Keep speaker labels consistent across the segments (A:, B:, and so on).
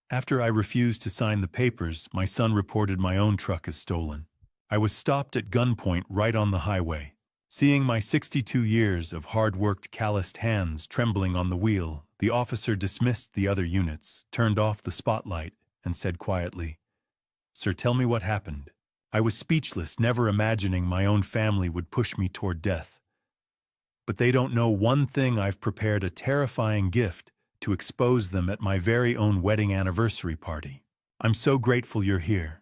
A: After I refused to sign the papers, my son reported my own truck as stolen. I was stopped at gunpoint right on the highway. Seeing my 62 years of hard-worked, calloused hands trembling on the wheel, the officer dismissed the other units, turned off the spotlight, and said quietly, "Sir, tell me what happened." I was speechless, never imagining my own family would push me toward death. But they don't know one thing: I've prepared a terrifying gift to expose them at my very own wedding anniversary party. I'm so grateful you're here.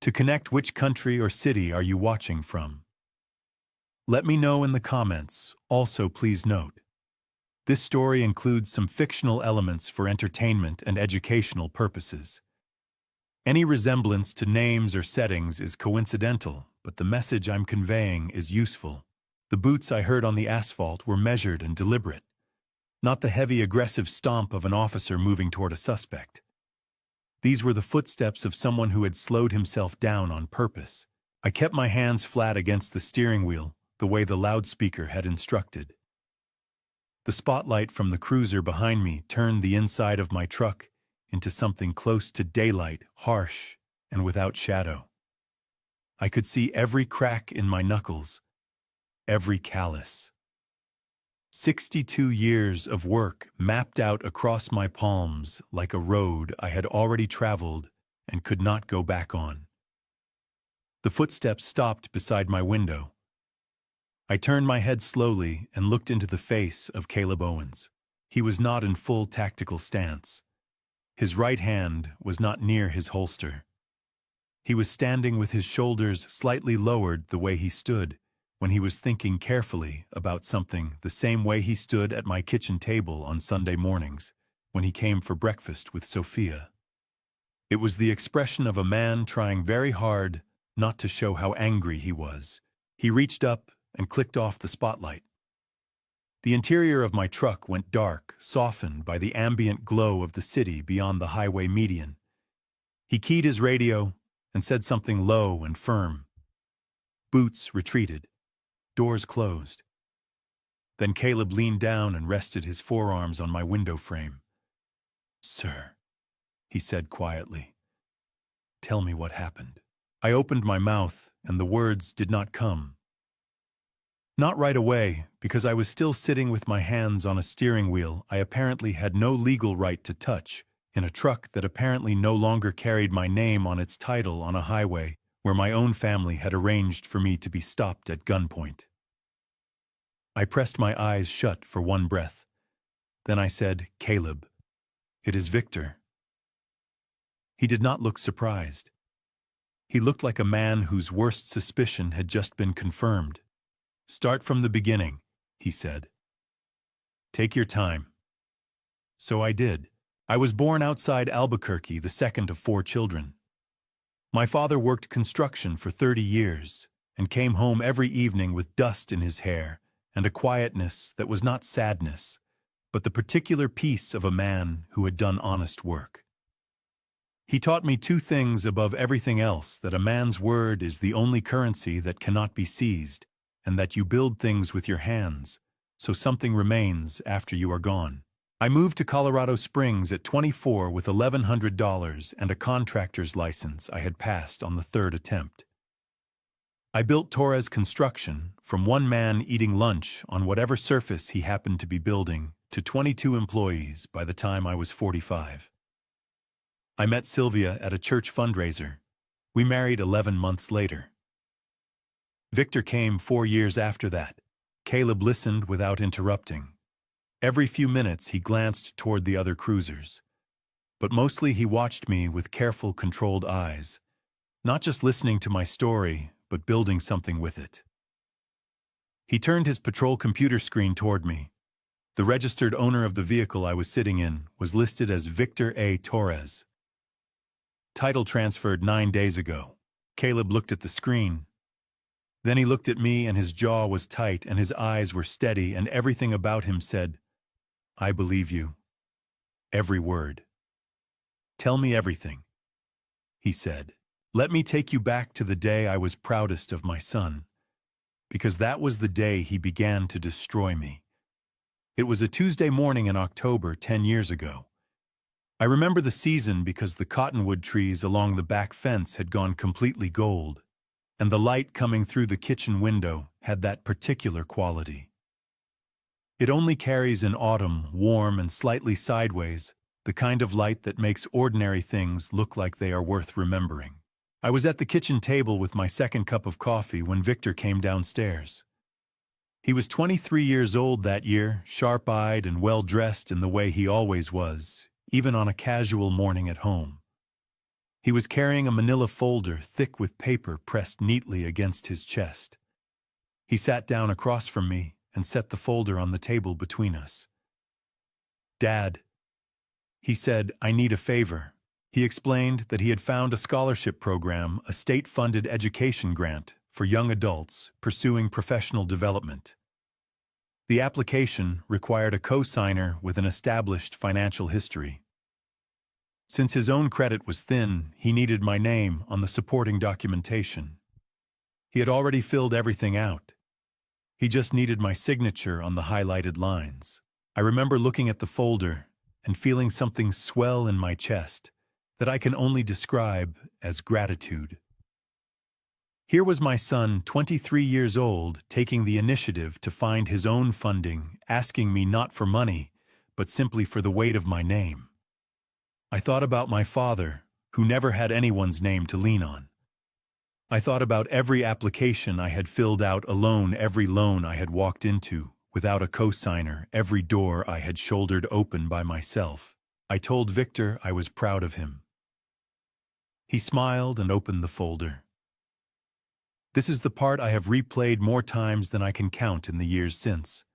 A: To connect, which country or city are you watching from? Let me know in the comments. Also, please note, this story includes some fictional elements for entertainment and educational purposes. Any resemblance to names or settings is coincidental, but the message I'm conveying is useful. The boots I heard on the asphalt were measured and deliberate, not the heavy, aggressive stomp of an officer moving toward a suspect. These were the footsteps of someone who had slowed himself down on purpose. I kept my hands flat against the steering wheel, the way the loudspeaker had instructed. The spotlight from the cruiser behind me turned the inside of my truck into something close to daylight, harsh and without shadow. I could see every crack in my knuckles, every callus. 62 years of work mapped out across my palms like a road I had already traveled and could not go back on. The footsteps stopped beside my window. I turned my head slowly and looked into the face of Caleb Owens. He was not in full tactical stance. His right hand was not near his holster. He was standing with his shoulders slightly lowered, the way he stood when he was thinking carefully about something, the same way he stood at my kitchen table on Sunday mornings when he came for breakfast with Sophia. It was the expression of a man trying very hard not to show how angry he was. He reached up and clicked off the spotlight. The interior of my truck went dark, softened by the ambient glow of the city beyond the highway median. He keyed his radio and said something low and firm. Boots retreated. Doors closed. Then Caleb leaned down and rested his forearms on my window frame. "Sir," he said quietly, "tell me what happened." I opened my mouth, and the words did not come. Not right away, because I was still sitting with my hands on a steering wheel I apparently had no legal right to touch, in a truck that apparently no longer carried my name on its title on a highway where my own family had arranged for me to be stopped at gunpoint. I pressed my eyes shut for one breath. Then I said, "Caleb, it is Victor." He did not look surprised. He looked like a man whose worst suspicion had just been confirmed. "Start from the beginning," he said. "Take your time." So I did. I was born outside Albuquerque, the second of 4 children. My father worked construction for 30 years and came home every evening with dust in his hair and a quietness that was not sadness, but the particular peace of a man who had done honest work. He taught me 2 things above everything else: that a man's word is the only currency that cannot be seized, and that you build things with your hands, so something remains after you are gone. I moved to Colorado Springs at 24 with $1,100 and a contractor's license I had passed on the 3rd attempt. I built Torres Construction, from one man eating lunch on whatever surface he happened to be building, to 22 employees by the time I was 45. I met Sylvia at a church fundraiser. We married 11 months later. Victor came 4 years after that. Caleb listened without interrupting. Every few minutes he glanced toward the other cruisers. But mostly he watched me with careful, controlled eyes, not just listening to my story, but building something with it. He turned his patrol computer screen toward me. The registered owner of the vehicle I was sitting in was listed as Victor A. Torres. Title transferred 9 days ago. Caleb looked at the screen. Then he looked at me, and his jaw was tight and his eyes were steady, and everything about him said, "I believe you. Every word. Tell me everything," he said. "Let me take you back to the day I was proudest of my son, because that was the day he began to destroy me. It was a Tuesday morning in October 10 years ago. I remember the season because the cottonwood trees along the back fence had gone completely gold, and the light coming through the kitchen window had that particular quality. It only carries in autumn, warm and slightly sideways, the kind of light that makes ordinary things look like they are worth remembering. I was at the kitchen table with my second cup of coffee when Victor came downstairs. He was 23 years old that year, sharp-eyed and well-dressed in the way he always was, even on a casual morning at home. He was carrying a manila folder thick with paper pressed neatly against his chest. He sat down across from me and set the folder on the table between us. "Dad," he said, "I need a favor." He explained that he had found a scholarship program, a state-funded education grant for young adults pursuing professional development. The application required a co-signer with an established financial history. Since his own credit was thin, he needed my name on the supporting documentation. He had already filled everything out. He just needed my signature on the highlighted lines. I remember looking at the folder and feeling something swell in my chest that I can only describe as gratitude. Here was my son, 23 years old, taking the initiative to find his own funding, asking me not for money, but simply for the weight of my name. I thought about my father, who never had anyone's name to lean on. I thought about every application I had filled out alone, every loan I had walked into without a co-signer, every door I had shouldered open by myself. I told Victor I was proud of him. He smiled and opened the folder. This is the part I have replayed more times than I can count in the years since.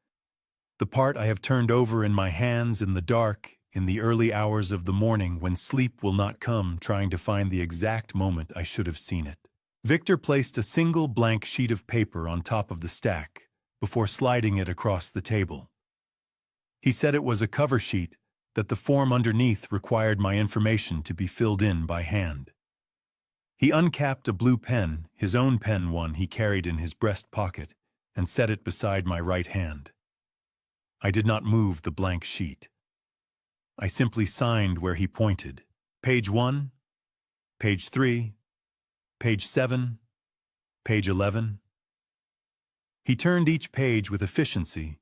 A: The part I have turned over in my hands in the dark, in the early hours of the morning when sleep will not come, trying to find the exact moment I should have seen it. Victor placed a single blank sheet of paper on top of the stack before sliding it across the table. He said it was a cover sheet, that the form underneath required my information to be filled in by hand. He uncapped a blue pen, his own pen, one he carried in his breast pocket, and set it beside my right hand. I did not move the blank sheet. I simply signed where he pointed. Page 1, page 3, page 7, page 11. He turned each page with efficiency,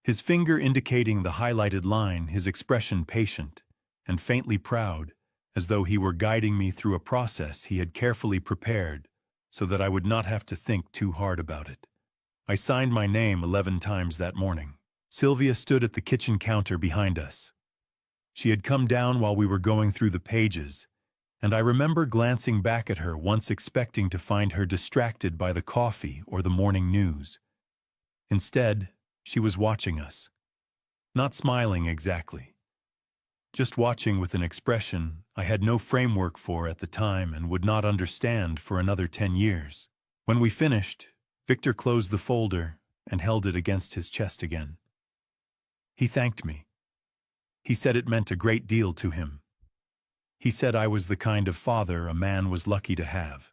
A: his finger indicating the highlighted line, his expression patient and faintly proud, as though he were guiding me through a process he had carefully prepared so that I would not have to think too hard about it. I signed my name 11 times that morning. Sylvia stood at the kitchen counter behind us. She had come down while we were going through the pages, and I remember glancing back at her once, expecting to find her distracted by the coffee or the morning news. Instead, she was watching us. Not smiling exactly. Just watching with an expression I had no framework for at the time and would not understand for another 10 years. When we finished, Victor closed the folder and held it against his chest again. He thanked me. He said it meant a great deal to him. He said I was the kind of father a man was lucky to have.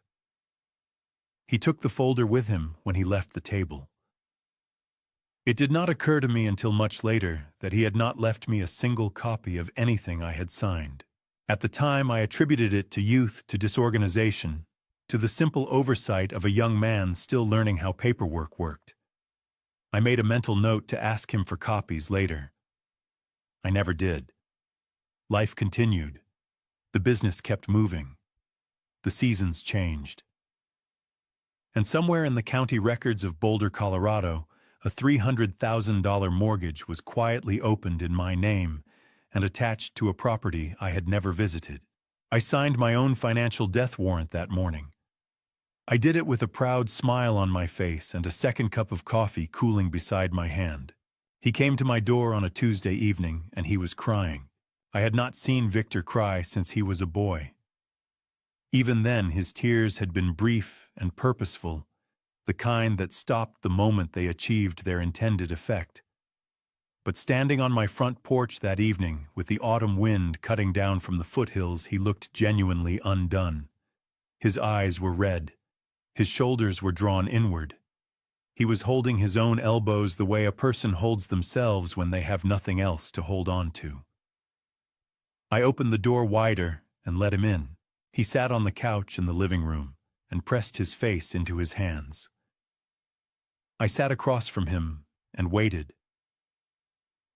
A: He took the folder with him when he left the table. It did not occur to me until much later that he had not left me a single copy of anything I had signed. At the time, I attributed it to youth, to disorganization, to the simple oversight of a young man still learning how paperwork worked. I made a mental note to ask him for copies later. I never did. Life continued. The business kept moving. The seasons changed. And somewhere in the county records of Boulder, Colorado, a $300,000 mortgage was quietly opened in my name and attached to a property I had never visited. I signed my own financial death warrant that morning. I did it with a proud smile on my face and a second cup of coffee cooling beside my hand. He came to my door on a Tuesday evening, and he was crying. I had not seen Victor cry since he was a boy. Even then, his tears had been brief and purposeful, the kind that stopped the moment they achieved their intended effect. But standing on my front porch that evening, with the autumn wind cutting down from the foothills, he looked genuinely undone. His eyes were red. His shoulders were drawn inward. He was holding his own elbows the way a person holds themselves when they have nothing else to hold on to. I opened the door wider and let him in. He sat on the couch in the living room and pressed his face into his hands. I sat across from him and waited.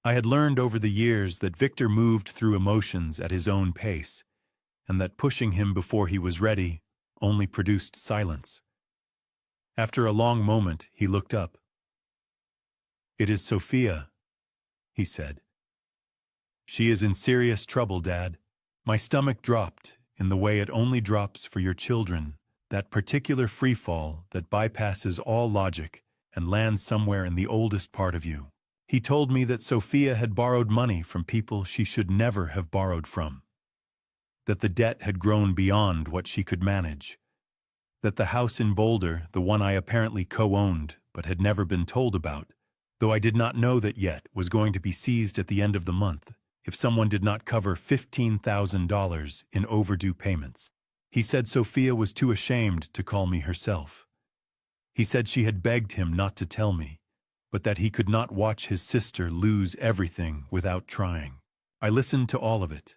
A: I had learned over the years that Victor moved through emotions at his own pace, and that pushing him before he was ready only produced silence. After a long moment, he looked up. "It is Sophia," he said. "She is in serious trouble, Dad." My stomach dropped in the way it only drops for your children, that particular freefall that bypasses all logic and lands somewhere in the oldest part of you. He told me that Sophia had borrowed money from people she should never have borrowed from, that the debt had grown beyond what she could manage, that the house in Boulder, the one I apparently co-owned but had never been told about, though I did not know that yet, was going to be seized at the end of the month if someone did not cover $15,000 in overdue payments. He said Sophia was too ashamed to call me herself. He said she had begged him not to tell me, but that he could not watch his sister lose everything without trying. I listened to all of it.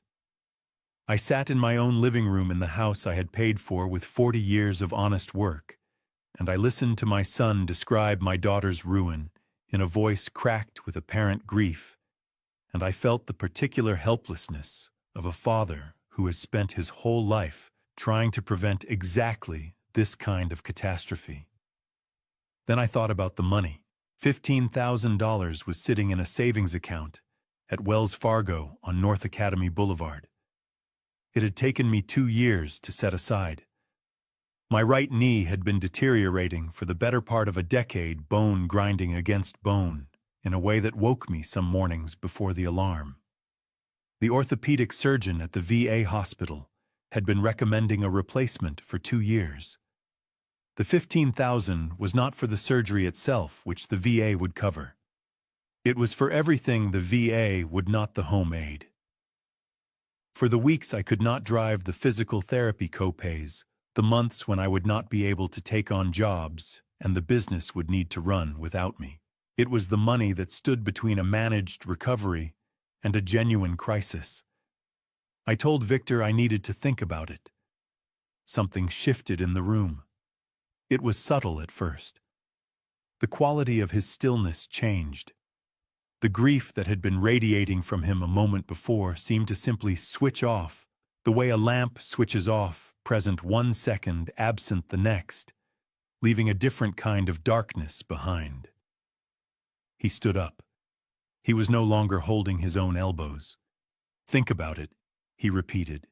A: I sat in my own living room in the house I had paid for with 40 years of honest work, and I listened to my son describe my daughter's ruin in a voice cracked with apparent grief, and I felt the particular helplessness of a father who has spent his whole life trying to prevent exactly this kind of catastrophe. Then I thought about the money. $15,000 was sitting in a savings account at Wells Fargo on North Academy Boulevard. It had taken me 2 years to set aside. My right knee had been deteriorating for the better part of a decade, bone grinding against bone, in a way that woke me some mornings before the alarm. The orthopedic surgeon at the VA hospital had been recommending a replacement for 2 years. The $15,000 was not for the surgery itself, which the VA would cover. It was for everything the VA would not the home aid. For the weeks I could not drive, the physical therapy copays, the months when I would not be able to take on jobs and the business would need to run without me. It was the money that stood between a managed recovery and a genuine crisis. I told Victor I needed to think about it. Something shifted in the room. It was subtle at first. The quality of his stillness changed. The grief that had been radiating from him a moment before seemed to simply switch off, the way a lamp switches off, present 1 second, absent the next, leaving a different kind of darkness behind. He stood up. He was no longer holding his own elbows. "Think about it," he repeated.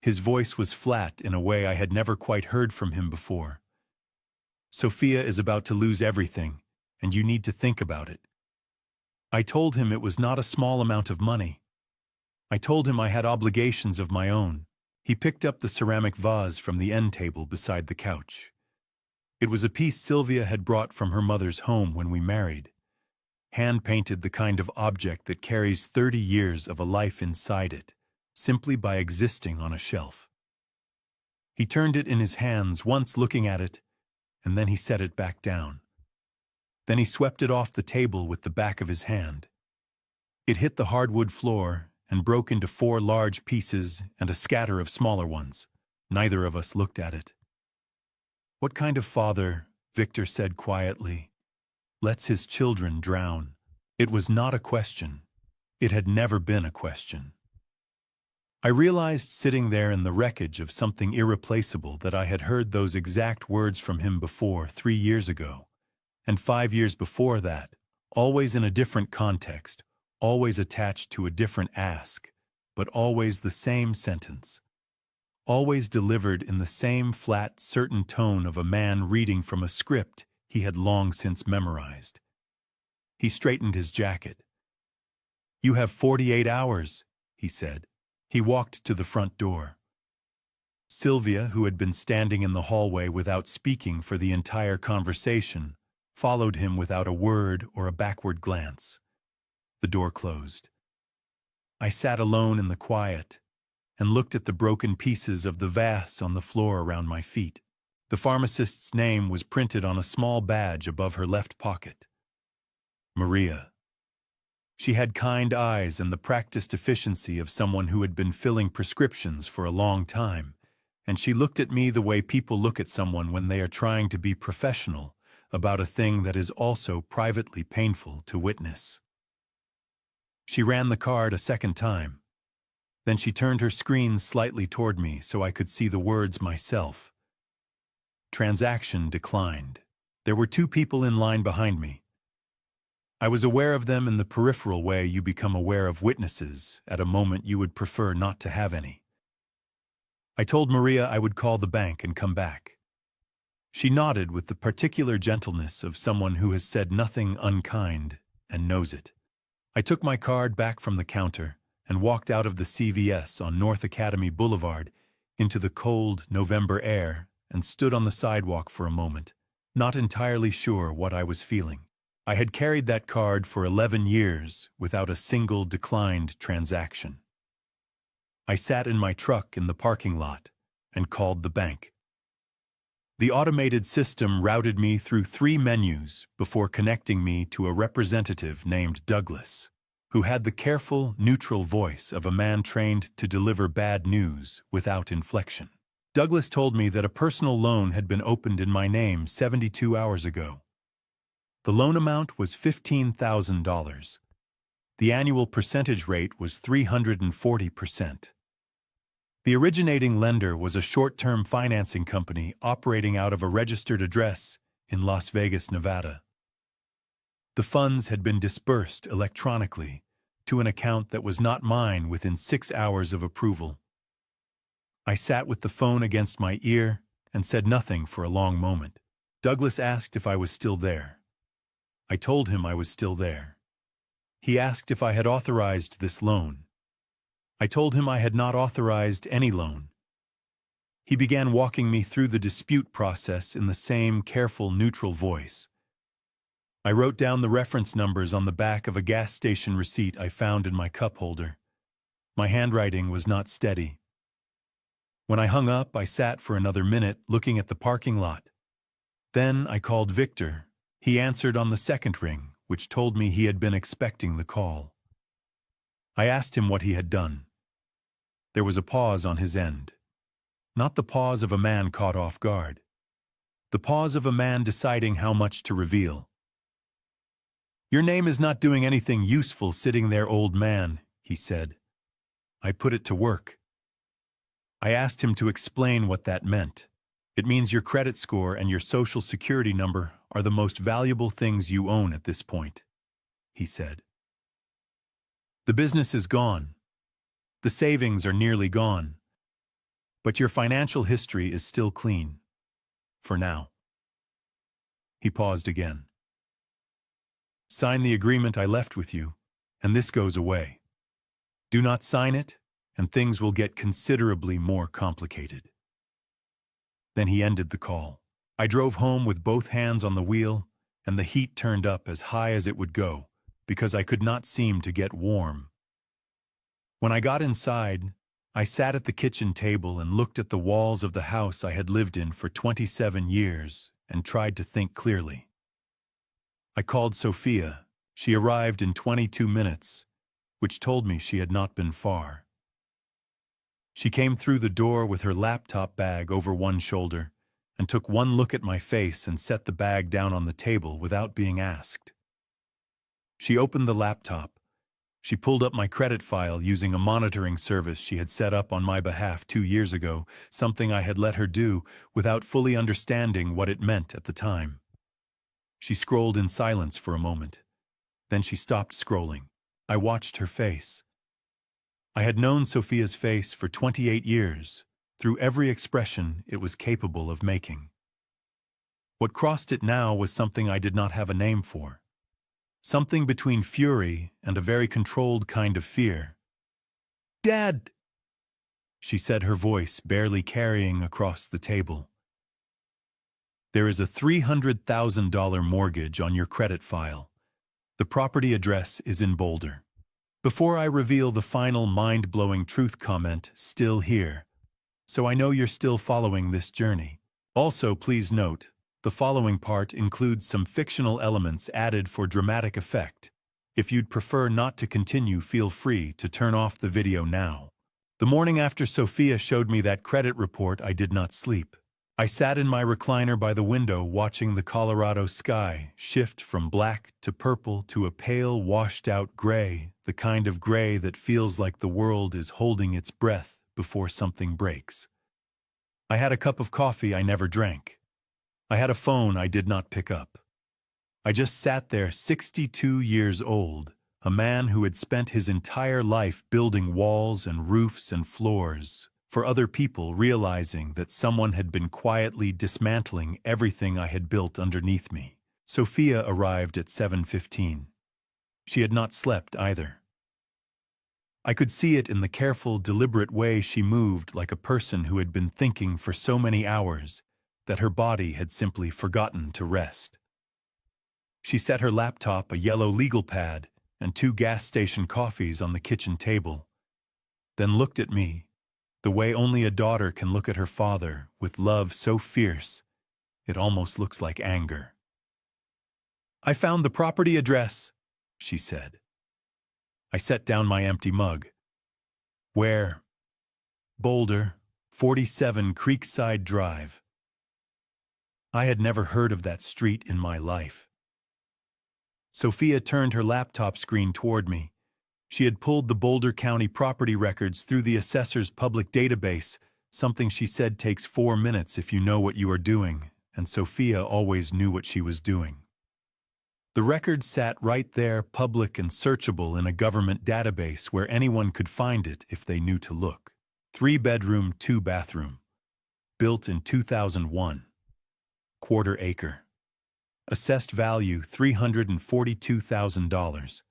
A: His voice was flat in a way I had never quite heard from him before. "Sophia is about to lose everything, and you need to think about it." I told him it was not a small amount of money. I told him I had obligations of my own. He picked up the ceramic vase from the end table beside the couch. It was a piece Sylvia had brought from her mother's home when we married. Hand-painted, the kind of object that carries 30 years of a life inside it, simply by existing on a shelf. He turned it in his hands, once looking at it, and then he set it back down. Then he swept it off the table with the back of his hand. It hit the hardwood floor and broke into 4 large pieces and a scatter of smaller ones. Neither of us looked at it. "What kind of father," Victor said quietly, "lets his children drown?" It was not a question. It had never been a question. I realized sitting there in the wreckage of something irreplaceable that I had heard those exact words from him before 3 years ago, and 5 years before that, always in a different context, always attached to a different ask, but always the same sentence, always delivered in the same flat, certain tone of a man reading from a script he had long since memorized. He straightened his jacket. "You have 48 hours, he said. He walked to the front door. Sylvia, who had been standing in the hallway without speaking for the entire conversation, followed him without a word or a backward glance. The door closed. I sat alone in the quiet and looked at the broken pieces of the vase on the floor around my feet. The pharmacist's name was printed on a small badge above her left pocket. Maria. She had kind eyes and the practiced efficiency of someone who had been filling prescriptions for a long time, and she looked at me the way people look at someone when they are trying to be professional about a thing that is also privately painful to witness. She ran the card a second time. Then she turned her screen slightly toward me so I could see the words myself. Transaction declined. There were two people in line behind me. I was aware of them in the peripheral way you become aware of witnesses at a moment you would prefer not to have any. I told Maria I would call the bank and come back. She nodded with the particular gentleness of someone who has said nothing unkind and knows it. I took my card back from the counter and walked out of the CVS on North Academy Boulevard into the cold November air and stood on the sidewalk for a moment, not entirely sure what I was feeling. I had carried that card for 11 years without a single declined transaction. I sat in my truck in the parking lot and called the bank. The automated system routed me through 3 menus before connecting me to a representative named Douglas, who had the careful, neutral voice of a man trained to deliver bad news without inflection. Douglas told me that a personal loan had been opened in my name 72 hours ago. The loan amount was $15,000. The annual percentage rate was 340%. The originating lender was a short-term financing company operating out of a registered address in Las Vegas, Nevada. The funds had been disbursed electronically to an account that was not mine within 6 hours of approval. I sat with the phone against my ear and said nothing for a long moment. Douglas asked if I was still there. I told him I was still there. He asked if I had authorized this loan. I told him I had not authorized any loan. He began walking me through the dispute process in the same careful, neutral voice. I wrote down the reference numbers on the back of a gas station receipt I found in my cup holder. My handwriting was not steady. When I hung up, I sat for another minute looking at the parking lot. Then I called Victor. He answered on the second ring, which told me he had been expecting the call. I asked him what he had done. There was a pause on his end. Not the pause of a man caught off guard. The pause of a man deciding how much to reveal. "Your name is not doing anything useful sitting there, old man," he said. I put it to work. I asked him to explain what that meant. "It means your credit score and your social security number are the most valuable things you own at this point," he said. "The business is gone. The savings are nearly gone. But your financial history is still clean. For now." He paused again. "Sign the agreement I left with you, and this goes away. Do not sign it, and things will get considerably more complicated." Then he ended the call. I drove home with both hands on the wheel, and the heat turned up as high as it would go, because I could not seem to get warm. When I got inside, I sat at the kitchen table and looked at the walls of the house I had lived in for 27 years and tried to think clearly. I called Sophia. She arrived in 22 minutes, which told me she had not been far. She came through the door with her laptop bag over one shoulder and took one look at my face and set the bag down on the table without being asked. She opened the laptop. She pulled up my credit file using a monitoring service she had set up on my behalf 2 years ago, something I had let her do without fully understanding what it meant at the time. She scrolled in silence for a moment. Then she stopped scrolling. I watched her face. I had known Sophia's face for 28 years, through every expression it was capable of making. What crossed it now was something I did not have a name for. Something between fury and a very controlled kind of fear. "Dad!" she said, her voice barely carrying across the table. "There is a $300,000 mortgage on your credit file. The property address is in Boulder. Before I reveal the final mind-blowing truth comment, still here. So I know you're still following this journey. Also, please note, the following part includes some fictional elements added for dramatic effect. If you'd prefer not to continue, feel free to turn off the video now. The morning after Sophia showed me that credit report, I did not sleep. I sat in my recliner by the window watching the Colorado sky shift from black to purple to a pale, washed-out gray, the kind of gray that feels like the world is holding its breath before something breaks. I had a cup of coffee I never drank. I had a phone I did not pick up. I just sat there, 62 years old, a man who had spent his entire life building walls and roofs and floors for other people, realizing that someone had been quietly dismantling everything I had built underneath me. Sophia arrived at 7:15. She had not slept either. I could see it in the careful, deliberate way she moved, like a person who had been thinking for so many hours that her body had simply forgotten to rest. She set her laptop, a yellow legal pad, and 2 gas station coffees on the kitchen table, then looked at me, the way only a daughter can look at her father, with love so fierce, it almost looks like anger. "I found the property address," she said. I set down my empty mug. "Where?" "Boulder, 47 Creekside Drive." I had never heard of that street in my life. Sophia turned her laptop screen toward me. She had pulled the Boulder County property records through the assessor's public database, something she said takes 4 minutes if you know what you are doing, and Sophia always knew what she was doing. The record sat right there, public and searchable in a government database where anyone could find it if they knew to look. 3-bedroom, 2-bathroom. Built in 2001. Quarter acre. Assessed value $342,000.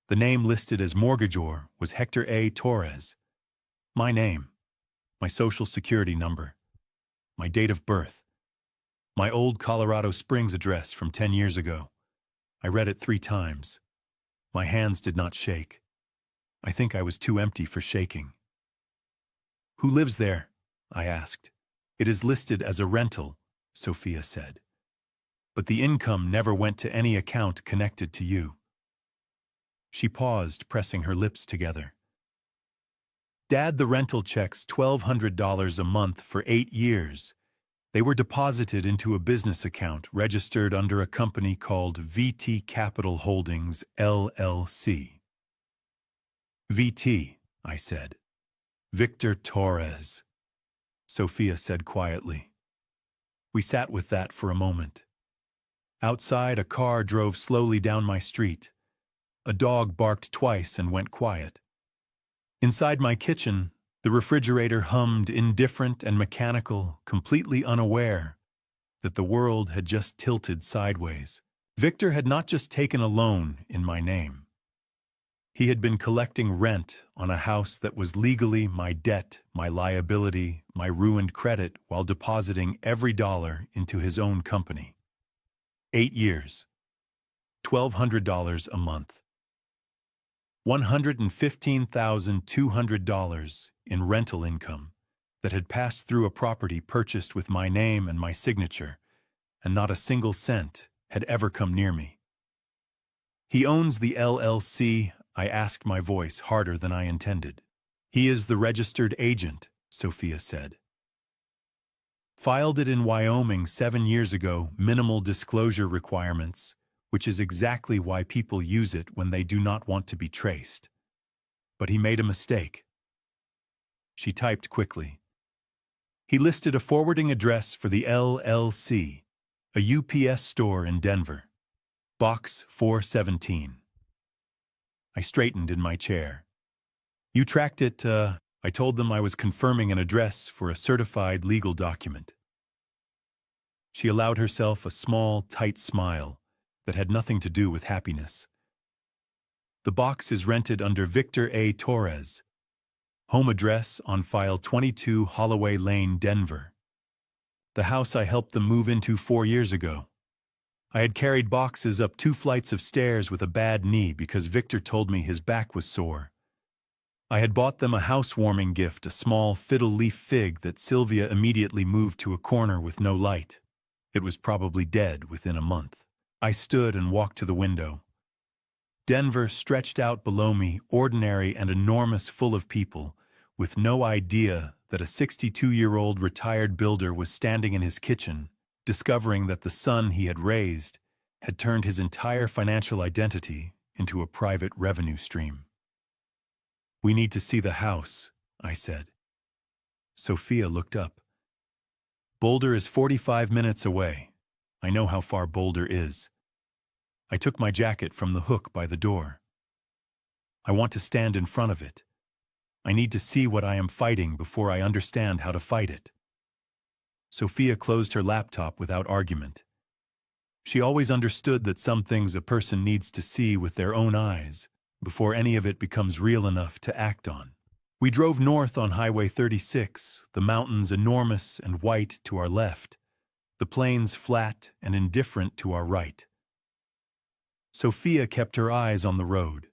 A: The name listed as mortgagor was Hector A. Torres. My name, my social security number, my date of birth, my old Colorado Springs address from 10 years ago. I read it 3 times. My hands did not shake. I think I was too empty for shaking. "Who lives there?" I asked. "It is listed as a rental," Sophia said. "But the income never went to any account connected to you." She paused, pressing her lips together. "Dad, the rental checks $1,200 a month for 8 years. They were deposited into a business account registered under a company called VT Capital Holdings, LLC. "VT," I said. "Victor Torres," Sophia said quietly. We sat with that for a moment. Outside, a car drove slowly down my street. A dog barked twice and went quiet. Inside my kitchen, the refrigerator hummed, indifferent and mechanical, completely unaware that the world had just tilted sideways. Victor had not just taken a loan in my name. He had been collecting rent on a house that was legally my debt, my liability, my ruined credit, while depositing every dollar into his own company. 8 years. $1,200 a month. $115,200 in rental income that had passed through a property purchased with my name and my signature, and not a single cent had ever come near me. "He owns the LLC," I asked, my voice harder than I intended. "He is the registered agent," Sophia said. "Filed it in Wyoming 7 years ago, minimal disclosure requirements, which is exactly why people use it when they do not want to be traced. But he made a mistake." She typed quickly. "He listed a forwarding address for the LLC, a UPS store in Denver. Box 417. I straightened in my chair. "You tracked it," I told them I was confirming an address for a certified legal document. She allowed herself a small, tight smile that had nothing to do with happiness. "The box is rented under Victor A. Torres. Home address on file 22 Holloway Lane, Denver. The house I helped them move into 4 years ago. I had carried boxes up 2 flights of stairs with a bad knee because Victor told me his back was sore. I had bought them a housewarming gift, a small fiddle leaf fig that Sylvia immediately moved to a corner with no light. It was probably dead within a month. I stood and walked to the window. Denver stretched out below me, ordinary and enormous, full of people, with no idea that a 62-year-old retired builder was standing in his kitchen, discovering that the son he had raised had turned his entire financial identity into a private revenue stream. "We need to see the house," I said. Sophia looked up. "Boulder is 45 minutes away. I know how far Boulder is." I took my jacket from the hook by the door. "I want to stand in front of it. I need to see what I am fighting before I understand how to fight it." Sophia closed her laptop without argument. She always understood that some things a person needs to see with their own eyes before any of it becomes real enough to act on. We drove north on Highway 36, the mountains enormous and white to our left, the plains flat and indifferent to our right. Sophia kept her eyes on the road.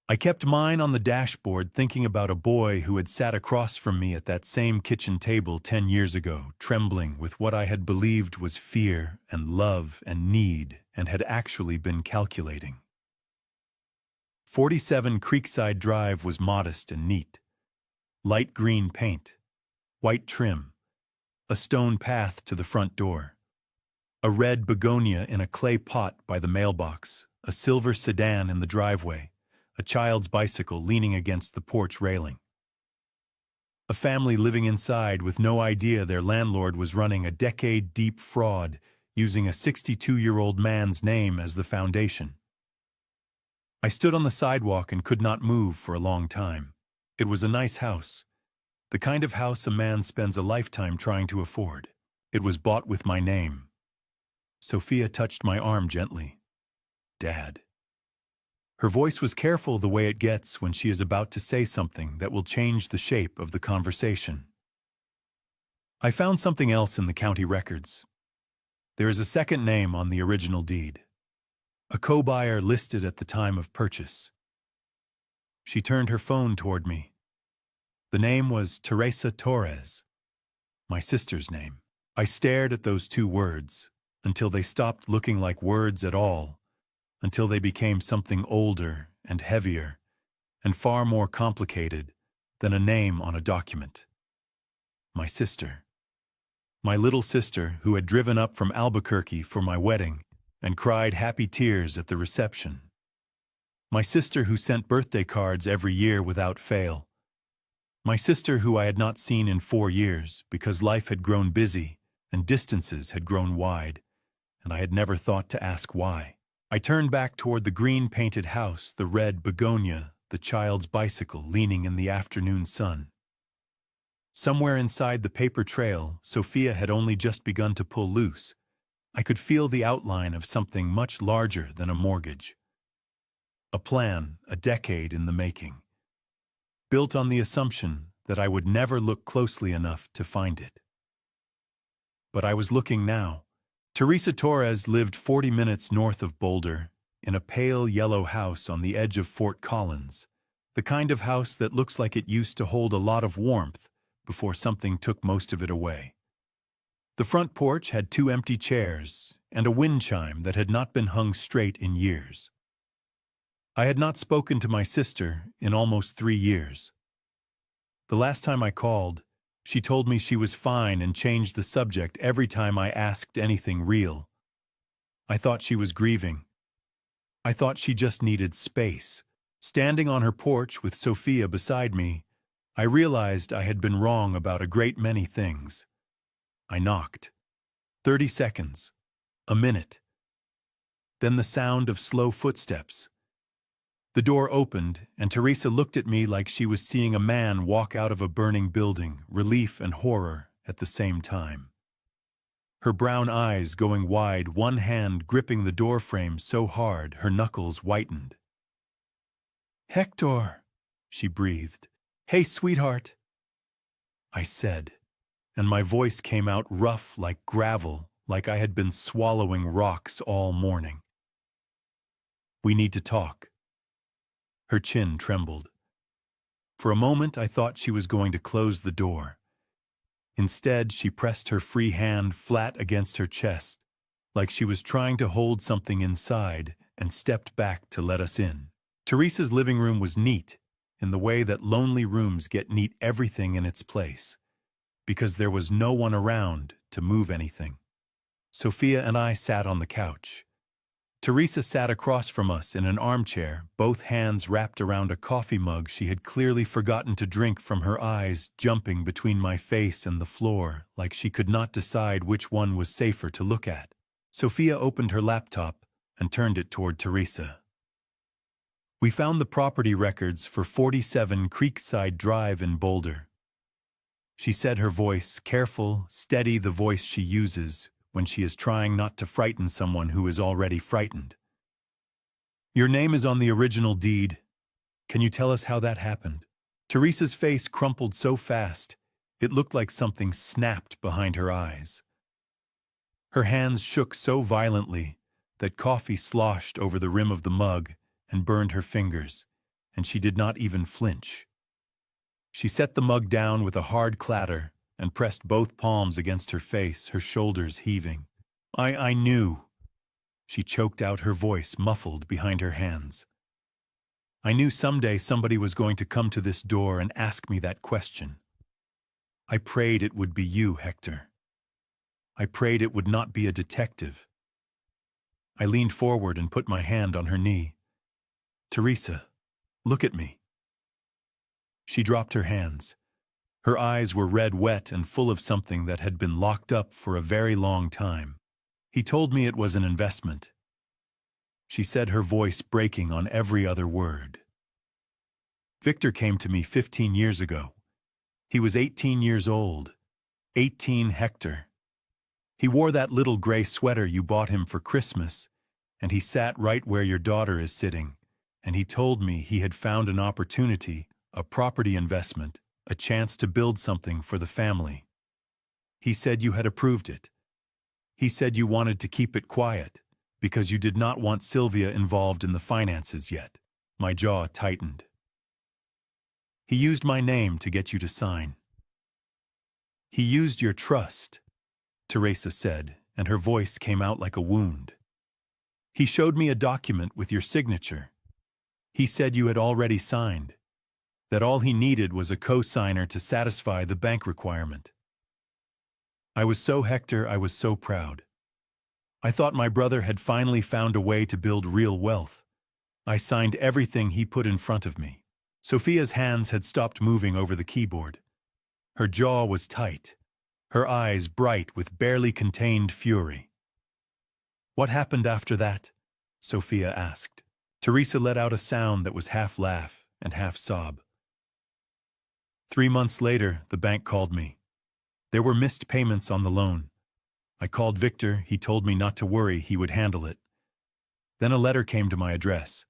A: I kept mine on the dashboard, thinking about a boy who had sat across from me at that same kitchen table 10 years ago, trembling with what I had believed was fear and love and need, and had actually been calculating. 47 Creekside Drive was modest and neat. Light green paint, white trim, a stone path to the front door, a red begonia in a clay pot by the mailbox, a silver sedan in the driveway, a child's bicycle leaning against the porch railing. A family living inside with no idea their landlord was running a decade-deep fraud using a 62-year-old man's name as the foundation. I stood on the sidewalk and could not move for a long time. It was a nice house, the kind of house a man spends a lifetime trying to afford. It was bought with my name. Sophia touched my arm gently. "Dad." Her voice was careful, the way it gets when she is about to say something that will change the shape of the conversation. I found something else in the county records. There is a second name on the original deed. A co-buyer listed at the time of purchase. She turned her phone toward me. The name was Teresa Torres, my sister's name. I stared at those two words until they stopped looking like words at all, until they became something older and heavier and far more complicated than a name on a document. My sister. My little sister who had driven up from Albuquerque for my wedding and cried happy tears at the reception. My sister who sent birthday cards every year without fail. My sister who I had not seen in 4 years because life had grown busy and distances had grown wide, and I had never thought to ask why. I turned back toward the green-painted house, the red begonia, the child's bicycle leaning in the afternoon sun. Somewhere inside the paper trail, Sophia had only just begun to pull loose. I could feel the outline of something much larger than a mortgage. A plan, a decade in the making, built on the assumption that I would never look closely enough to find it. But I was looking now. Teresa Torres lived 40 minutes north of Boulder, in a pale yellow house on the edge of Fort Collins, the kind of house that looks like it used to hold a lot of warmth before something took most of it away. The front porch had 2 empty chairs and a wind chime that had not been hung straight in years. I had not spoken to my sister in almost 3 years. The last time I called, she told me she was fine and changed the subject every time I asked anything real. I thought she was grieving. I thought she just needed space. Standing on her porch with Sophia beside me, I realized I had been wrong about a great many things. I knocked. 30 seconds. A minute. Then the sound of slow footsteps. The door opened, and Teresa looked at me like she was seeing a man walk out of a burning building, relief and horror at the same time. Her brown eyes going wide, one hand gripping the doorframe so hard her knuckles whitened. "Hector," she breathed. "Hey, sweetheart," I said, and my voice came out rough like gravel, like I had been swallowing rocks all morning. "We need to talk." Her chin trembled. For a moment I thought she was going to close the door. Instead, she pressed her free hand flat against her chest, like she was trying to hold something inside and stepped back to let us in. Teresa's living room was neat, in the way that lonely rooms get neat everything in its place, because there was no one around to move anything. Sophia and I sat on the couch. Teresa sat across from us in an armchair, both hands wrapped around a coffee mug she had clearly forgotten to drink, from her eyes jumping between my face and the floor like she could not decide which one was safer to look at. Sophia opened her laptop and turned it toward Teresa. We found the property records for 47 Creekside Drive in Boulder. She said, her voice careful, steady, the voice she uses when she is trying not to frighten someone who is already frightened. Your name is on the original deed. Can you tell us how that happened? Teresa's face crumpled so fast, it looked like something snapped behind her eyes. Her hands shook so violently that coffee sloshed over the rim of the mug and burned her fingers, and she did not even flinch. She set the mug down with a hard clatter and pressed both palms against her face, her shoulders heaving. I knew. She choked out, her voice muffled behind her hands. I knew someday somebody was going to come to this door and ask me that question. I prayed it would be you, Hector. I prayed it would not be a detective. I leaned forward and put my hand on her knee. Teresa, look at me. She dropped her hands. Her eyes were red, wet, and full of something that had been locked up for a very long time. He told me it was an investment. She said, her voice breaking on every other word. Victor came to me 15 years ago. He was 18 years old. 18, Hector. He wore that little gray sweater you bought him for Christmas, and he sat right where your daughter is sitting, and he told me he had found an opportunity, a property investment, a chance to build something for the family. He said you had approved it. He said you wanted to keep it quiet because you did not want Sylvia involved in the finances yet. My jaw tightened. He used my name to get you to sign. He used your trust, Teresa said, and her voice came out like a wound. He showed me a document with your signature. He said you had already signed, that all he needed was a co-signer to satisfy the bank requirement. I was so, Hector, I was so proud. I thought my brother had finally found a way to build real wealth. I signed everything he put in front of me. Sophia's hands had stopped moving over the keyboard. Her jaw was tight, her eyes bright with barely contained fury. What happened after that? Sophia asked. Teresa let out a sound that was half laugh and half sob. 3 months later, the bank called me. There were missed payments on the loan. I called Victor. He told me not to worry, he would handle it. Then a letter came to my address,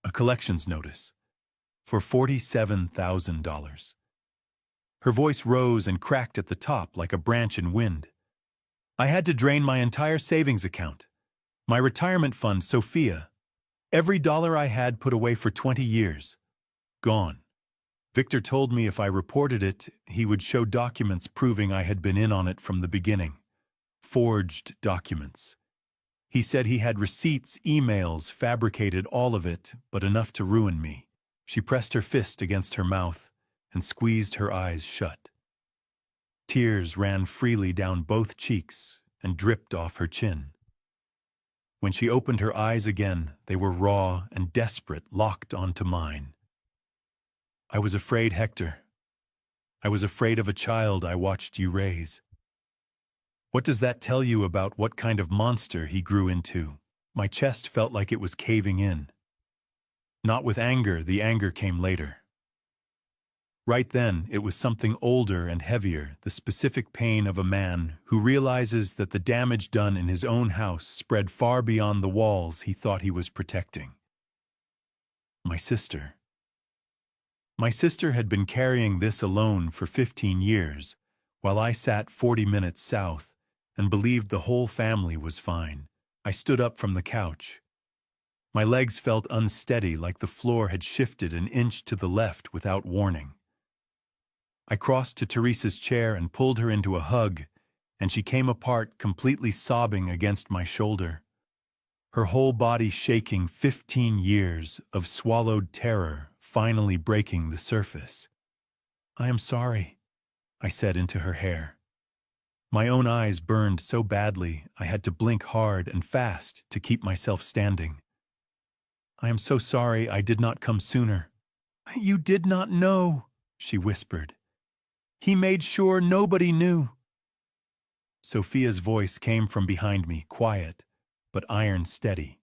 A: a collections notice, for $47,000. Her voice rose and cracked at the top like a branch in wind. I had to drain my entire savings account, my retirement fund, Sophia. Every dollar I had put away for 20 years. Gone. Victor told me if I reported it, he would show documents proving I had been in on it from the beginning. Forged documents. He said he had receipts, emails, fabricated all of it, but enough to ruin me. She pressed her fist against her mouth and squeezed her eyes shut. Tears ran freely down both cheeks and dripped off her chin. When she opened her eyes again, they were raw and desperate, locked onto mine. I was afraid, Hector. I was afraid of a child I watched you raise. What does that tell you about what kind of monster he grew into? My chest felt like it was caving in. Not with anger, the anger came later. Right then, it was something older and heavier, the specific pain of a man who realizes that the damage done in his own house spread far beyond the walls he thought he was protecting. My sister. My sister had been carrying this alone for 15 years, while I sat 40 minutes south and believed the whole family was fine. I stood up from the couch. My legs felt unsteady, like the floor had shifted an inch to the left without warning. I crossed to Teresa's chair and pulled her into a hug, and she came apart, completely sobbing against my shoulder. her whole body shaking, 15 years of swallowed terror finally breaking the surface. "I am sorry," I said into her hair. My own eyes burned so badly I had to blink hard and fast to keep myself standing. "I am so sorry I did not come sooner." "You did not know," she whispered. "He made sure nobody knew." Sophia's voice came from behind me, quiet, but iron steady.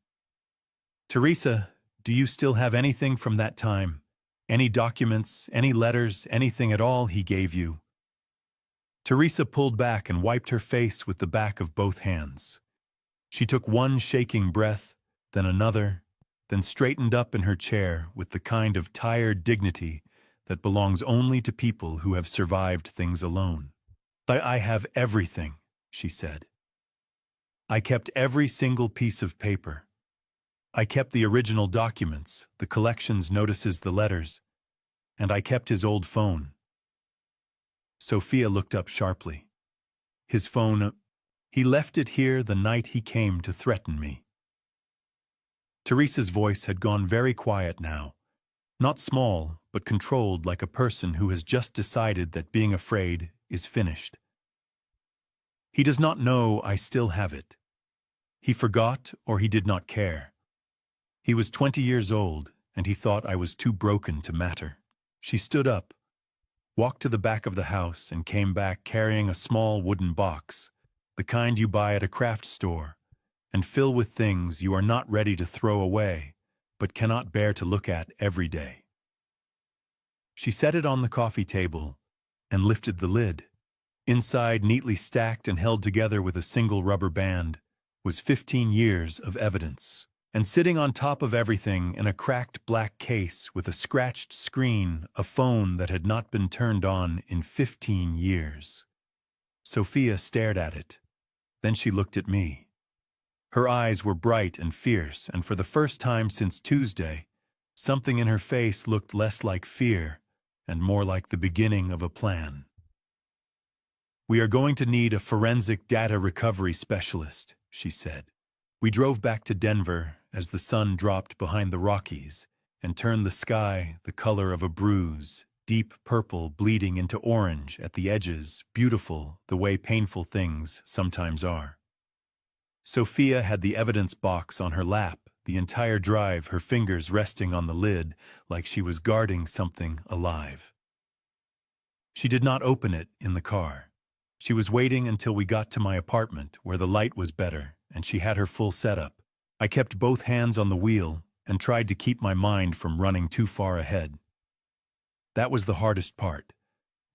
A: "Teresa, do you still have anything from that time? Any documents, any letters, anything at all he gave you?" Teresa pulled back and wiped her face with the back of both hands. She took one shaking breath, then another, then straightened up in her chair with the kind of tired dignity that belongs only to people who have survived things alone. I have everything," she said. "I kept every single piece of paper. I kept the original documents, the collections notices, the letters, and I kept his old phone." Sophia looked up sharply. "His phone, he left it here the night he came to threaten me." Teresa's voice had gone very quiet now, not small, but controlled, like a person who has just decided that being afraid is finished. "He does not know I still have it. He forgot or he did not care. He was 20 years old, and he thought I was too broken to matter." She stood up, walked to the back of the house, and came back carrying a small wooden box, the kind you buy at a craft store, and fill with things you are not ready to throw away, but cannot bear to look at every day. She set it on the coffee table and lifted the lid. Inside, neatly stacked and held together with a single rubber band, was 15 years of evidence. And sitting on top of everything in a cracked black case with a scratched screen, a phone that had not been turned on in 15 years. Sophia stared at it. Then she looked at me. Her eyes were bright and fierce, and for the first time since Tuesday, something in her face looked less like fear and more like the beginning of a plan. "We are going to need a forensic data recovery specialist," she said. We drove back to Denver as the sun dropped behind the Rockies and turned the sky the color of a bruise, deep purple bleeding into orange at the edges, beautiful the way painful things sometimes are. Sophia had the evidence box on her lap, the entire drive, her fingers resting on the lid like she was guarding something alive. She did not open it in the car. She was waiting until we got to my apartment, where the light was better, and she had her full setup. I kept both hands on the wheel and tried to keep my mind from running too far ahead. That was the hardest part.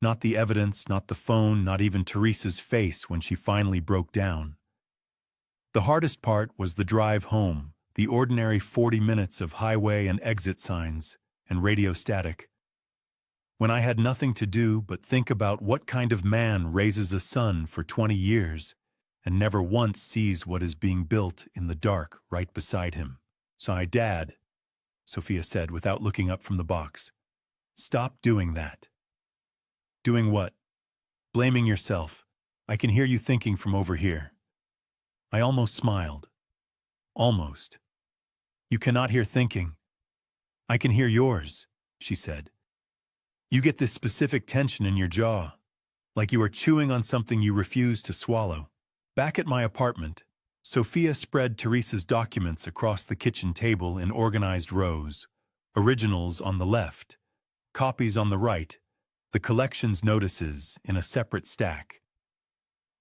A: Not the evidence, not the phone, not even Teresa's face when she finally broke down. The hardest part was the drive home, the ordinary 40 minutes of highway and exit signs and radio static. When I had nothing to do but think about what kind of man raises a son for 20 years and never once sees what is being built in the dark right beside him. "So Dad," Sophia said without looking up from the box. "Stop doing that." "Doing what?" "Blaming yourself. I can hear you thinking from over here." I almost smiled. Almost. "You cannot hear thinking." "I can hear yours," she said. "You get this specific tension in your jaw, like you are chewing on something you refuse to swallow." Back at my apartment, Sophia spread Teresa's documents across the kitchen table in organized rows, originals on the left, copies on the right, the collections notices in a separate stack.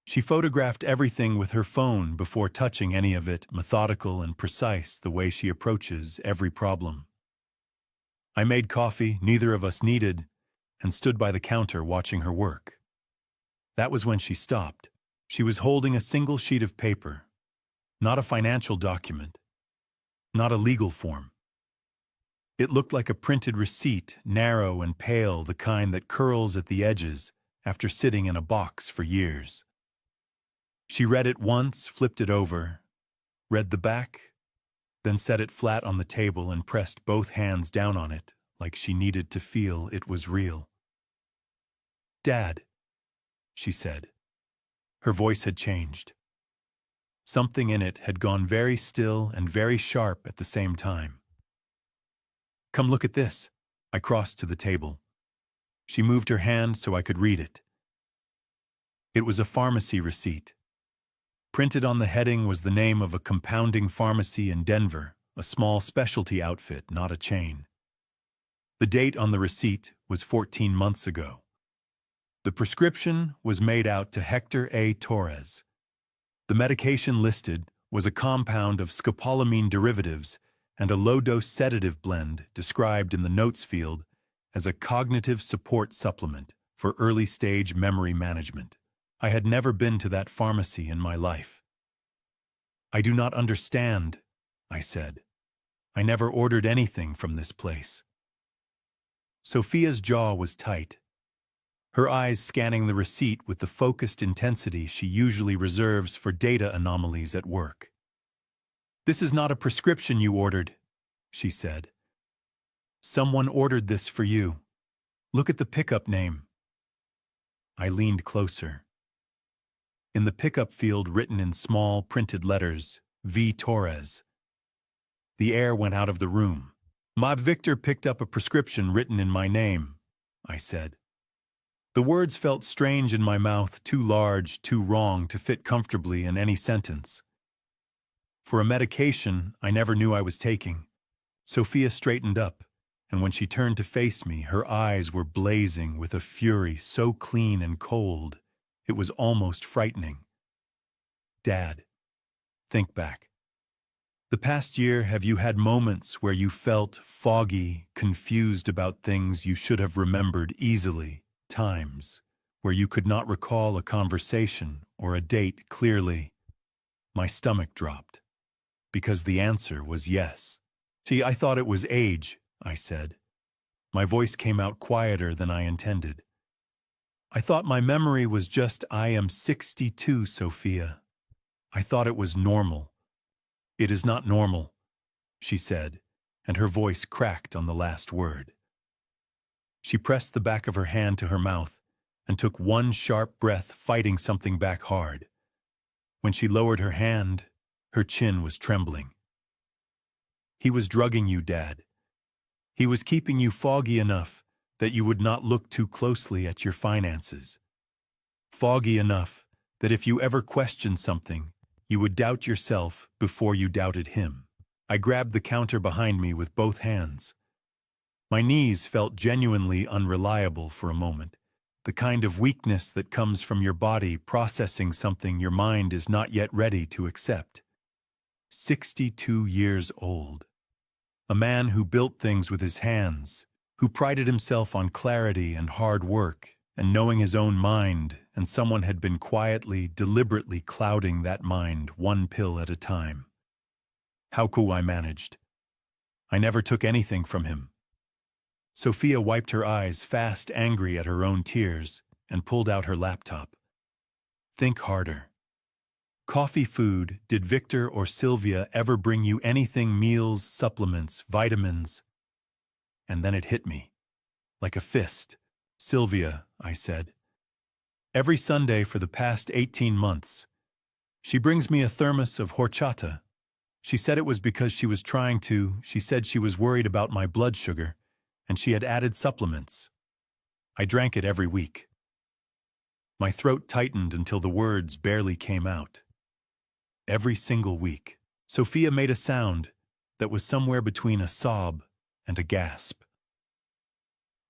A: She photographed everything with her phone before touching any of it, methodical and precise the way she approaches every problem. I made coffee neither of us needed and stood by the counter watching her work. That was when she stopped. She was holding a single sheet of paper, not a financial document, not a legal form. It looked like a printed receipt, narrow and pale, the kind that curls at the edges after sitting in a box for years. She read it once, flipped it over, read the back, then set it flat on the table and pressed both hands down on it like she needed to feel it was real. "Dad," she said. Her voice had changed. Something in it had gone very still and very sharp at the same time. "Come look at this." I crossed to the table. She moved her hand so I could read it. It was a pharmacy receipt. Printed on the heading was the name of a compounding pharmacy in Denver, a small specialty outfit, not a chain. The date on the receipt was 14 months ago. The prescription was made out to Hector A. Torres. The medication listed was a compound of scopolamine derivatives and a low-dose sedative blend described in the notes field as a cognitive support supplement for early-stage memory management. I had never been to that pharmacy in my life. "I do not understand," I said. "I never ordered anything from this place." Sophia's jaw was tight, her eyes scanning the receipt with the focused intensity she usually reserves for data anomalies at work. "This is not a prescription you ordered," she said. "Someone ordered this for you. Look at the pickup name." I leaned closer. In the pickup field, written in small printed letters, V. Torres. The air went out of the room. "Ma Victor picked up a prescription written in my name," I said. The words felt strange in my mouth, too large, too wrong to fit comfortably in any sentence. For a medication I never knew I was taking, Sophia straightened up, and when she turned to face me, her eyes were blazing with a fury so clean and cold, it was almost frightening. "Dad, think back. The past year, have you had moments where you felt foggy, confused about things you should have remembered easily, times where you could not recall a conversation or a date clearly?" My stomach dropped, because the answer was yes. "See, I thought it was age," I said. My voice came out quieter than I intended. "I thought my memory was just, I am 62, Sophia. I thought it was normal." "It is not normal," she said, and her voice cracked on the last word. She pressed the back of her hand to her mouth and took one sharp breath, fighting something back hard. When she lowered her hand, her chin was trembling. "He was drugging you, Dad. He was keeping you foggy enough that you would not look too closely at your finances. Foggy enough that if you ever questioned something, you would doubt yourself before you doubted him." I grabbed the counter behind me with both hands. My knees felt genuinely unreliable for a moment, the kind of weakness that comes from your body processing something your mind is not yet ready to accept. 62 years old. A man who built things with his hands, who prided himself on clarity and hard work and knowing his own mind, and someone had been quietly, deliberately clouding that mind one pill at a time. How cool I managed. I never took anything from him. Sophia wiped her eyes, fast, angry at her own tears, and pulled out her laptop. "Think harder. Coffee, food, did Victor or Sylvia ever bring you anything, meals, supplements, vitamins?" And then it hit me, like a fist. "Sylvia," I said. "Every Sunday for the past 18 months. She brings me a thermos of horchata. She said it was because she was trying to, she said she was worried about my blood sugar, and she had added supplements. I drank it every week." My throat tightened until the words barely came out. Every single week. Sophia made a sound that was somewhere between a sob and a gasp.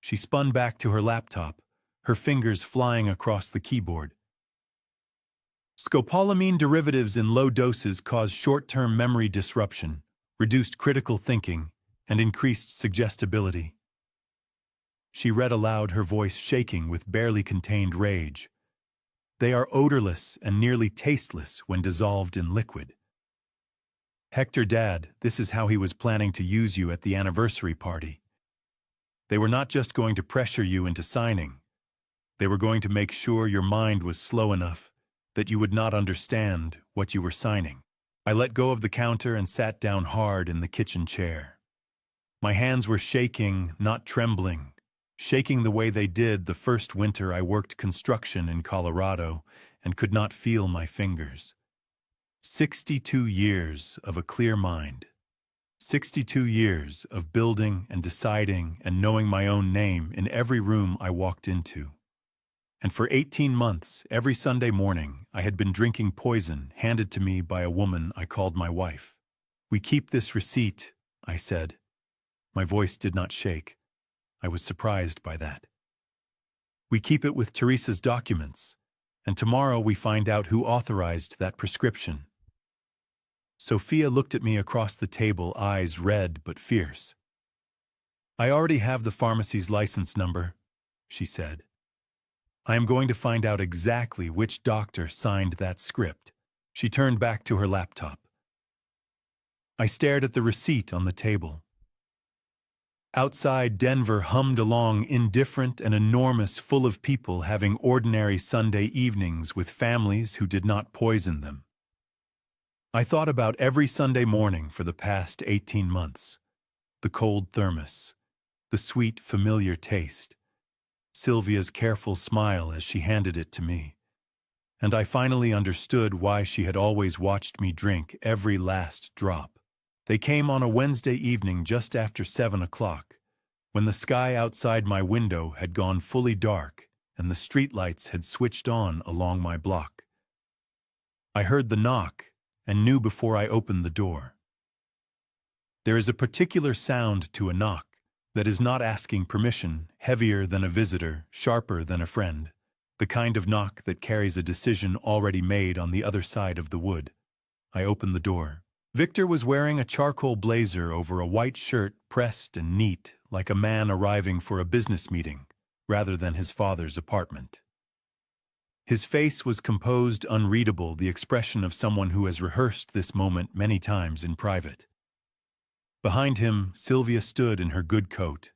A: She spun back to her laptop, her fingers flying across the keyboard. "Scopolamine derivatives in low doses cause short-term memory disruption, reduced critical thinking, and increased suggestibility." She read aloud, her voice shaking with barely contained rage. "They are odorless and nearly tasteless when dissolved in liquid. Hector, Dad, this is how he was planning to use you at the anniversary party. They were not just going to pressure you into signing. They were going to make sure your mind was slow enough that you would not understand what you were signing." I let go of the counter and sat down hard in the kitchen chair. My hands were shaking, not trembling, shaking the way they did the first winter I worked construction in Colorado and could not feel my fingers. 62 years of a clear mind. 62 years of building and deciding and knowing my own name in every room I walked into. And for 18 months, every Sunday morning, I had been drinking poison handed to me by a woman I called my wife. "We keep this receipt," I said. My voice did not shake. I was surprised by that. "We keep it with Teresa's documents, and tomorrow we find out who authorized that prescription." Sophia looked at me across the table, eyes red but fierce. "I already have the pharmacy's license number," she said. "I am going to find out exactly which doctor signed that script." She turned back to her laptop. I stared at the receipt on the table. Outside, Denver hummed along, indifferent and enormous, full of people having ordinary Sunday evenings with families who did not poison them. I thought about every Sunday morning for the past 18 months. The cold thermos, the sweet, familiar taste, Sylvia's careful smile as she handed it to me. And I finally understood why she had always watched me drink every last drop. They came on a Wednesday evening just after 7 o'clock, when the sky outside my window had gone fully dark and the streetlights had switched on along my block. I heard the knock and knew before I opened the door. There is a particular sound to a knock that is not asking permission, heavier than a visitor, sharper than a friend, the kind of knock that carries a decision already made on the other side of the wood. I opened the door. Victor was wearing a charcoal blazer over a white shirt, pressed and neat, like a man arriving for a business meeting, rather than his father's apartment. His face was composed, unreadable, the expression of someone who has rehearsed this moment many times in private. Behind him, Sylvia stood in her good coat,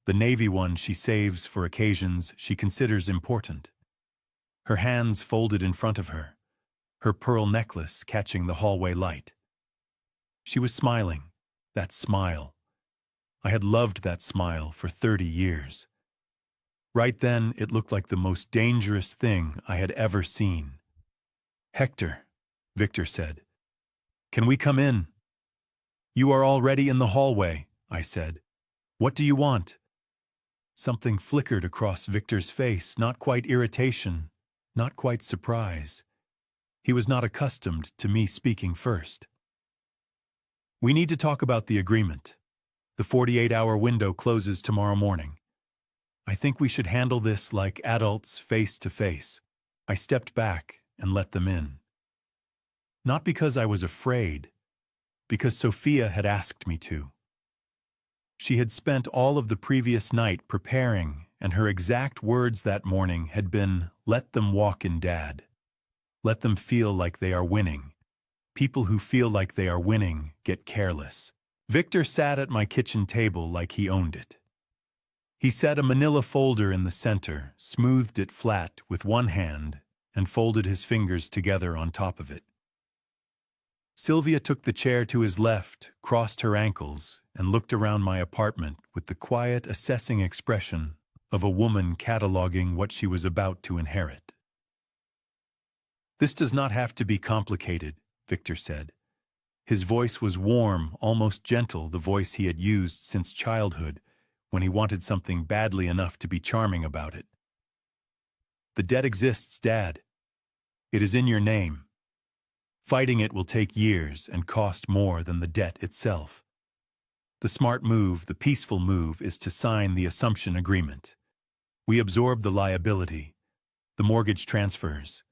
A: the navy one she saves for occasions she considers important. Her hands folded in front of her, her pearl necklace catching the hallway light. She was smiling, that smile. I had loved that smile for 30 years. Right then, it looked like the most dangerous thing I had ever seen. "Hector," Victor said. "Can we come in?" "You are already in the hallway," I said. "What do you want?" Something flickered across Victor's face, not quite irritation, not quite surprise. He was not accustomed to me speaking first. "We need to talk about the agreement. The 48-hour window closes tomorrow morning. I think we should handle this like adults, face to face." I stepped back and let them in. Not because I was afraid, because Sophia had asked me to. She had spent all of the previous night preparing, and her exact words that morning had been, "Let them walk in, Dad. Let them feel like they are winning. People who feel like they are winning get careless." Victor sat at my kitchen table like he owned it. He set a manila folder in the center, smoothed it flat with one hand, and folded his fingers together on top of it. Sylvia took the chair to his left, crossed her ankles, and looked around my apartment with the quiet, assessing expression of a woman cataloging what she was about to inherit. "This does not have to be complicated," Victor said. His voice was warm, almost gentle, the voice he had used since childhood, when he wanted something badly enough to be charming about it. "The debt exists, Dad. It is in your name. Fighting it will take years and cost more than the debt itself. The smart move, the peaceful move, is to sign the assumption agreement. We absorb the liability, the mortgage transfers.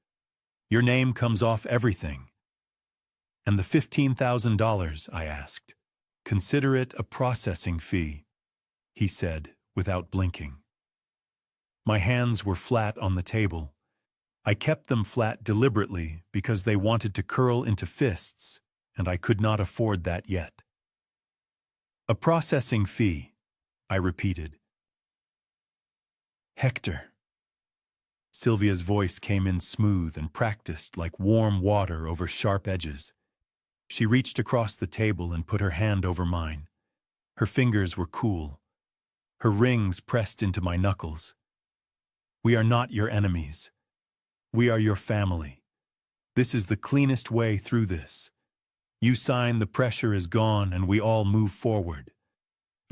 A: Your name comes off everything." "And the $15,000, I asked. "Consider it a processing fee," he said, without blinking. My hands were flat on the table. I kept them flat deliberately because they wanted to curl into fists, and I could not afford that yet. "A processing fee," I repeated. "Hector." Sylvia's voice came in smooth and practiced like warm water over sharp edges. She reached across the table and put her hand over mine. Her fingers were cool. Her rings pressed into my knuckles. "We are not your enemies. We are your family. This is the cleanest way through this. You sign, the pressure is gone, and we all move forward.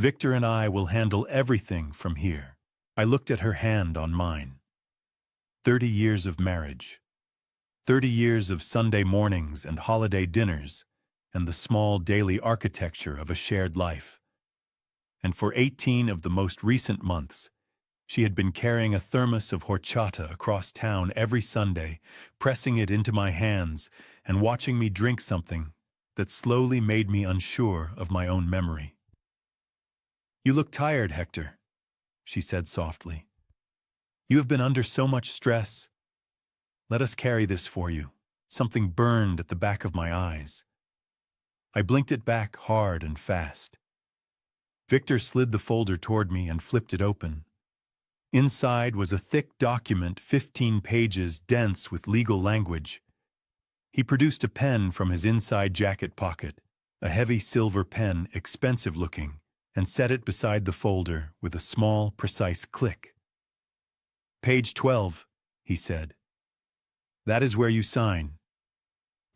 A: Victor and I will handle everything from here." I looked at her hand on mine. 30 years of marriage. 30 years of Sunday mornings and holiday dinners, and the small daily architecture of a shared life. And for 18 of the most recent months, she had been carrying a thermos of horchata across town every Sunday, pressing it into my hands and watching me drink something that slowly made me unsure of my own memory. "You look tired, Hector," she said softly. "You have been under so much stress. Let us carry this for you." Something burned at the back of my eyes. I blinked it back hard and fast. Victor slid the folder toward me and flipped it open. Inside was a thick document, 15 pages, dense with legal language. He produced a pen from his inside jacket pocket, a heavy silver pen, expensive looking, and set it beside the folder with a small, precise click. "Page 12, he said. "That is where you sign.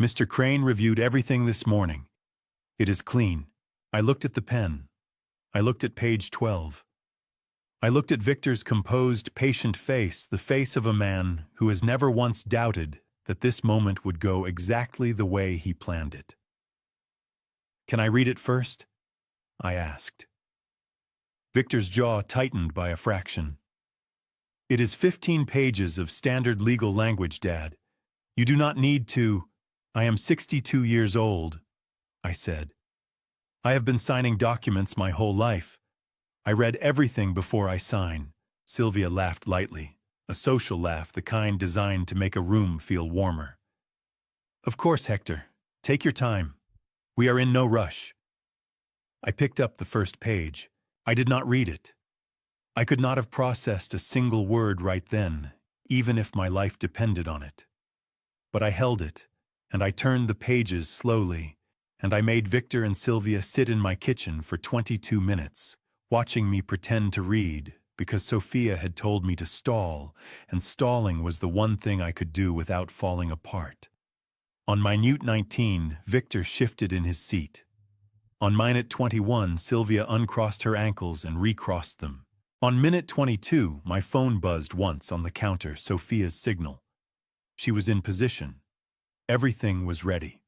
A: Mr. Crane reviewed everything this morning. It is clean." I looked at the pen. I looked at page 12. I looked at Victor's composed, patient face, the face of a man who has never once doubted that this moment would go exactly the way he planned it. "Can I read it first?" I asked. Victor's jaw tightened by a fraction. "It is 15 pages of standard legal language, Dad. You do not need to. I am 62 years old," I said. "I have been signing documents my whole life. I read everything before I sign." Sylvia laughed lightly, a social laugh, the kind designed to make a room feel warmer. "Of course, Hector. Take your time. We are in no rush." I picked up the first page. I did not read it. I could not have processed a single word right then, even if my life depended on it. But I held it, and I turned the pages slowly, and I made Victor and Sylvia sit in my kitchen for 22 minutes, watching me pretend to read, because Sophia had told me to stall, and stalling was the one thing I could do without falling apart. On minute 19, Victor shifted in his seat. On minute 21, Sylvia uncrossed her ankles and recrossed them. On minute 22, my phone buzzed once on the counter, Sophia's signal. She was in position. Everything was ready.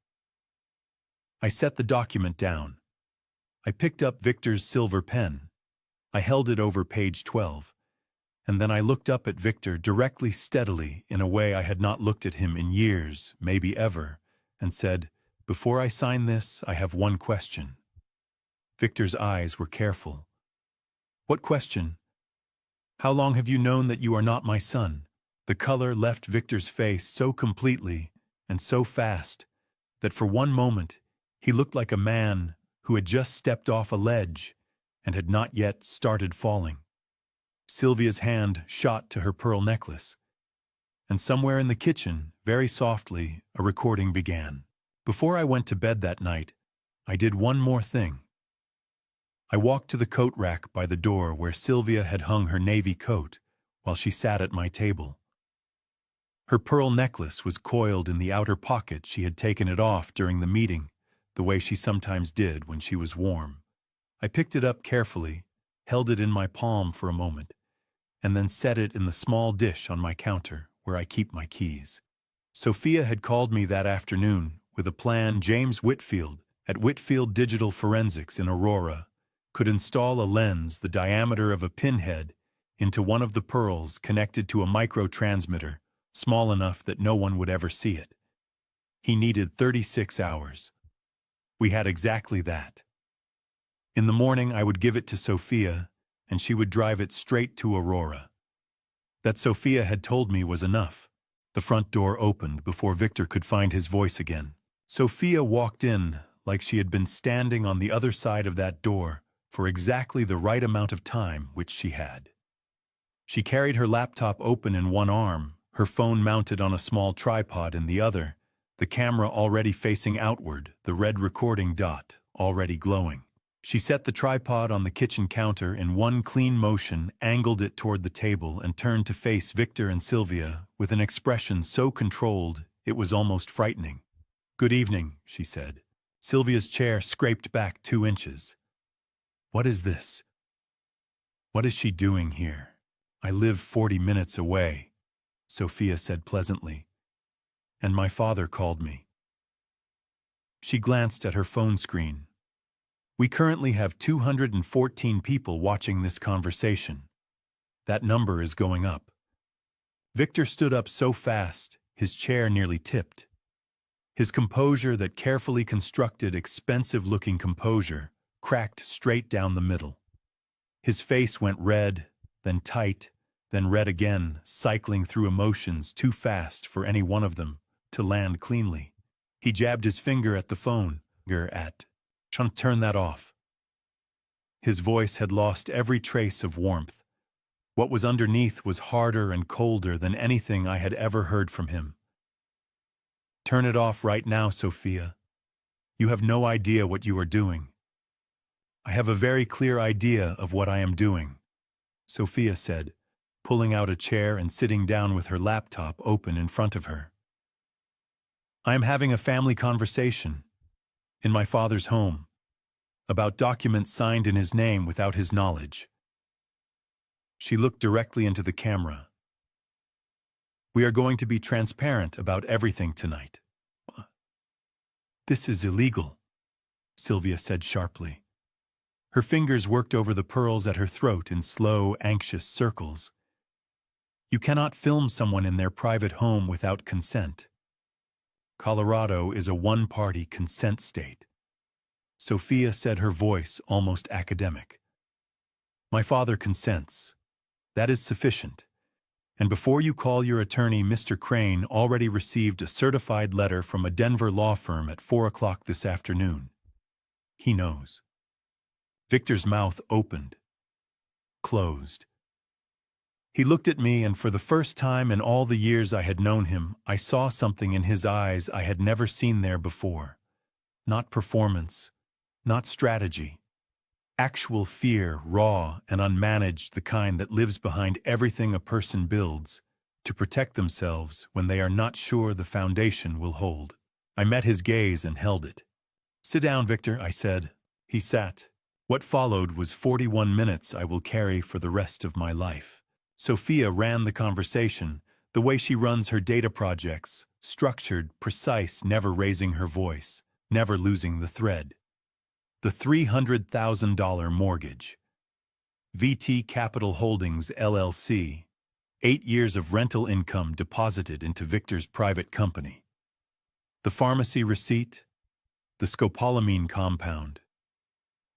A: I set the document down. I picked up Victor's silver pen. I held it over page 12. And then I looked up at Victor directly, steadily, in a way I had not looked at him in years, maybe ever, and said, "Before I sign this, I have one question." Victor's eyes were careful. "What question?" "How long have you known that you are not my son?" The color left Victor's face so completely and so fast that for one moment he looked like a man who had just stepped off a ledge and had not yet started falling. Sylvia's hand shot to her pearl necklace, and somewhere in the kitchen, very softly, a recording began. Before I went to bed that night, I did one more thing. I walked to the coat rack by the door where Sylvia had hung her navy coat while she sat at my table. Her pearl necklace was coiled in the outer pocket. She had taken it off during the meeting, the way she sometimes did when she was warm. I picked it up carefully, held it in my palm for a moment, and then set it in the small dish on my counter where I keep my keys. Sophia had called me that afternoon with a plan. James Whitfield, at Whitfield Digital Forensics in Aurora, could install a lens the diameter of a pinhead into one of the pearls connected to a micro-transmitter, small enough that no one would ever see it. He needed 36 hours. We had exactly that. In the morning, I would give it to Sophia, and she would drive it straight to Aurora. That Sophia had told me was enough. The front door opened before Victor could find his voice again. Sophia walked in like she had been standing on the other side of that door for exactly the right amount of time, which she had. She carried her laptop open in one arm, her phone mounted on a small tripod in the other, the camera already facing outward, the red recording dot already glowing. She set the tripod on the kitchen counter in one clean motion, angled it toward the table, and turned to face Victor and Sylvia with an expression so controlled It was almost frightening. "Good evening," she said. Sylvia's chair scraped back 2 inches. "What is this? What is she doing here?" "I live 40 minutes away," Sophia said pleasantly. "And my father called me." She glanced at her phone screen. "We currently have 214 people watching this conversation. That number is going up." Victor stood up so fast, his chair nearly tipped. His composure, that carefully constructed, expensive-looking composure, cracked straight down the middle. His face went red, then tight, then red again, cycling through emotions too fast for any one of them to land cleanly. He jabbed his finger at the phone. "Turn that off." His voice had lost every trace of warmth. What was underneath was harder and colder than anything I had ever heard from him. "Turn it off right now, Sophia. You have no idea what you are doing." "I have a very clear idea of what I am doing," Sophia said, pulling out a chair and sitting down with her laptop open in front of her. "I am having a family conversation in my father's home about documents signed in his name without his knowledge." She looked directly into the camera. "We are going to be transparent about everything tonight." "This is illegal," Sylvia said sharply. Her fingers worked over the pearls at her throat in slow, anxious circles. "You cannot film someone in their private home without consent. Colorado is a one-party consent state." Sophia said, her voice almost academic. "My father consents. That is sufficient. And before you call your attorney, Mr. Crane already received a certified letter from a Denver law firm at 4 o'clock this afternoon. He knows." Victor's mouth opened, closed. He looked at me, and for the first time in all the years I had known him, I saw something in his eyes I had never seen there before. Not performance, not strategy. Actual fear, raw and unmanaged, the kind that lives behind everything a person builds to protect themselves when they are not sure the foundation will hold. I met his gaze and held it. "Sit down, Victor," I said. He sat. What followed was 41 minutes I will carry for the rest of my life. Sophia ran the conversation, the way she runs her data projects, structured, precise, never raising her voice, never losing the thread. The $300,000 mortgage. VT Capital Holdings, LLC. 8 years of rental income deposited into Victor's private company. The pharmacy receipt. The scopolamine compound.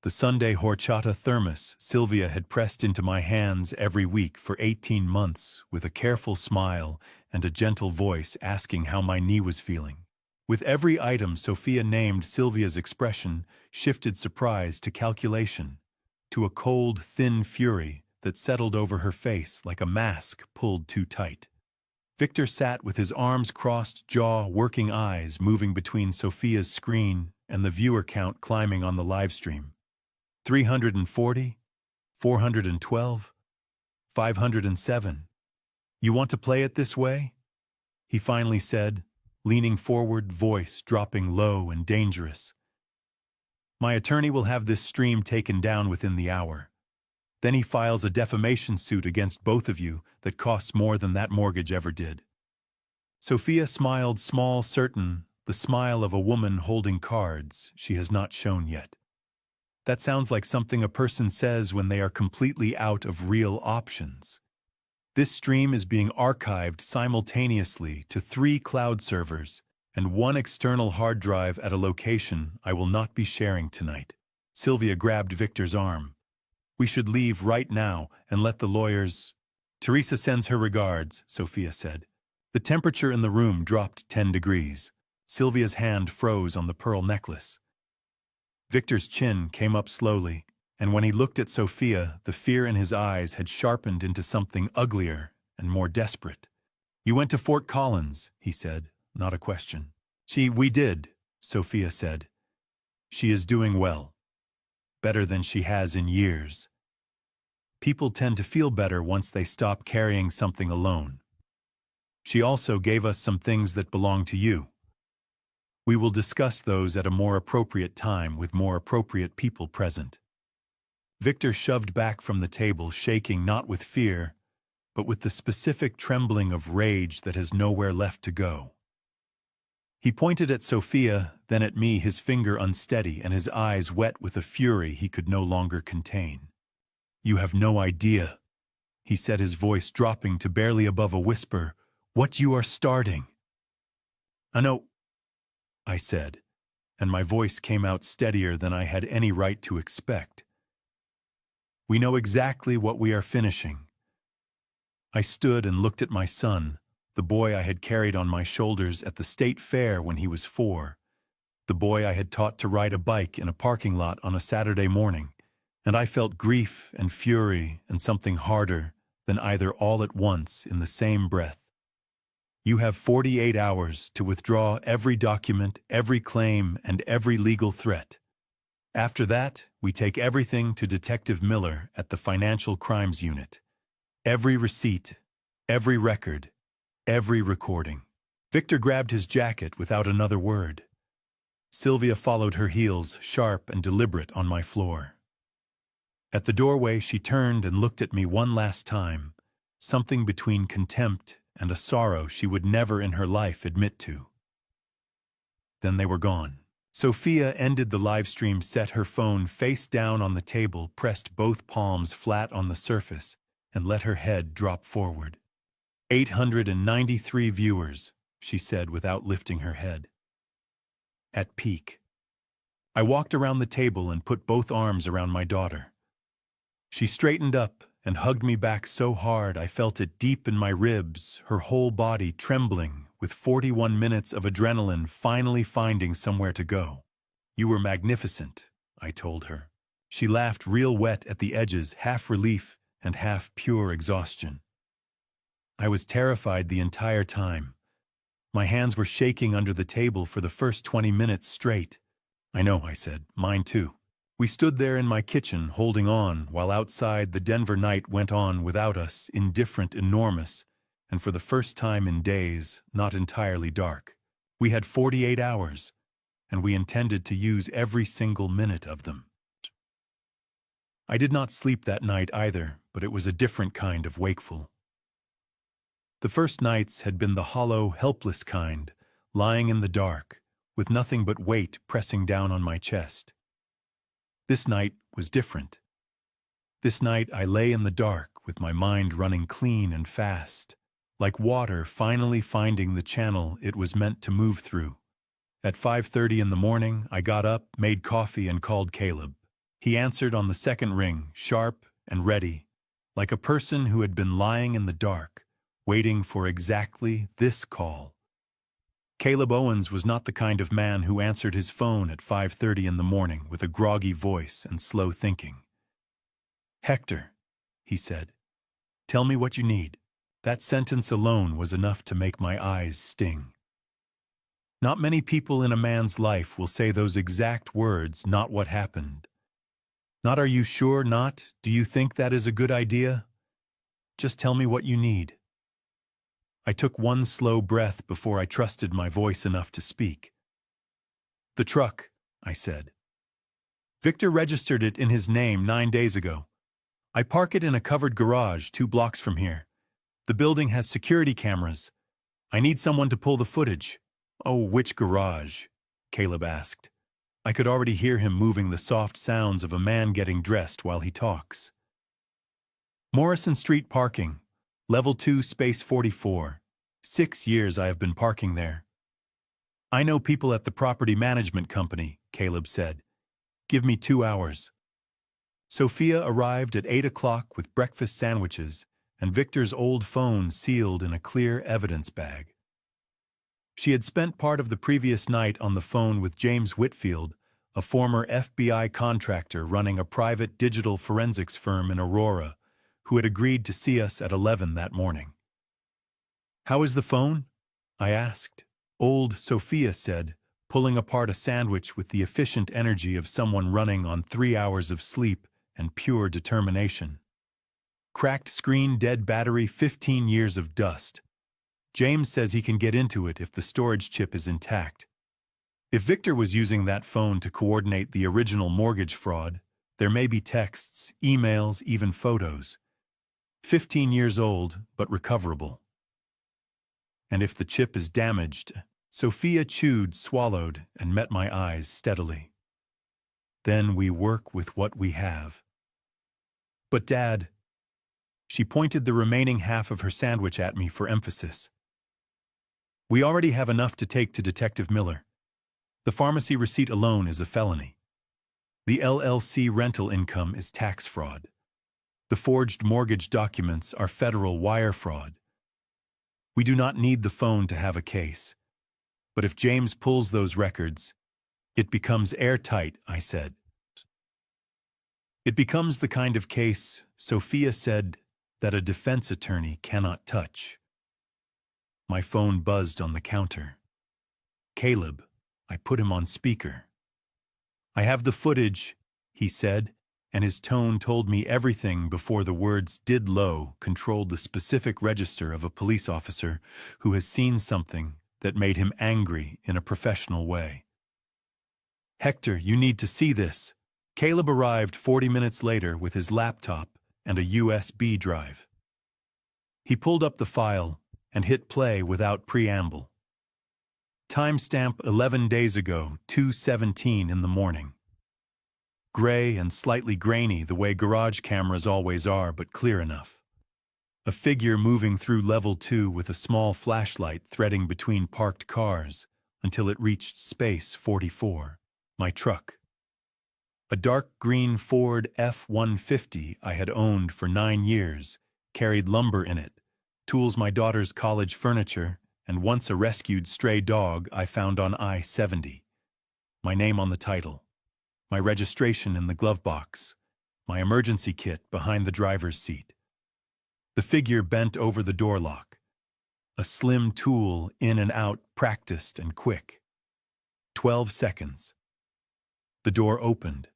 A: The Sunday horchata thermos Sylvia had pressed into my hands every week for 18 months with a careful smile and a gentle voice asking how my knee was feeling. With every item Sophia named, Sylvia's expression shifted surprise to calculation, to a cold, thin fury that settled over her face like a mask pulled too tight. Victor sat with his arms crossed, jaw, working eyes moving between Sophia's screen and the viewer count climbing on the live stream. 340, 412, 507. "You want to play it this way?" he finally said, leaning forward, voice dropping low and dangerous. "My attorney will have this stream taken down within the hour. Then he files a defamation suit against both of you that costs more than that mortgage ever did." Sophia smiled, small, certain, the smile of a woman holding cards she has not shown yet. That sounds like something a person says when they are completely out of real options. This stream is being archived simultaneously to 3 cloud servers and 1 external hard drive at a location I will not be sharing tonight. Sylvia grabbed Victor's arm. "We should leave right now and let the lawyers—" "Teresa sends her regards," Sophia said. The temperature in the room dropped 10 degrees. Sylvia's hand froze on the pearl necklace. Victor's chin came up slowly, and when he looked at Sophia, the fear in his eyes had sharpened into something uglier and more desperate. "You went to Fort Collins," he said, not a question. We did," Sophia said. "She is doing well. Better than she has in years. People tend to feel better once they stop carrying something alone." She also gave us some things that belong to you. We will discuss those at a more appropriate time with more appropriate people present." Victor shoved back from the table, shaking not with fear, but with the specific trembling of rage that has nowhere left to go. He pointed at Sophia, then at me, his finger unsteady and his eyes wet with a fury he could no longer contain. "You have no idea," he said, his voice dropping to barely above a whisper, "what you are starting." "I know," I said, and my voice came out steadier than I had any right to expect. "We know exactly what we are finishing." I stood and looked at my son, the boy I had carried on my shoulders at the state fair when he was 4, the boy I had taught to ride a bike in a parking lot on a Saturday morning, and I felt grief and fury and something harder than either all at once in the same breath. "You have 48 hours to withdraw every document, every claim, and every legal threat. After that, we take everything to Detective Miller at the Financial Crimes Unit. Every receipt, every record, every recording." Victor grabbed his jacket without another word. Sylvia followed her heels, sharp and deliberate, on my floor. At the doorway, she turned and looked at me one last time, something between contempt and a sorrow she would never in her life admit to. Then they were gone. Sophia ended the live stream, set her phone face down on the table, pressed both palms flat on the surface, and let her head drop forward. 893 viewers, she said without lifting her head. At peak. I walked around the table and put both arms around my daughter. She straightened up and hugged me back so hard I felt it deep in my ribs, her whole body trembling with 41 minutes of adrenaline finally finding somewhere to go. "You were magnificent," I told her. She laughed, real wet at the edges, half relief and half pure exhaustion. I was terrified the entire time. My hands were shaking under the table for the first 20 minutes straight. "I know," I said. "Mine too." We stood there in my kitchen, holding on, while outside the Denver night went on without us, indifferent, enormous, and for the first time in days, not entirely dark. We had 48 hours, and we intended to use every single minute of them. I did not sleep that night either, but it was a different kind of wakeful. The first nights had been the hollow, helpless kind, lying in the dark, with nothing but weight pressing down on my chest. This night was different. This night I lay in the dark with my mind running clean and fast, like water finally finding the channel it was meant to move through. At 5:30 in the morning, I got up, made coffee, and called Caleb. He answered on the second ring, sharp and ready, like a person who had been lying in the dark, waiting for exactly this call. Caleb Owens was not the kind of man who answered his phone at 5:30 in the morning with a groggy voice and slow thinking. "Hector," he said, "tell me what you need." That sentence alone was enough to make my eyes sting. Not many people in a man's life will say those exact words, not what happened. Not "are you sure?" Not "do you think that is a good idea?" Just tell me what you need. I took one slow breath before I trusted my voice enough to speak. "The truck," I said. "Victor registered it in his name 9 days ago. I park it in a covered garage 2 blocks from here. The building has security cameras. I need someone to pull the footage." "Oh, which garage?" Caleb asked. I could already hear him moving the soft sounds of a man getting dressed while he talks. "Morrison Street parking. Level 2, space 44. 6 years I have been parking there." "I know people at the property management company," Caleb said. "Give me 2 hours." Sophia arrived at 8 o'clock with breakfast sandwiches and Victor's old phone sealed in a clear evidence bag. She had spent part of the previous night on the phone with James Whitfield, a former FBI contractor running a private digital forensics firm in Aurora, who had agreed to see us at 11 that morning. "How is the phone?" I asked. Old Sophia said, pulling apart a sandwich with the efficient energy of someone running on 3 hours of sleep and pure determination. "Cracked screen, dead battery, 15 years of dust. James says he can get into it if the storage chip is intact. If Victor was using that phone to coordinate the original mortgage fraud, there may be texts, emails, even photos. 15 years old, but recoverable. And if the chip is damaged, Sophia chewed, swallowed, and met my eyes steadily. Then we work with what we have. But Dad, she pointed the remaining half of her sandwich at me for emphasis. We already have enough to take to Detective Miller. The pharmacy receipt alone is a felony. The LLC rental income is tax fraud. The forged mortgage documents are federal wire fraud. We do not need the phone to have a case. But if James pulls those records, it becomes airtight, I said. It becomes the kind of case, Sophia said, that a defense attorney cannot touch. My phone buzzed on the counter. Caleb, I put him on speaker. I have the footage, he said, and his tone told me everything before the words "did low" controlled the specific register of a police officer who has seen something that made him angry in a professional way. Hector, you need to see this. Caleb arrived 40 minutes later with his laptop and a USB drive. He pulled up the file and hit play without preamble. Timestamp 11 days ago, 2:17 in the morning. Gray and slightly grainy the way garage cameras always are, but clear enough. A figure moving through level 2 with a small flashlight threading between parked cars until it reached space 44, my truck. A dark green Ford F-150 I had owned for 9 years, carried lumber in it, tools my daughter's college furniture, and once a rescued stray dog I found on I-70. My name on the title, my registration in the glove box, my emergency kit behind the driver's seat. The figure bent over the door lock, a slim tool in and out, practiced and quick. 12 seconds. The door opened.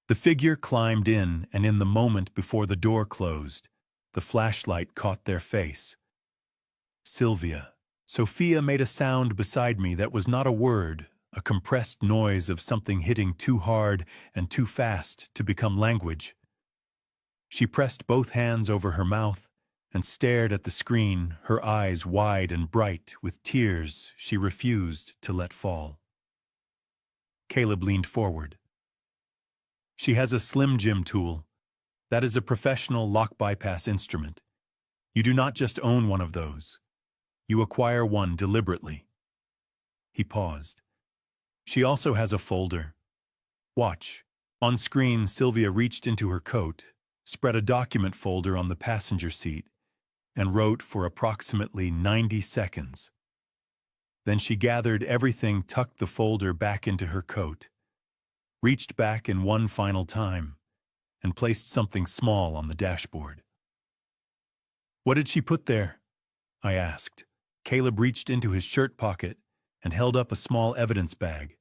A: The figure climbed in, and in the moment before the door closed, the flashlight caught their face. Sylvia. Sophia made a sound beside me that was not a word, a compressed noise of something hitting too hard and too fast to become language. She pressed both hands over her mouth and stared at the screen, her eyes wide and bright with tears she refused to let fall. Caleb leaned forward. She has a Slim Jim tool. That is a professional lock bypass instrument. You do not just own one of those. You acquire one deliberately. He paused. She also has a folder. Watch. On screen, Sylvia reached into her coat, spread a document folder on the passenger seat, and wrote for approximately 90 seconds. Then she gathered everything, tucked the folder back into her coat, reached back in one final time, and placed something small on the dashboard. What did she put there? I asked. Caleb reached into his shirt pocket and held up a small evidence bag.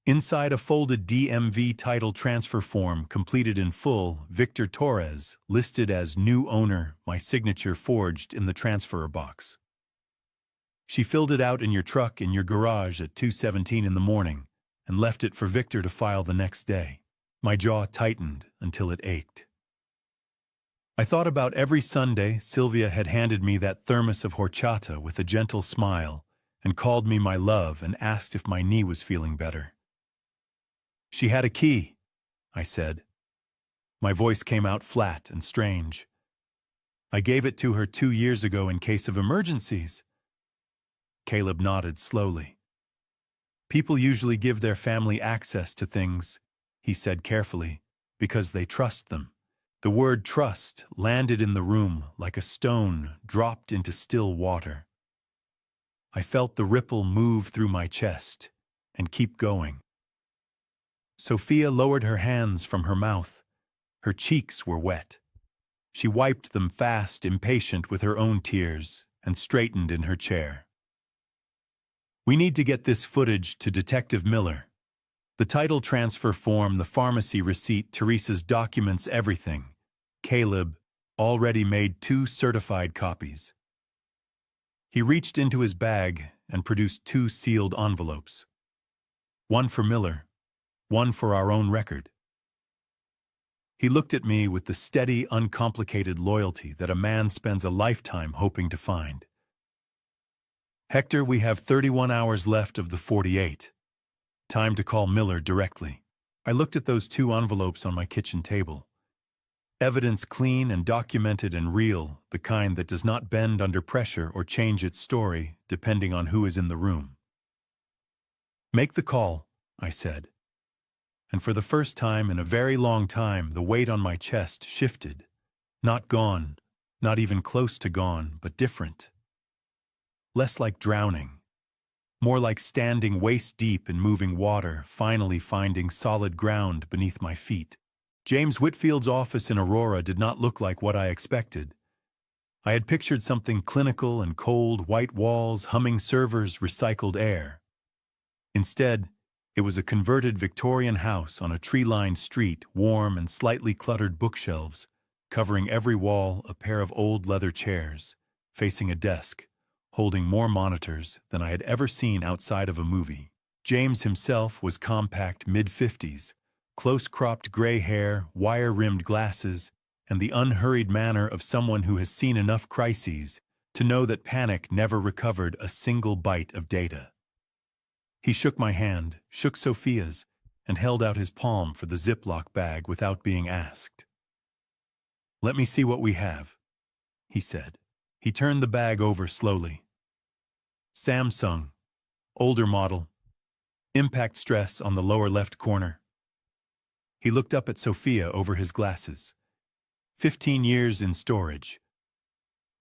A: Inside a folded DMV title transfer form completed in full, Victor Torres, listed as new owner, my signature forged in the transfer box. She filled it out in your truck in your garage at 2:17 in the morning and left it for Victor to file the next day. My jaw tightened until it ached. I thought about every Sunday Sylvia had handed me that thermos of horchata with a gentle smile and called me my love and asked if my knee was feeling better. She had a key, I said. My voice came out flat and strange. I gave it to her 2 years ago in case of emergencies. Caleb nodded slowly. People usually give their family access to things, he said carefully, because they trust them. The word trust landed in the room like a stone dropped into still water. I felt the ripple move through my chest and keep going. Sophia lowered her hands from her mouth. Her cheeks were wet. She wiped them fast, impatient with her own tears, and straightened in her chair. We need to get this footage to Detective Miller. The title transfer form, the pharmacy receipt, Teresa's documents, everything. Caleb already made 2 certified copies. He reached into his bag and produced 2 sealed envelopes. One for Miller, one for our own record. He looked at me with the steady, uncomplicated loyalty that a man spends a lifetime hoping to find. Hector, we have 31 hours left of the 48. Time to call Miller directly. I looked at those 2 envelopes on my kitchen table. Evidence clean and documented and real, the kind that does not bend under pressure or change its story depending on who is in the room. Make the call, I said. And for the first time in a very long time, the weight on my chest shifted. Not gone, not even close to gone, but different. Less like drowning. More like standing waist-deep in moving water, finally finding solid ground beneath my feet. James Whitfield's office in Aurora did not look like what I expected. I had pictured something clinical and cold, white walls, humming servers, recycled air. Instead, it was a converted Victorian house on a tree-lined street, warm and slightly cluttered bookshelves, covering every wall a pair of old leather chairs, facing a desk, holding more monitors than I had ever seen outside of a movie. James himself was compact mid-50s, close-cropped gray hair, wire-rimmed glasses, and the unhurried manner of someone who has seen enough crises to know that panic never recovered a single byte of data. He shook my hand, shook Sophia's, and held out his palm for the Ziploc bag without being asked. "Let me see what we have," he said. He turned the bag over slowly. Samsung, older model, impact stress on the lower left corner. He looked up at Sophia over his glasses. 15 years in storage.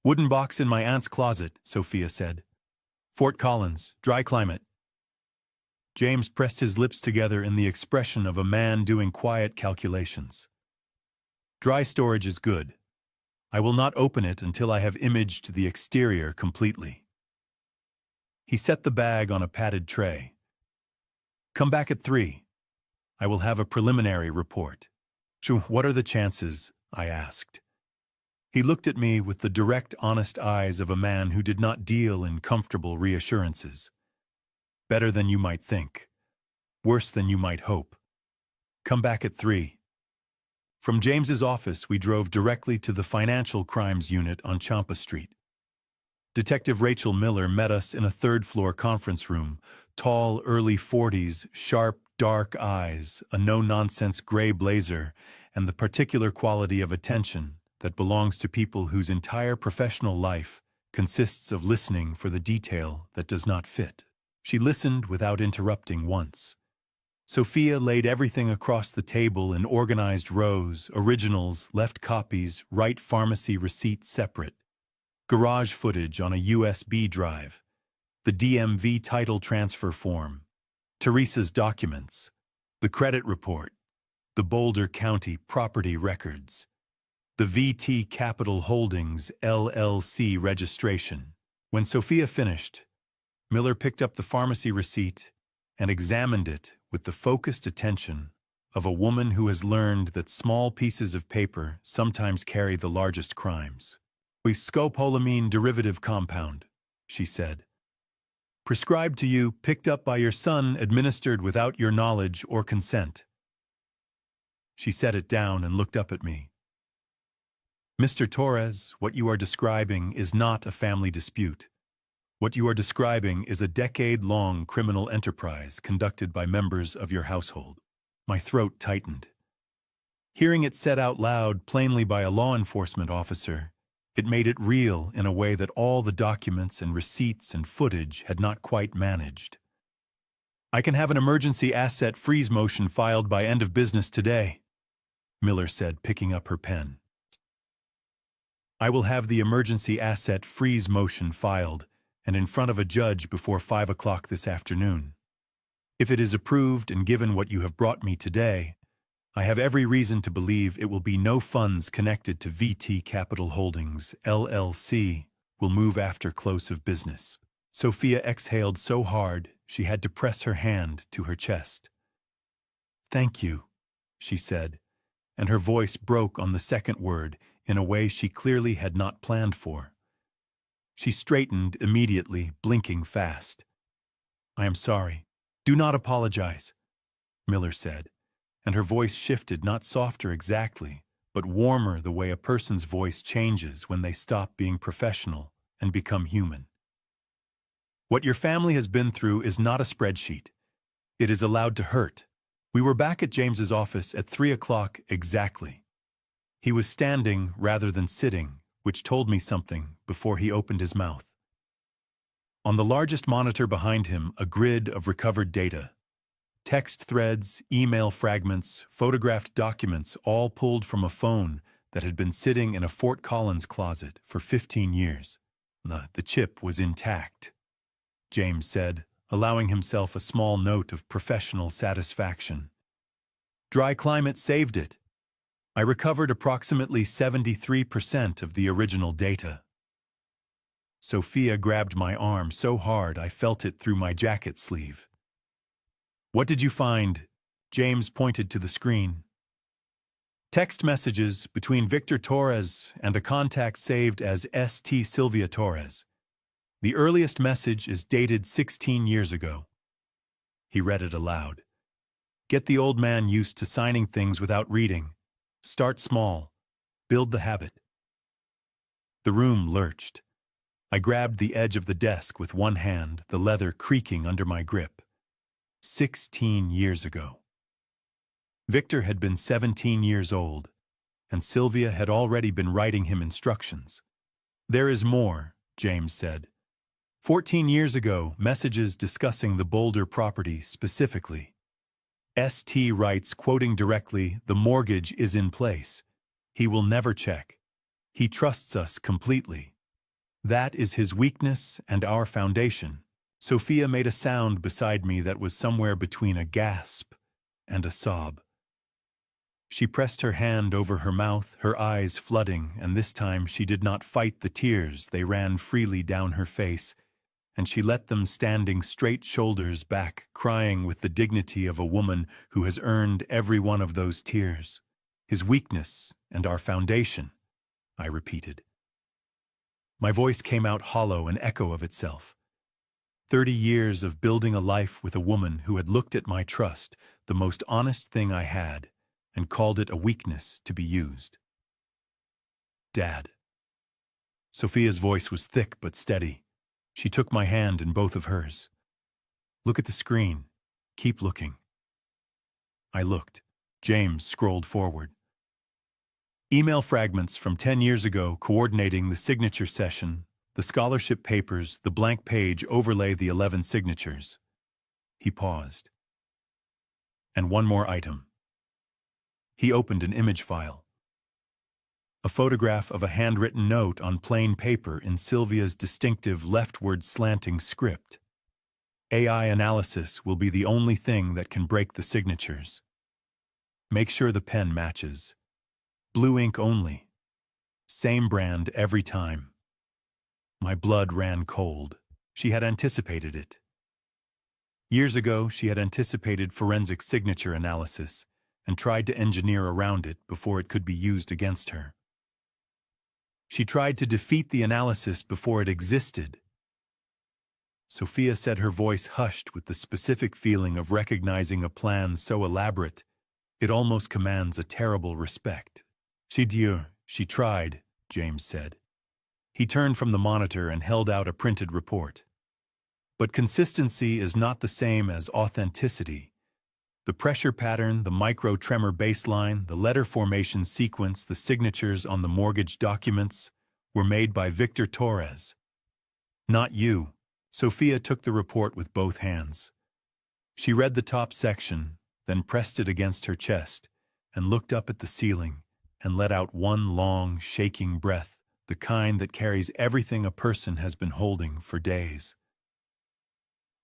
A: Wooden box in my aunt's closet, Sophia said. Fort Collins, dry climate. James pressed his lips together in the expression of a man doing quiet calculations. Dry storage is good. I will not open it until I have imaged the exterior completely. He set the bag on a padded tray. Come back at 3. I will have a preliminary report. What are the chances? I asked. He looked at me with the direct, honest eyes of a man who did not deal in comfortable reassurances. Better than you might think. Worse than you might hope. Come back at 3. From James's office, we drove directly to the Financial Crimes Unit on Champa Street. Detective Rachel Miller met us in a third-floor conference room, tall, early 40s, sharp, dark eyes, a no-nonsense gray blazer, and the particular quality of attention that belongs to people whose entire professional life consists of listening for the detail that does not fit. She listened without interrupting once. Sophia laid everything across the table in organized rows, originals, left copies, right pharmacy receipts separate, garage footage on a USB drive, the DMV title transfer form, Teresa's documents, the credit report, the Boulder County property records, the VT Capital Holdings LLC registration. When Sophia finished, Miller picked up the pharmacy receipt and examined it with the focused attention of a woman who has learned that small pieces of paper sometimes carry the largest crimes. Scopolamine derivative compound, she said. Prescribed to you, picked up by your son, administered without your knowledge or consent. She set it down and looked up at me. Mr. Torres, what you are describing is not a family dispute. What you are describing is a decade-long criminal enterprise conducted by members of your household. My throat tightened. Hearing it said out loud, plainly by a law enforcement officer, it made it real in a way that all the documents and receipts and footage had not quite managed. I can have an emergency asset freeze motion filed by end of business today, Miller said, picking up her pen. I will have the emergency asset freeze motion filed and in front of a judge before 5 o'clock this afternoon. If it is approved and given what you have brought me today, I have every reason to believe it will be no funds connected to VT Capital Holdings, LLC, will move after close of business. Sophia exhaled so hard she had to press her hand to her chest. Thank you, she said, and her voice broke on the second word in a way she clearly had not planned for. She straightened immediately, blinking fast. "I am sorry. Do not apologize," Miller said, and her voice shifted, not softer exactly, but warmer, the way a person's voice changes when they stop being professional and become human. "What your family has been through is not a spreadsheet. It is allowed to hurt." We were back at James's office at 3 o'clock exactly. He was standing rather than sitting, which told me something before he opened his mouth. On the largest monitor behind him, a grid of recovered data. Text threads, email fragments, photographed documents, all pulled from a phone that had been sitting in a Fort Collins closet for 15 years. The chip was intact, James said, allowing himself a small note of professional satisfaction. "Dry climate saved it. I recovered approximately 73% of the original data." Sophia grabbed my arm so hard I felt it through my jacket sleeve. "What did you find?" James pointed to the screen. "Text messages between Victor Torres and a contact saved as St. Sylvia Torres. The earliest message is dated 16 years ago." He read it aloud. "Get the old man used to signing things without reading. Start small. Build the habit." The room lurched. I grabbed the edge of the desk with one hand, the leather creaking under my grip. 16 years ago. Victor had been 17 years old, and Sylvia had already been writing him instructions. "There is more," James said. 14 years ago, messages discussing the Boulder property specifically. St. writes, quoting directly, "The mortgage is in place. He will never check. He trusts us completely. That is his weakness and our foundation." Sophia made a sound beside me that was somewhere between a gasp and a sob. She pressed her hand over her mouth, her eyes flooding, and this time she did not fight the tears. They ran freely down her face, and she let them standing straight, shoulders back, crying with the dignity of a woman who has earned every one of those tears. "His weakness and our foundation," I repeated. My voice came out hollow, an echo of itself. 30 years of building a life with a woman who had looked at my trust, the most honest thing I had, and called it a weakness to be used. "Dad." Sophia's voice was thick but steady. She took my hand in both of hers. "Look at the screen. Keep looking." I looked. James scrolled forward. Email fragments from 10 years ago coordinating the signature session, the scholarship papers, the blank page overlay the 11 signatures. He paused. "And one more item." He opened an image file. A photograph of a handwritten note on plain paper in Sylvia's distinctive leftward slanting script. "AI analysis will be the only thing that can break the signatures. Make sure the pen matches. Blue ink only. Same brand every time." My blood ran cold. She had anticipated it. Years ago, she had anticipated forensic signature analysis and tried to engineer around it before it could be used against her. She tried to defeat the analysis before it existed. Sophia said, her voice hushed with the specific feeling of recognizing a plan so elaborate, it almost commands a terrible respect. She tried, James said. He turned from the monitor and held out a printed report. But consistency is not the same as authenticity. The pressure pattern, the micro-tremor baseline, the letter formation sequence, the signatures on the mortgage documents were made by Victor Torres. Not you. Sophia took the report with both hands. She read the top section, then pressed it against her chest, and looked up at the ceiling, and let out one long, shaking breath, the kind that carries everything a person has been holding for days.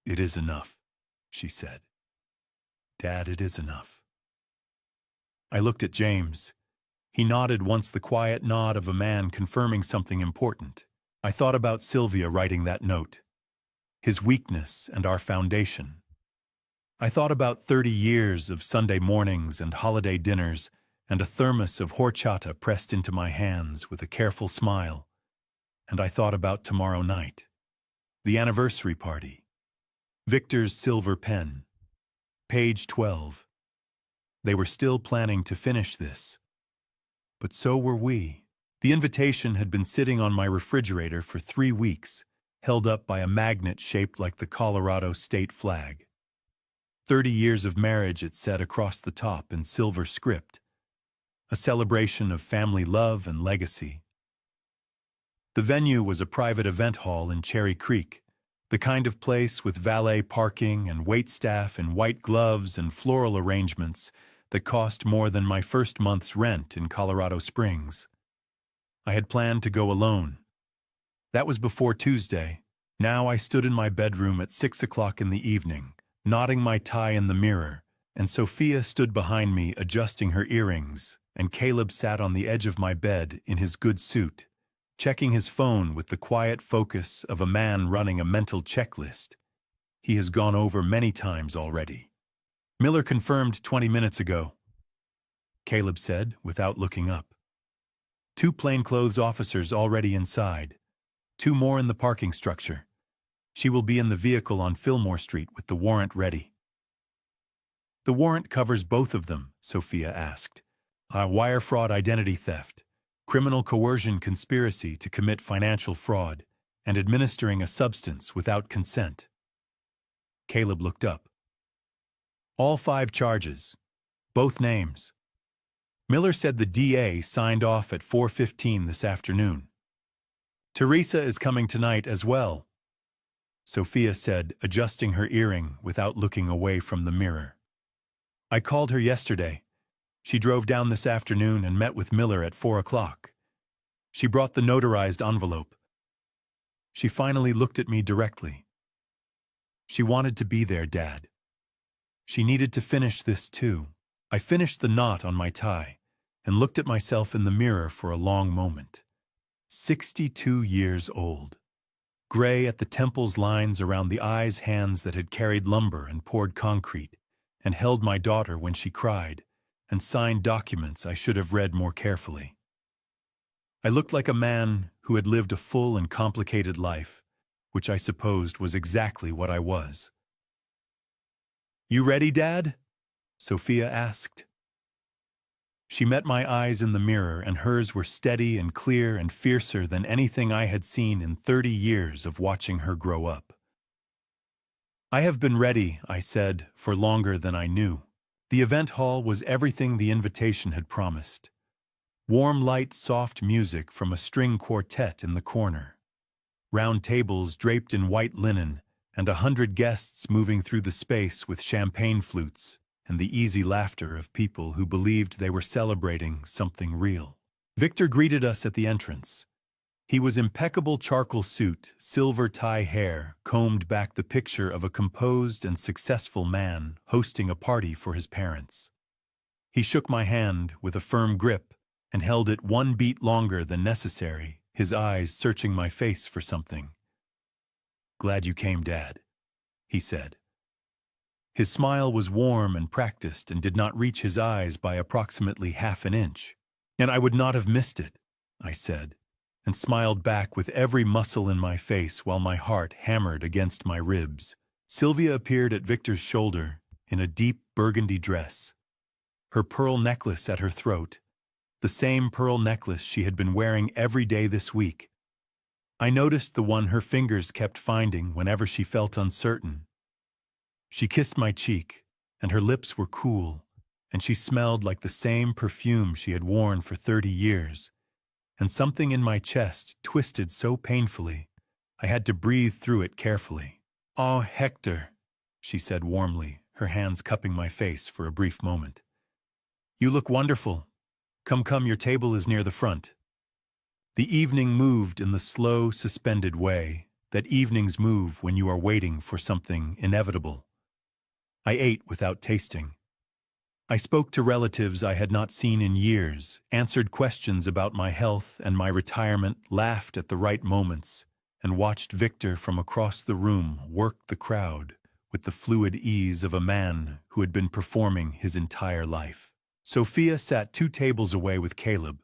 A: "It is enough," she said. "Dad, it is enough." I looked at James. He nodded once, the quiet nod of a man confirming something important. I thought about Sylvia writing that note. His weakness and our foundation. I thought about 30 years of Sunday mornings and holiday dinners, and a thermos of horchata pressed into my hands with a careful smile. and I thought about tomorrow night. The anniversary party. Victor's silver pen. Page 12. They were still planning to finish this. But so were we. The invitation had been sitting on my refrigerator for 3 weeks, held up by a magnet shaped like the Colorado state flag. 30 years of marriage, it said across the top in silver script. A celebration of family love and legacy. The venue was a private event hall in Cherry Creek, the kind of place with valet parking and waitstaff in white gloves and floral arrangements that cost more than my first month's rent in Colorado Springs. I had planned to go alone. That was before Tuesday. Now I stood in my bedroom at 6 o'clock in the evening, knotting my tie in the mirror, and Sophia stood behind me adjusting her earrings, and Caleb sat on the edge of my bed in his good suit, checking his phone with the quiet focus of a man running a mental checklist he has gone over many times already. Miller confirmed 20 minutes ago, Caleb said without looking up. 2 plainclothes officers already inside, 2 more in the parking structure. She will be in the vehicle on Fillmore Street with the warrant ready. The warrant covers both of them, Sophia asked. Wire fraud, identity theft, criminal coercion, conspiracy to commit financial fraud, and administering a substance without consent. Caleb looked up. All 5 charges. Both names. Miller said the DA signed off at 4:15 this afternoon. Teresa is coming tonight as well, Sophia said, adjusting her earring without looking away from the mirror. I called her yesterday. She drove down this afternoon and met with Miller at 4 o'clock. She brought the notarized envelope. She finally looked at me directly. She wanted to be there, Dad. She needed to finish this too. I finished the knot on my tie and looked at myself in the mirror for a long moment. 62 years old. Gray at the temples, lines around the eyes, hands that had carried lumber and poured concrete, and held my daughter when she cried, and signed documents I should have read more carefully. I looked like a man who had lived a full and complicated life, which I supposed was exactly what I was. You ready, Dad? Sophia asked. She met my eyes in the mirror, and hers were steady and clear and fiercer than anything I had seen in 30 years of watching her grow up. I have been ready, I said, for longer than I knew. The event hall was everything the invitation had promised. Warm light, soft music from a string quartet in the corner. Round tables draped in white linen, and 100 guests moving through the space with champagne flutes, and the easy laughter of people who believed they were celebrating something real. Victor greeted us at the entrance. He was impeccable charcoal suit, silver tie hair, combed back, the picture of a composed and successful man hosting a party for his parents. He shook my hand with a firm grip and held it 1 beat longer than necessary, his eyes searching my face for something. Glad you came, Dad, he said. His smile was warm and practiced and did not reach his eyes by approximately ½ an inch. And I would not have missed it, I said, and smiled back with every muscle in my face while my heart hammered against my ribs. Sylvia appeared at Victor's shoulder in a deep burgundy dress, her pearl necklace at her throat, the same pearl necklace she had been wearing every day this week. I noticed the one her fingers kept finding whenever she felt uncertain. She kissed my cheek, and her lips were cool, and she smelled like the same perfume she had worn for 30 years, and something in my chest twisted so painfully, I had to breathe through it carefully. "Oh, Hector," she said warmly, her hands cupping my face for a brief moment. "You look wonderful. Come, your table is near the front." The evening moved in the slow, suspended way that evenings move when you are waiting for something inevitable. I ate without tasting. I spoke to relatives I had not seen in years, answered questions about my health and my retirement, laughed at the right moments, and watched Victor from across the room work the crowd with the fluid ease of a man who had been performing his entire life. Sophia sat 2 tables away with Caleb.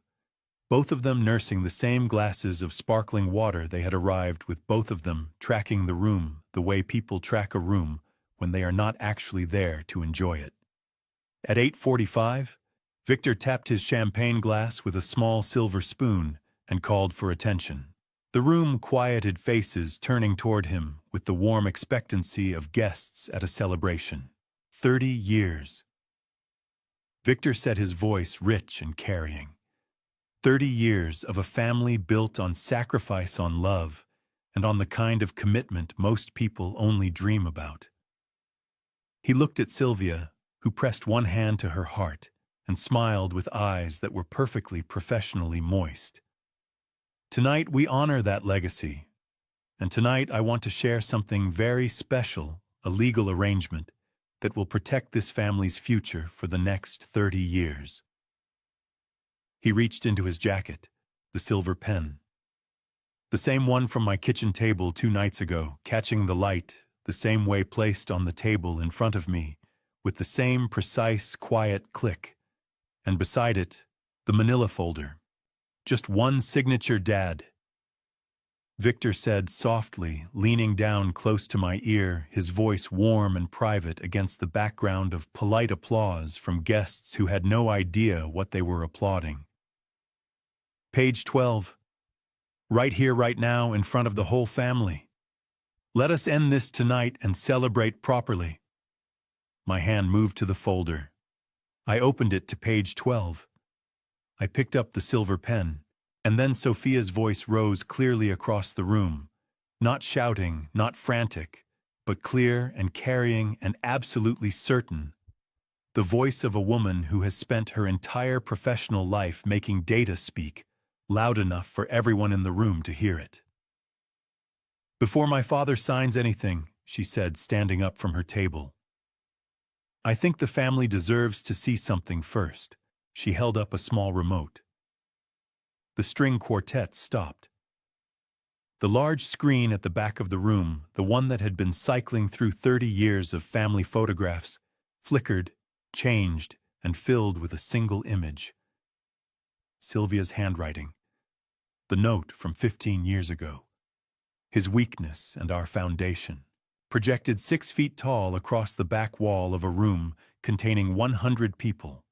A: both of them nursing the same glasses of sparkling water. They had arrived with both of them tracking the room the way people track a room when they are not actually there to enjoy it. At 8:45, Victor tapped his champagne glass with a small silver spoon and called for attention. The room quieted, faces turning toward him with the warm expectancy of guests at a celebration. 30 years. Victor said, his voice rich and carrying. 30 years of a family built on sacrifice, on love, and on the kind of commitment most people only dream about. He looked at Sylvia, who pressed one hand to her heart and smiled with eyes that were perfectly professionally moist. Tonight we honor that legacy, and tonight I want to share something very special, a legal arrangement that will protect this family's future for the next 30 years. He reached into his jacket, the silver pen. The same one from my kitchen table 2 nights ago, catching the light, the same way placed on the table in front of me, with the same precise, quiet click. And beside it, the manila folder. Just one signature, Dad. Victor said softly, leaning down close to my ear, his voice warm and private against the background of polite applause from guests who had no idea what they were applauding. Page 12. Right here, right now, in front of the whole family. Let us end this tonight and celebrate properly. My hand moved to the folder. I opened it to page 12. I picked up the silver pen, and then Sophia's voice rose clearly across the room, not shouting, not frantic, but clear and carrying and absolutely certain. The voice of a woman who has spent her entire professional life making data speak, loud enough for everyone in the room to hear it. Before my father signs anything, she said, standing up from her table, I think the family deserves to see something first. She held up a small remote. The string quartet stopped. The large screen at the back of the room, the one that had been cycling through 30 years of family photographs, flickered, changed, and filled with a single image. Sylvia's handwriting. The note from 15 years ago. His weakness and our foundation. Projected 6 feet tall across the back wall of a room containing 100 people.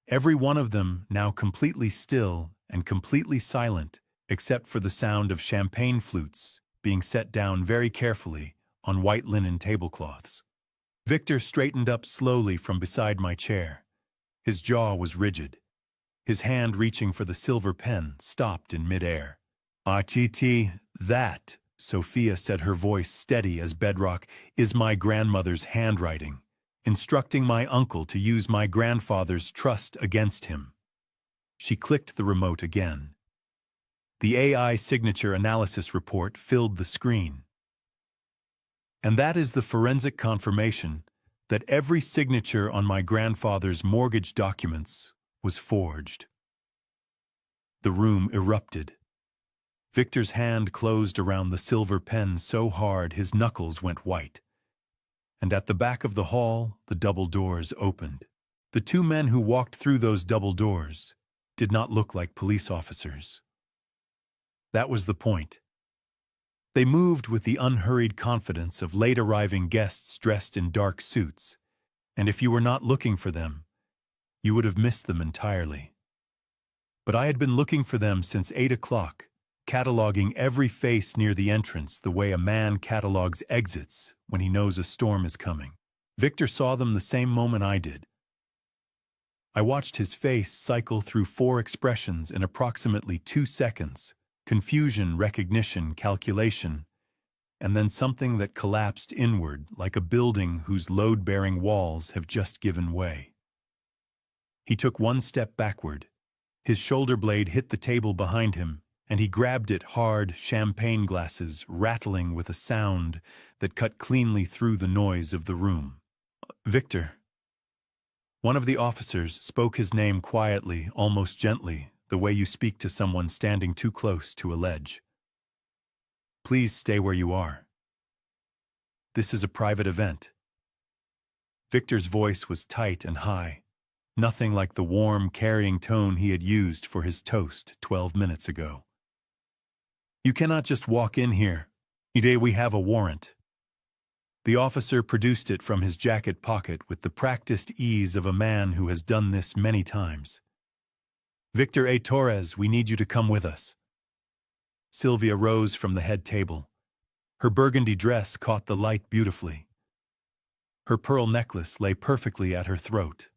A: Every one of them now completely still and completely silent, except for the sound of champagne flutes being set down very carefully on white linen tablecloths. Victor straightened up slowly from beside my chair. His jaw was rigid. His hand reaching for the silver pen stopped in midair. Achiti, that, Sophia said, her voice steady as bedrock, is my grandmother's handwriting, instructing my uncle to use my grandfather's trust against him. She clicked the remote again. The AI signature analysis report filled the screen. And that is the forensic confirmation that every signature on my grandfather's mortgage documents was forged. The room erupted. Victor's hand closed around the silver pen so hard his knuckles went white. And at the back of the hall, the double doors opened. The 2 men who walked through those double doors did not look like police officers. That was the point. They moved with the unhurried confidence of late-arriving guests dressed in dark suits, and if you were not looking for them, you would have missed them entirely. But I had been looking for them since 8 o'clock, cataloging every face near the entrance the way a man catalogs exits when he knows a storm is coming. Victor saw them the same moment I did. I watched his face cycle through 4 expressions in approximately 2 seconds: confusion, recognition, calculation, and then something that collapsed inward like a building whose load-bearing walls have just given way. He took 1 step backward. His shoulder blade hit the table behind him, and he grabbed it hard, champagne glasses rattling with a sound that cut cleanly through the noise of the room. Victor. One of the officers spoke his name quietly, almost gently, the way you speak to someone standing too close to a ledge. Please stay where you are. This is a private event. Victor's voice was tight and high, nothing like the warm, carrying tone he had used for his toast 12 minutes ago. "You cannot just walk in here. Today we have a warrant." The officer produced it from his jacket pocket with the practiced ease of a man who has done this many times. "Victor A. Torres, we need you to come with us." Sylvia rose from the head table. Her burgundy dress caught the light beautifully. Her pearl necklace lay perfectly at her throat.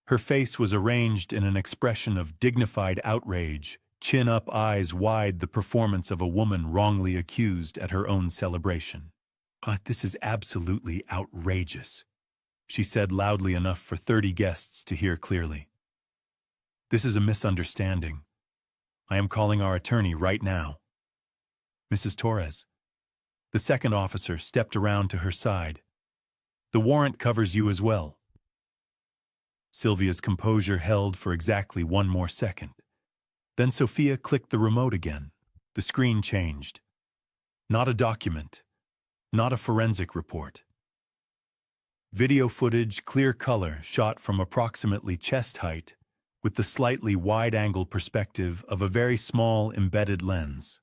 A: Her face was arranged in an expression of dignified outrage, chin up, eyes wide, the performance of a woman wrongly accused at her own celebration. "This is absolutely outrageous," she said loudly enough for 30 guests to hear clearly. "This is a misunderstanding. I am calling our attorney right now." "Mrs. Torres." The second officer stepped around to her side. "The warrant covers you as well." Sylvia's composure held for exactly one more second. Then Sophia clicked the remote again. The screen changed. Not a document. Not a forensic report. Video footage, clear color, shot from approximately chest height, with the slightly wide-angle perspective of a very small embedded lens.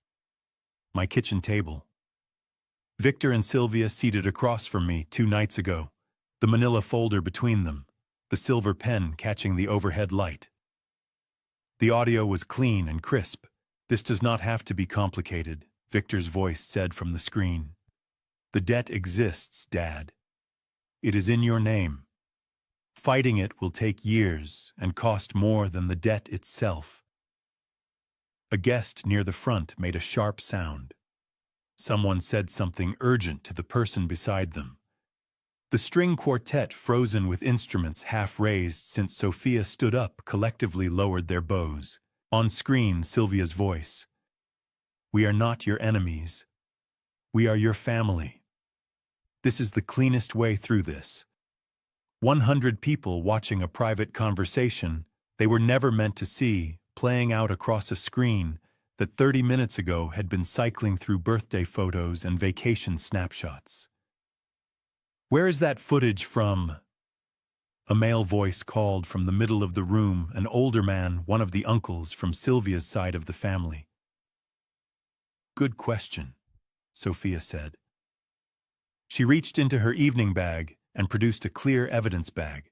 A: My kitchen table. Victor and Sylvia seated across from me 2 nights ago, the manila folder between them, the silver pen catching the overhead light. The audio was clean and crisp. "This does not have to be complicated," Victor's voice said from the screen. "The debt exists, Dad. It is in your name. Fighting it will take years and cost more than the debt itself." A guest near the front made a sharp sound. Someone said something urgent to the person beside them. The string quartet, frozen with instruments half raised since Sophia stood up, collectively lowered their bows. On screen, Sylvia's voice. "We are not your enemies. We are your family. This is the cleanest way through this." 100 people watching a private conversation they were never meant to see, playing out across a screen that 30 minutes ago had been cycling through birthday photos and vacation snapshots. "Where is that footage from?" A male voice called from the middle of the room, an older man, one of the uncles from Sylvia's side of the family. "Good question," Sophia said. She reached into her evening bag and produced a clear evidence bag.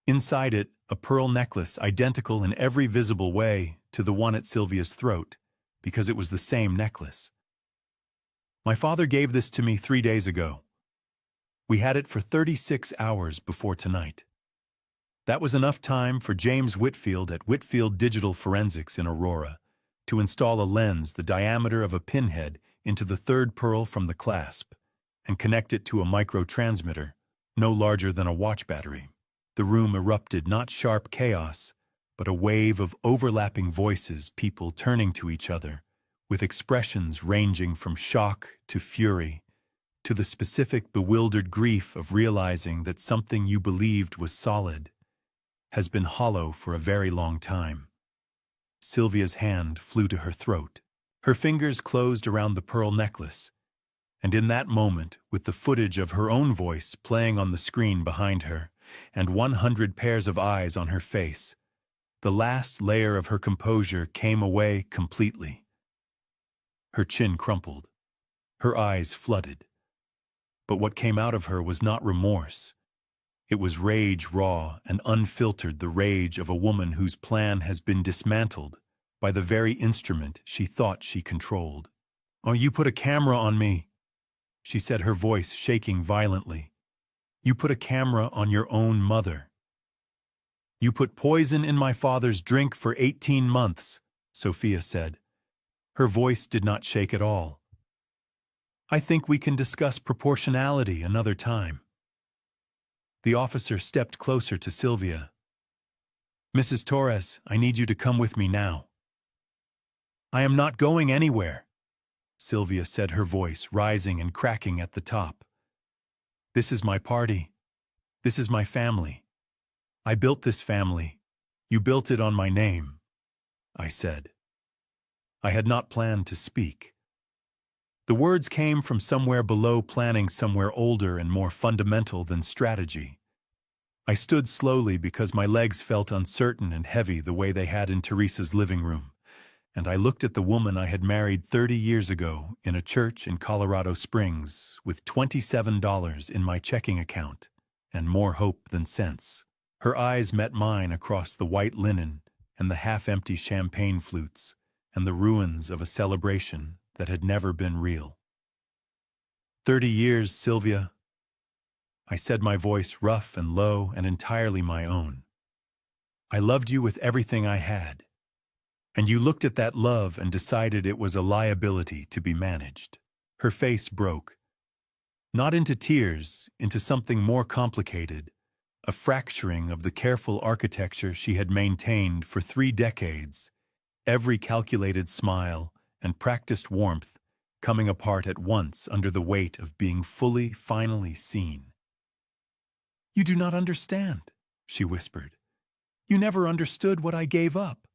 A: Inside it, a pearl necklace identical in every visible way to the one at Sylvia's throat, because it was the same necklace. "My father gave this to me 3 days ago. We had it for 36 hours before tonight. That was enough time for James Whitfield at Whitfield Digital Forensics in Aurora to install a lens the diameter of a pinhead into the third pearl from the clasp and connect it to a micro-transmitter, no larger than a watch battery." The room erupted not sharp chaos, but a wave of overlapping voices, people turning to each other, with expressions ranging from shock to fury, to the specific bewildered grief of realizing that something you believed was solid has been hollow for a very long time. Sylvia's hand flew to her throat. Her fingers closed around the pearl necklace, and in that moment, with the footage of her own voice playing on the screen behind her, and 100 pairs of eyes on her face, the last layer of her composure came away completely. Her chin crumpled. Her eyes flooded. But what came out of her was not remorse. It was rage, raw and unfiltered, the rage of a woman whose plan has been dismantled by the very instrument she thought she controlled. "Oh, you put a camera on me," she said, her voice shaking violently. "You put a camera on your own mother. You put poison in my father's drink for 18 months, Sophia said. Her voice did not shake at all. "I think we can discuss proportionality another time." The officer stepped closer to Sylvia. "Mrs. Torres, I need you to come with me now." "I am not going anywhere," Sylvia said, her voice rising and cracking at the top. "This is my party. This is my family. I built this family. You built it on my name," I said. I had not planned to speak. The words came from somewhere below, planning somewhere older and more fundamental than strategy. I stood slowly because my legs felt uncertain and heavy the way they had in Teresa's living room, and I looked at the woman I had married 30 years ago in a church in Colorado Springs with $27 in my checking account and more hope than sense. Her eyes met mine across the white linen and the half-empty champagne flutes and the ruins of a celebration that had never been real. 30 years, Sylvia, I said, my voice rough and low and entirely my own. I loved you with everything I had. And you looked at that love and decided it was a liability to be managed. Her face broke. Not into tears, into something more complicated, a fracturing of the careful architecture she had maintained for 3 decades, every calculated smile and practiced warmth coming apart at once under the weight of being fully, finally seen. "You do not understand," she whispered. "You never understood what I gave up."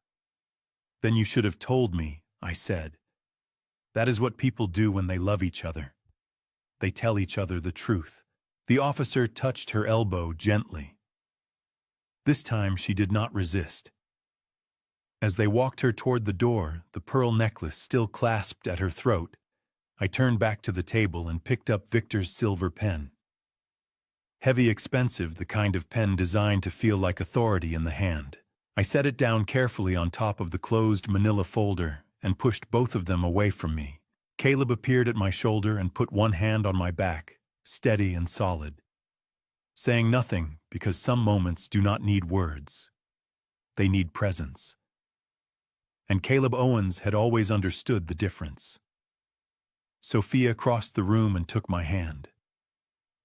A: "Then you should have told me," I said. "That is what people do when they love each other. They tell each other the truth." The officer touched her elbow gently. This time she did not resist. As they walked her toward the door, the pearl necklace still clasped at her throat, I turned back to the table and picked up Victor's silver pen. Heavy, expensive, the kind of pen designed to feel like authority in the hand. I set it down carefully on top of the closed manila folder and pushed both of them away from me. Caleb appeared at my shoulder and put one hand on my back, steady and solid, saying nothing because some moments do not need words. They need presence. And Caleb Owens had always understood the difference. Sophia crossed the room and took my hand.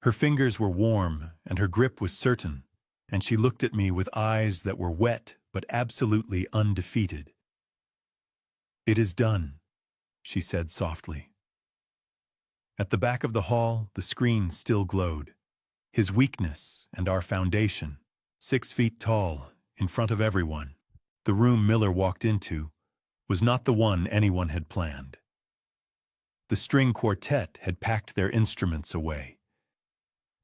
A: Her fingers were warm and her grip was certain, and she looked at me with eyes that were wet but absolutely undefeated. "It is done," she said softly. At the back of the hall, the screen still glowed. His weakness and our foundation, 6 feet tall, in front of everyone. The room Miller walked into was not the one anyone had planned. The string quartet had packed their instruments away.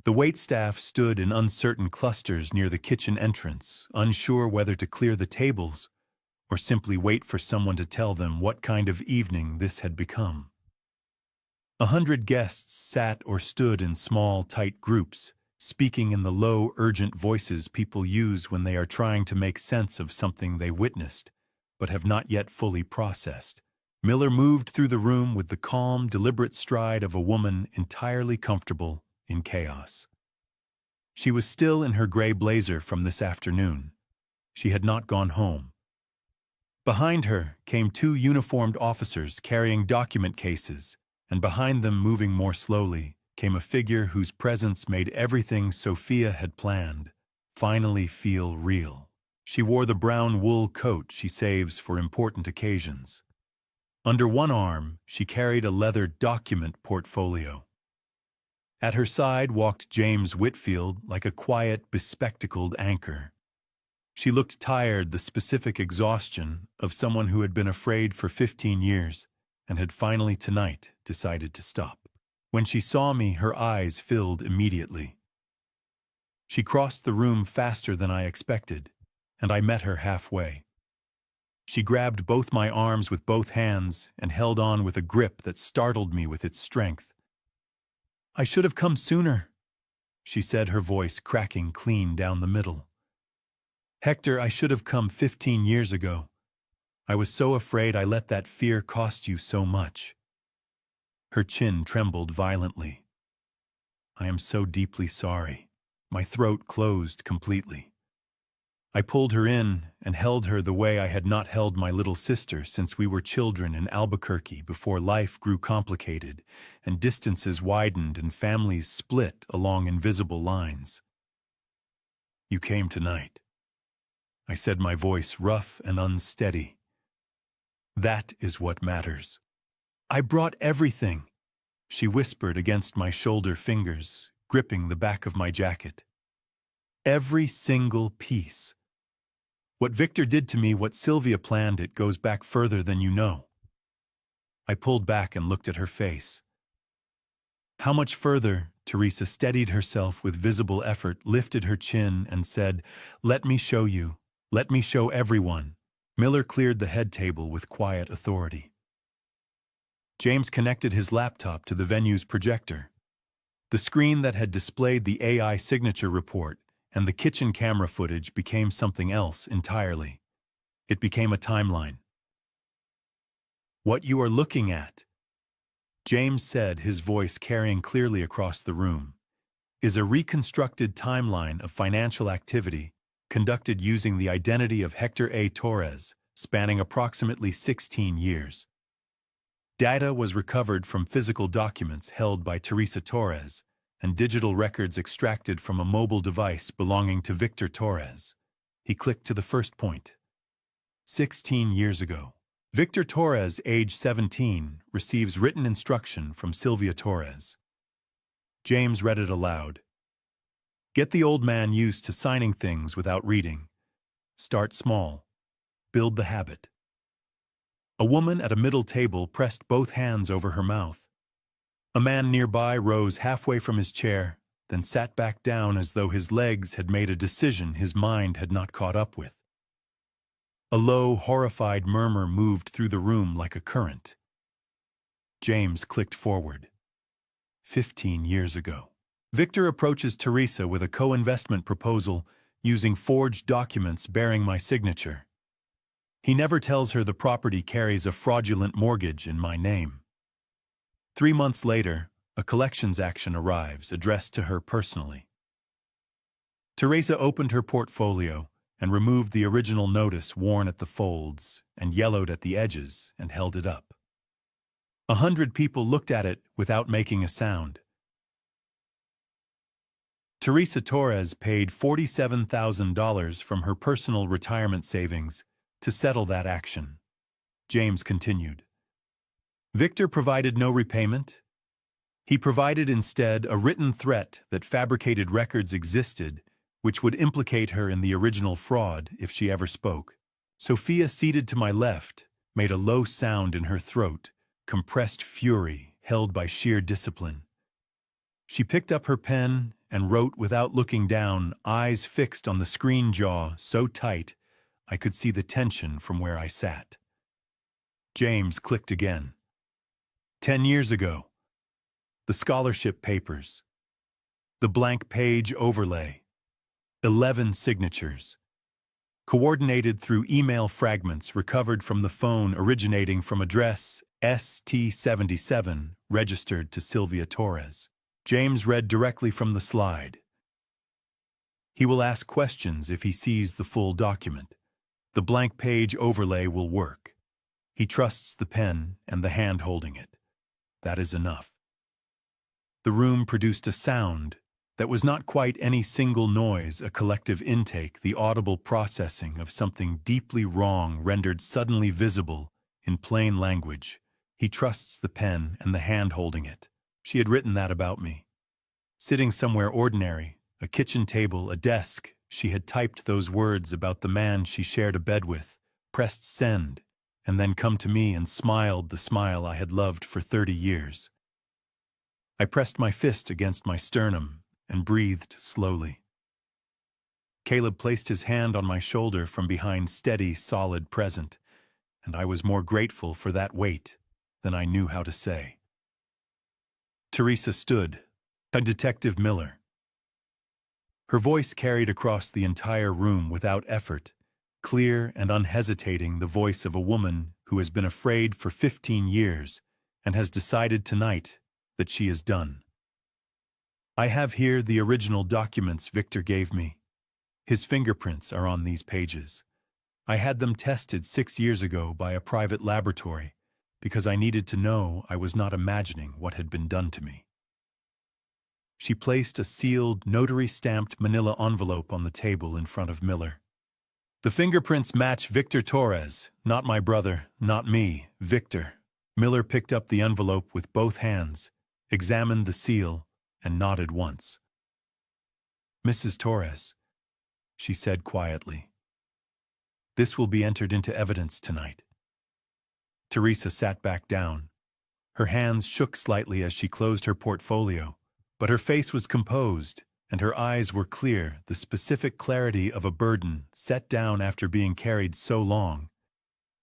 A: The waitstaff stood in uncertain clusters near the kitchen entrance, unsure whether to clear the tables or simply wait for someone to tell them what kind of evening this had become. 100 guests sat or stood in small, tight groups, speaking in the low, urgent voices people use when they are trying to make sense of something they witnessed, but have not yet fully processed. Miller moved through the room with the calm, deliberate stride of a woman entirely comfortable in chaos. She was still in her gray blazer from this afternoon. She had not gone home. Behind her came 2 uniformed officers carrying document cases, and behind them, moving more slowly, came a figure whose presence made everything Sophia had planned finally feel real. She wore the brown wool coat she saves for important occasions. Under one arm, she carried a leather document portfolio. At her side walked James Whitfield like a quiet, bespectacled anchor. She looked tired, the specific exhaustion of someone who had been afraid for 15 years and had finally tonight decided to stop. When she saw me, her eyes filled immediately. She crossed the room faster than I expected, and I met her halfway. She grabbed both my arms with both hands and held on with a grip that startled me with its strength. "I should have come sooner," she said, her voice cracking clean down the middle. "Hector, I should have come 15 years ago. I was so afraid I let that fear cost you so much." Her chin trembled violently. "I am so deeply sorry." My throat closed completely. I pulled her in and held her the way I had not held my little sister since we were children in Albuquerque, before life grew complicated and distances widened and families split along invisible lines. "You came tonight," I said, my voice rough and unsteady. "That is what matters." "I brought everything," she whispered against my shoulder, fingers gripping the back of my jacket. "Every single piece. What Victor did to me, what Sylvia planned, it goes back further than you know." I pulled back and looked at her face. "How much further Teresa steadied herself with visible effort, lifted her chin, and said, "Let me show you. Let me show everyone." Miller cleared the head table with quiet authority. James connected his laptop to the venue's projector. The screen that had displayed the AI signature report and the kitchen camera footage became something else entirely. It became a timeline. "What you are looking at," James said, his voice carrying clearly across the room, "is a reconstructed timeline of financial activity conducted using the identity of Hector A. Torres, spanning approximately 16 years. Data was recovered from physical documents held by Teresa Torres and digital records extracted from a mobile device belonging to Victor Torres." He clicked to the first point. 16 years ago. Victor Torres, age 17, receives written instruction from Sylvia Torres. James read it aloud. "Get the old man used to signing things without reading. Start small. Build the habit." A woman at a middle table pressed both hands over her mouth. A man nearby rose halfway from his chair, then sat back down as though his legs had made a decision his mind had not caught up with. A low, horrified murmur moved through the room like a current. James clicked forward. 15 years ago. Victor approaches Teresa with a co-investment proposal using forged documents bearing my signature. He never tells her the property carries a fraudulent mortgage in my name. 3 months later, a collections action arrives addressed to her personally. Teresa opened her portfolio and removed the original notice worn at the folds and yellowed at the edges and held it up. 100 people looked at it without making a sound. Teresa Torres paid $47,000 from her personal retirement savings to settle that action. James continued. Victor provided no repayment. He provided instead a written threat that fabricated records existed which would implicate her in the original fraud if she ever spoke. Sophia, seated to my left, made a low sound in her throat, compressed fury held by sheer discipline. She picked up her pen and wrote without looking down, eyes fixed on the screen jaw so tight I could see the tension from where I sat. James clicked again. 10 years ago. The scholarship papers. The blank page overlay. 11 signatures. Coordinated through email fragments recovered from the phone originating from address ST77 registered to Sylvia Torres. James read directly from the slide. He will ask questions if he sees the full document. The blank page overlay will work. He trusts the pen and the hand holding it. That is enough. The room produced a sound that was not quite any single noise, a collective intake, the audible processing of something deeply wrong rendered suddenly visible in plain language. He trusts the pen and the hand holding it. She had written that about me. Sitting somewhere ordinary, a kitchen table, a desk, she had typed those words about the man she shared a bed with, pressed send, and then come to me and smiled the smile I had loved for 30 years. I pressed my fist against my sternum and breathed slowly. Caleb placed his hand on my shoulder from behind steady, solid present, and I was more grateful for that weight than I knew how to say. Teresa stood, a Detective Miller. Her voice carried across the entire room without effort, clear and unhesitating, the voice of a woman who has been afraid for 15 years and has decided tonight that she is done. I have here the original documents Victor gave me. His fingerprints are on these pages. I had them tested 6 years ago by a private laboratory because I needed to know I was not imagining what had been done to me. She placed a sealed, notary-stamped manila envelope on the table in front of Miller. The fingerprints match Victor Torres, not my brother, not me, Victor. Miller picked up the envelope with both hands, examined the seal, and nodded once. Mrs. Torres, she said quietly, this will be entered into evidence tonight. Teresa sat back down. Her hands shook slightly as she closed her portfolio, But her face was composed, and her eyes were clear, the specific clarity of a burden set down after being carried so long.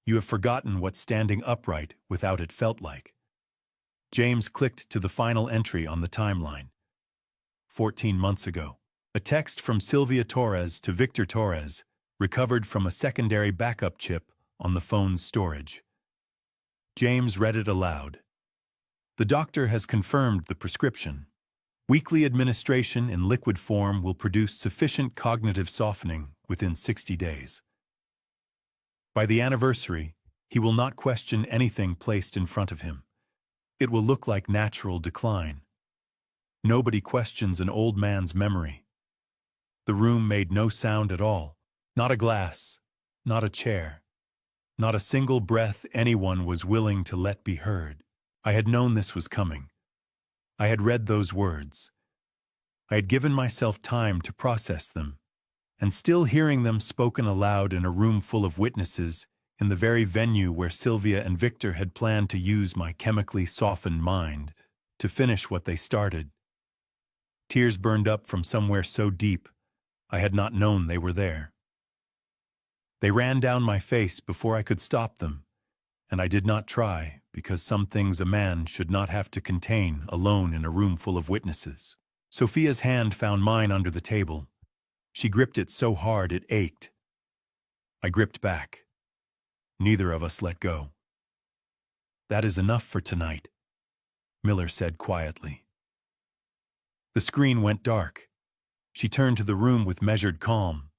A: You have forgotten what standing upright without it felt like. James clicked to the final entry on the timeline. 14 months ago. A text from Sylvia Torres to Victor Torres, recovered from a secondary backup chip on the phone's storage. James read it aloud. The doctor has confirmed the prescription. Weekly administration in liquid form will produce sufficient cognitive softening within 60 days. By the anniversary, he will not question anything placed in front of him. It will look like natural decline. Nobody questions an old man's memory. The room made no sound at all. Not a glass, not a chair, not a single breath anyone was willing to let be heard. I had known this was coming. I had read those words. I had given myself time to process them, and still hearing them spoken aloud in a room full of witnesses, in the very venue where Sylvia and Victor had planned to use my chemically softened mind to finish what they started. Tears burned up from somewhere so deep, I had not known they were there. They ran down my face before I could stop them, and I did not try, because some things a man should not have to contain alone in a room full of witnesses. Sophia's hand found mine under the table. She gripped it so hard it ached. I gripped back. Neither of us let go. "That is enough for tonight," Miller said quietly. The screen went dark. She turned to the room with measured calm.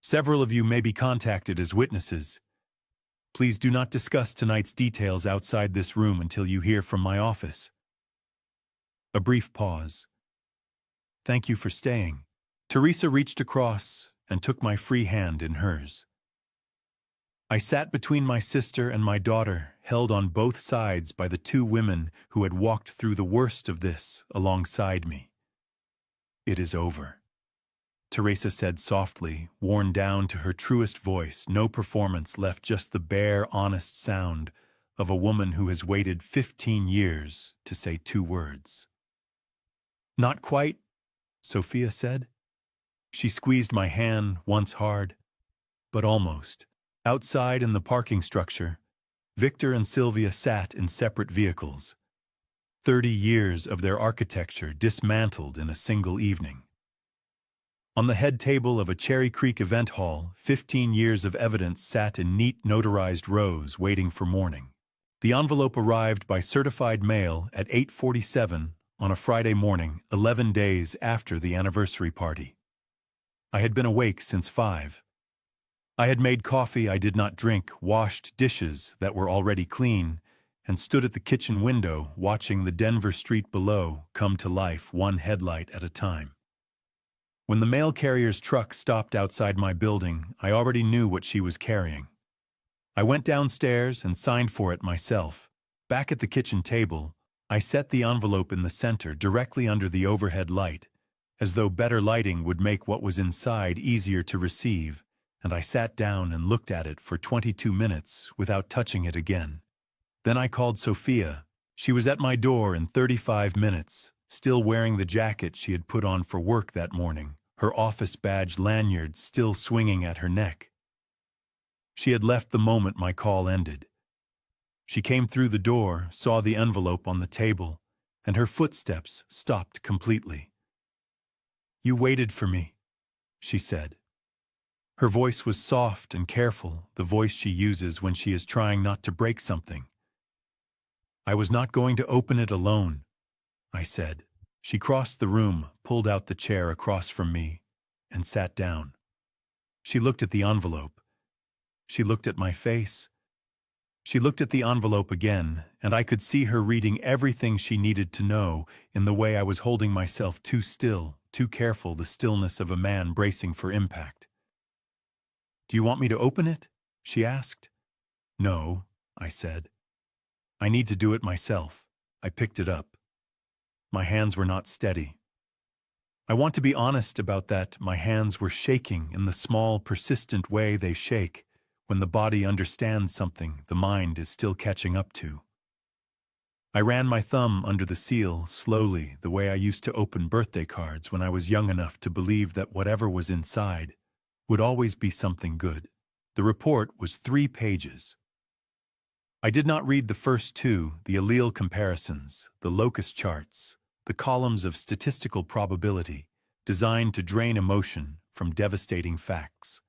A: "Several of you may be contacted as witnesses. Please do not discuss tonight's details outside this room until you hear from my office." A brief pause. "Thank you for staying." Teresa reached across and took my free hand in hers. I sat between my sister and my daughter, held on both sides by the two women who had walked through the worst of this alongside me. "It is over," Teresa said softly, worn down to her truest voice, no performance left, just the bare, honest sound of a woman who has waited 15 years to say 2 words. "Not quite," Sophia said. She squeezed my hand once hard, but almost. Outside in the parking structure, Victor and Sylvia sat in separate vehicles. 30 years of their architecture dismantled in a single evening. On the head table of a Cherry Creek event hall, 15 years of evidence sat in neat notarized rows waiting for morning. The envelope arrived by certified mail at 8:47 on a Friday morning, 11 days after the anniversary party. I had been awake since 5. I had made coffee I did not drink, washed dishes that were already clean, and stood at the kitchen window watching the Denver street below come to life one headlight at a time. When the mail carrier's truck stopped outside my building, I already knew what she was carrying. I went downstairs and signed for it myself. Back at the kitchen table, I set the envelope in the center, directly under the overhead light, as though better lighting would make what was inside easier to receive, and I sat down and looked at it for 22 minutes without touching it again. Then I called Sophia. She was at my door in 35 minutes, still wearing the jacket she had put on for work that morning, her office badge lanyard still swinging at her neck. She had left the moment my call ended. She came through the door, saw the envelope on the table, and her footsteps stopped completely. "You waited for me," she said. Her voice was soft and careful, the voice she uses when she is trying not to break something. "I was not going to open it alone," I said. She crossed the room, pulled out the chair across from me, and sat down. She looked at the envelope. She looked at my face. She looked at the envelope again, and I could see her reading everything she needed to know in the way I was holding myself too still, too careful, the stillness of a man bracing for impact. "Do you want me to open it?" she asked. "No," I said. "I need to do it myself." I picked it up. My hands were not steady. I want to be honest about that. My hands were shaking in the small, persistent way they shake when the body understands something the mind is still catching up to. I ran my thumb under the seal, slowly, the way I used to open birthday cards when I was young enough to believe that whatever was inside would always be something good. The report was 3 pages. I did not read the first 2, the allele comparisons, the locus charts, the columns of statistical probability, designed to drain emotion from devastating facts.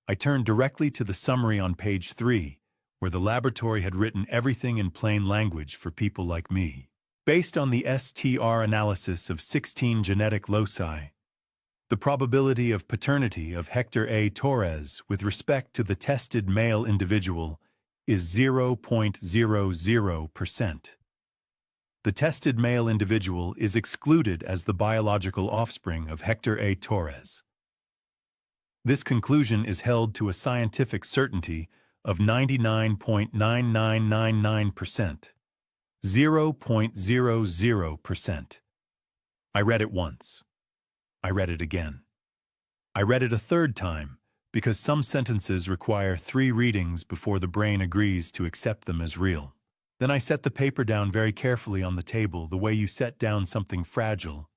A: I turned directly to the summary on page 3, where the laboratory had written everything in plain language for people like me. Based on the STR analysis of 16 genetic loci, the probability of paternity of Hector A. Torres with respect to the tested male individual is 0.00%. The tested male individual is excluded as the biological offspring of Hector A. Torres. This conclusion is held to a scientific certainty of 99.9999%, 0.00%. I read it once. I read it again. I read it a third time, because some sentences require 3 readings before the brain agrees to accept them as real. Then I set the paper down very carefully on the table, the way you set down something fragile,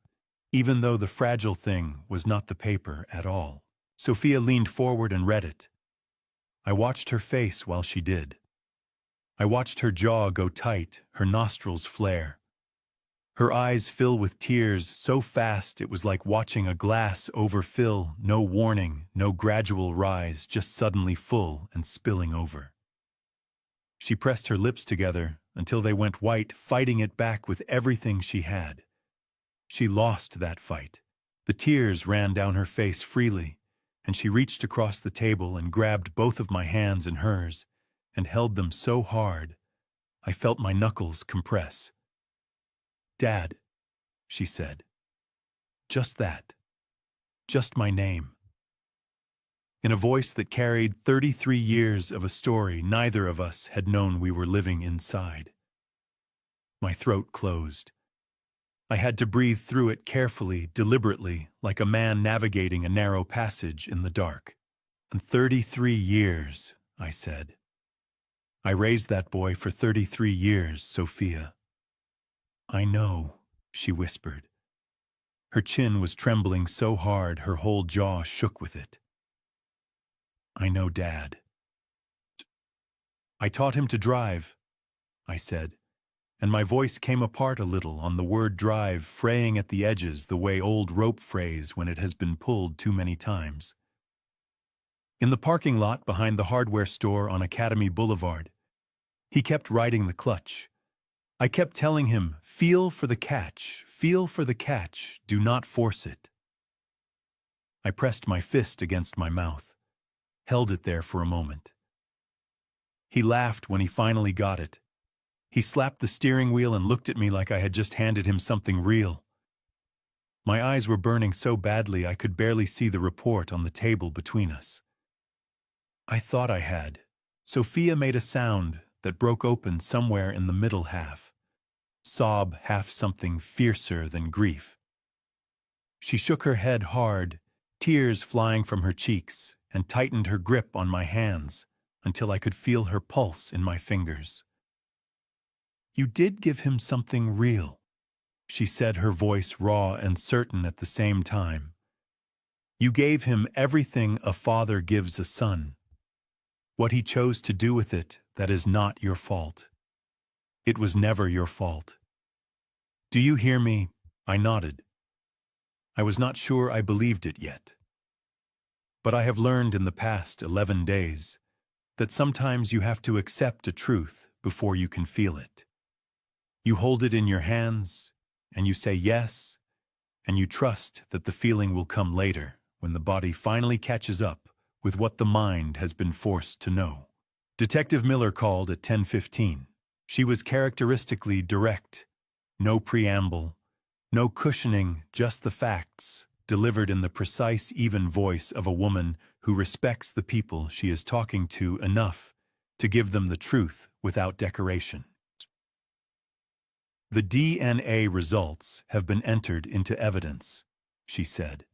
A: even though the fragile thing was not the paper at all. Sophia leaned forward and read it. I watched her face while she did. I watched her jaw go tight, her nostrils flare. Her eyes fill with tears so fast it was like watching a glass overfill, no warning, no gradual rise, just suddenly full and spilling over. She pressed her lips together until they went white, fighting it back with everything she had. She lost that fight. The tears ran down her face freely, and she reached across the table and grabbed both of my hands in hers and held them so hard I felt my knuckles compress. "Dad," she said. Just that. Just my name. In a voice that carried 33 years of a story neither of us had known we were living inside. My throat closed. I had to breathe through it carefully, deliberately, like a man navigating a narrow passage in the dark. "And 33 years," I said. "I raised that boy for 33 years, Sophia." "I know," she whispered. Her chin was trembling so hard her whole jaw shook with it. "I know, Dad." "I taught him to drive," I said, and my voice came apart a little on the word drive, fraying at the edges the way old rope frays when it has been pulled too many times. In the parking lot behind the hardware store on Academy Boulevard, he kept riding the clutch. I kept telling him, "Feel for the catch, feel for the catch, do not force it." I pressed my fist against my mouth, held it there for a moment. He laughed when he finally got it. He slapped the steering wheel and looked at me like I had just handed him something real. My eyes were burning so badly I could barely see the report on the table between us. I thought I had. Sophia made a sound that broke open somewhere in the middle half. Sob half something fiercer than grief. She shook her head hard, tears flying from her cheeks, and tightened her grip on my hands until I could feel her pulse in my fingers. "You did give him something real," she said, her voice raw and certain at the same time. "You gave him everything a father gives a son. What he chose to do with it, that is not your fault. It was never your fault. Do you hear me?" I nodded. I was not sure I believed it yet. But I have learned in the past 11 days that sometimes you have to accept a truth before you can feel it. You hold it in your hands, and you say yes, and you trust that the feeling will come later when the body finally catches up with what the mind has been forced to know. Detective Miller called at 10:15. She was characteristically direct. No preamble, no cushioning, just the facts, delivered in the precise, even voice of a woman who respects the people she is talking to enough to give them the truth without decoration. "The DNA results have been entered into evidence," she said.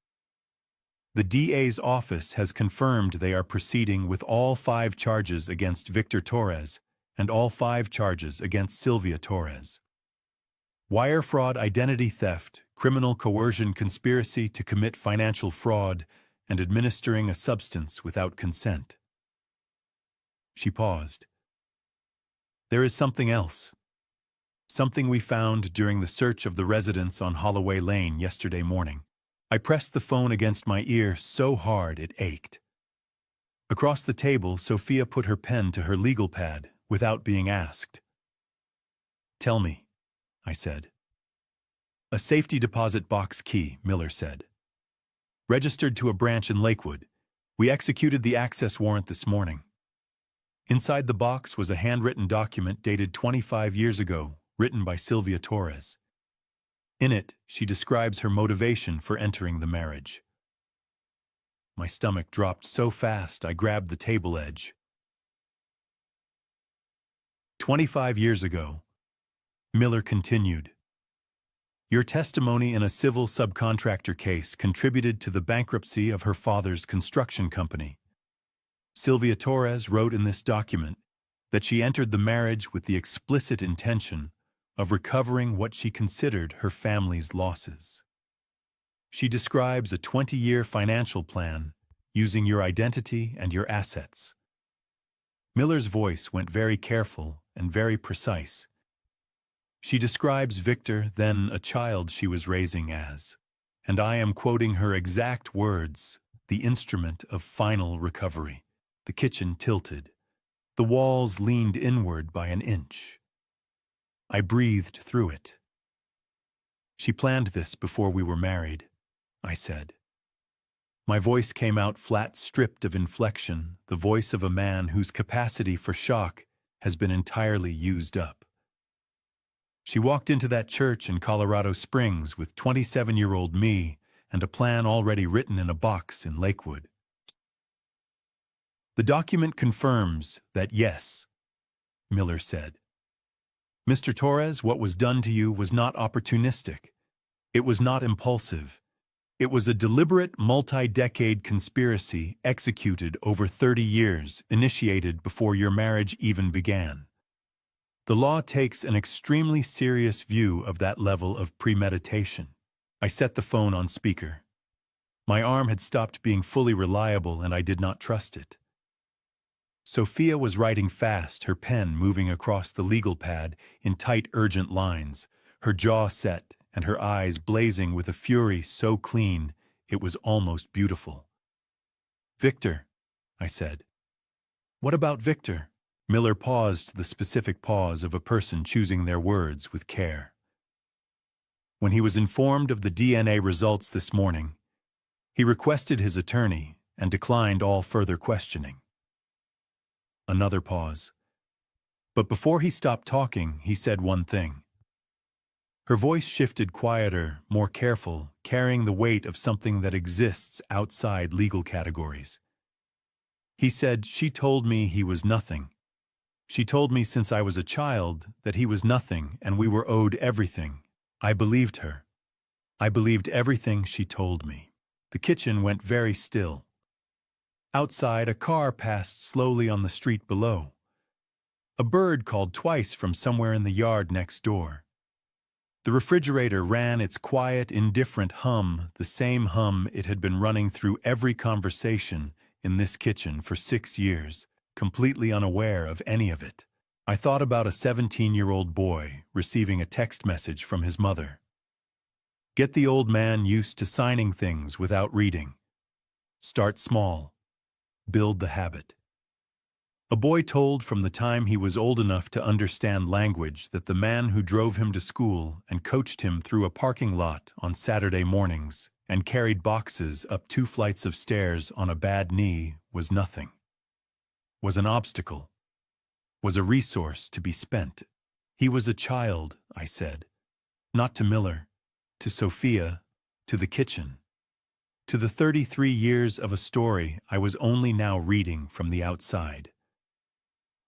A: "The DA's office has confirmed they are proceeding with all 5 charges against Victor Torres and all 5 charges against Sylvia Torres. Wire fraud, identity theft, criminal coercion, conspiracy to commit financial fraud, and administering a substance without consent. She paused. There is something else. Something we found during the search of the residence on Holloway Lane yesterday morning. I pressed the phone against my ear so hard it ached. Across the table, Sophia put her pen to her legal pad without being asked. Tell me, I said. A safety deposit box key, Miller said. Registered to a branch in Lakewood. We executed the access warrant this morning. Inside the box was a handwritten document dated 25 years ago, written by Sylvia Torres. In it, she describes her motivation for entering the marriage. My stomach dropped so fast I grabbed the table edge. 25 years ago, Miller continued. Your testimony in a civil subcontractor case contributed to the bankruptcy of her father's construction company. Sylvia Torres wrote in this document that she entered the marriage with the explicit intention of recovering what she considered her family's losses. She describes a 20-year financial plan using your identity and your assets. Miller's voice went very careful and very precise. She describes Victor, then a child she was raising as, and I am quoting her exact words, the instrument of final recovery. The kitchen tilted. The walls leaned inward by an inch. I breathed through it. She planned this before we were married, I said. My voice came out flat, stripped of inflection, the voice of a man whose capacity for shock has been entirely used up. She walked into that church in Colorado Springs with 27-year-old me and a plan already written in a box in Lakewood. The document confirms that yes, Miller said. Mr. Torres, what was done to you was not opportunistic. It was not impulsive. It was a deliberate, multi-decade conspiracy executed over 30 years, initiated before your marriage even began. The law takes an extremely serious view of that level of premeditation. I set the phone on speaker. My arm had stopped being fully reliable and I did not trust it. Sophia was writing fast, her pen moving across the legal pad in tight, urgent lines, her jaw set and her eyes blazing with a fury so clean it was almost beautiful. Victor, I said. What about Victor? Miller paused, the specific pause of a person choosing their words with care. When he was informed of the DNA results this morning, he requested his attorney and declined all further questioning. Another pause. But before he stopped talking, he said one thing. Her voice shifted quieter, more careful, carrying the weight of something that exists outside legal categories. He said, she told me he was nothing. She told me since I was a child that he was nothing and we were owed everything. I believed her. I believed everything she told me. The kitchen went very still. Outside, a car passed slowly on the street below. A bird called twice from somewhere in the yard next door. The refrigerator ran its quiet, indifferent hum, the same hum it had been running through every conversation in this kitchen for 6 years, completely unaware of any of it. I thought about a 17-year-old boy receiving a text message from his mother. Get the old man used to signing things without reading. Start small. Build the habit. A boy told from the time he was old enough to understand language that the man who drove him to school and coached him through a parking lot on Saturday mornings and carried boxes up 2 flights of stairs on a bad knee was nothing. Was an obstacle. Was a resource to be spent. He was a child, I said. Not to Miller, to Sophia, to the kitchen. To the 33 years of a story I was only now reading from the outside.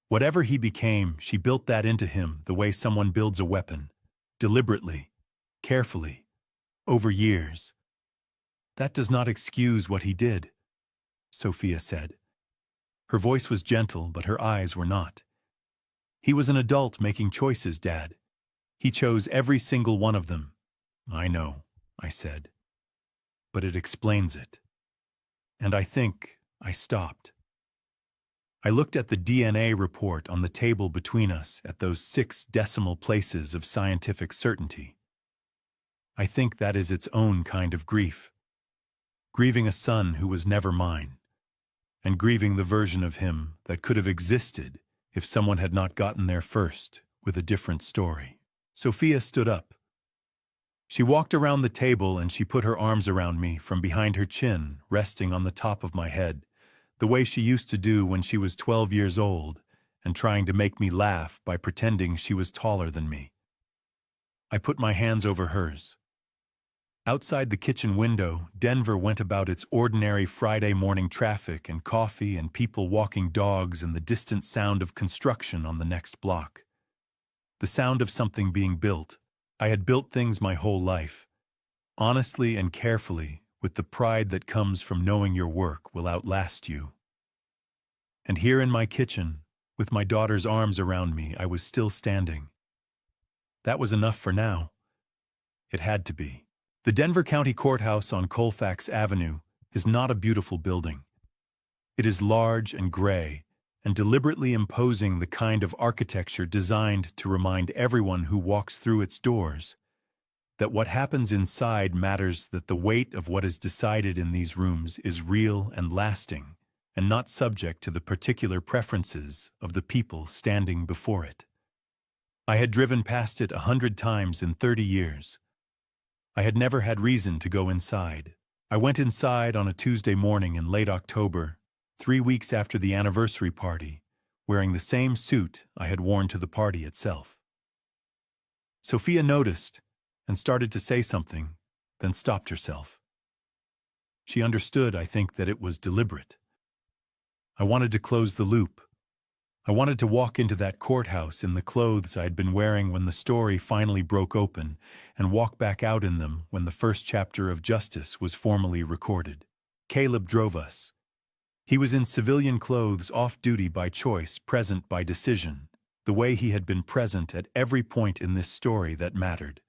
A: Whatever he became, she built that into him the way someone builds a weapon, deliberately, carefully, over years. That does not excuse what he did, Sophia said. Her voice was gentle, but her eyes were not. He was an adult making choices, Dad. He chose every single one of them. I know, I said. But it explains it. And I think I stopped. I looked at the DNA report on the table between us at those 6 decimal places of scientific certainty. I think that is its own kind of grief. Grieving a son who was never mine, and grieving the version of him that could have existed if someone had not gotten there first with a different story. Sophia stood up. She walked around the table and she put her arms around me from behind her chin, resting on the top of my head, the way she used to do when she was 12 years old and trying to make me laugh by pretending she was taller than me. I put my hands over hers. Outside the kitchen window, Denver went about its ordinary Friday morning traffic and coffee and people walking dogs and the distant sound of construction on the next block. The sound of something being built. I had built things my whole life, honestly and carefully, with the pride that comes from knowing your work will outlast you. And here in my kitchen, with my daughter's arms around me, I was still standing. That was enough for now. It had to be. The Denver County Courthouse on Colfax Avenue is not a beautiful building. It is large and gray, and deliberately imposing the kind of architecture designed to remind everyone who walks through its doors that what happens inside matters, that the weight of what is decided in these rooms is real and lasting, and not subject to the particular preferences of the people standing before it. I had driven past it 100 times in 30 years. I had never had reason to go inside. I went inside on a Tuesday morning in late October, 3 weeks after the anniversary party, wearing the same suit I had worn to the party itself. Sophia noticed and started to say something, then stopped herself. She understood, I think, that it was deliberate. I wanted to close the loop. I wanted to walk into that courthouse in the clothes I had been wearing when the story finally broke open, and walk back out in them when the first chapter of Justice was formally recorded. Caleb drove us. He was in civilian clothes, off-duty by choice, present by decision, the way he had been present at every point in this story that mattered.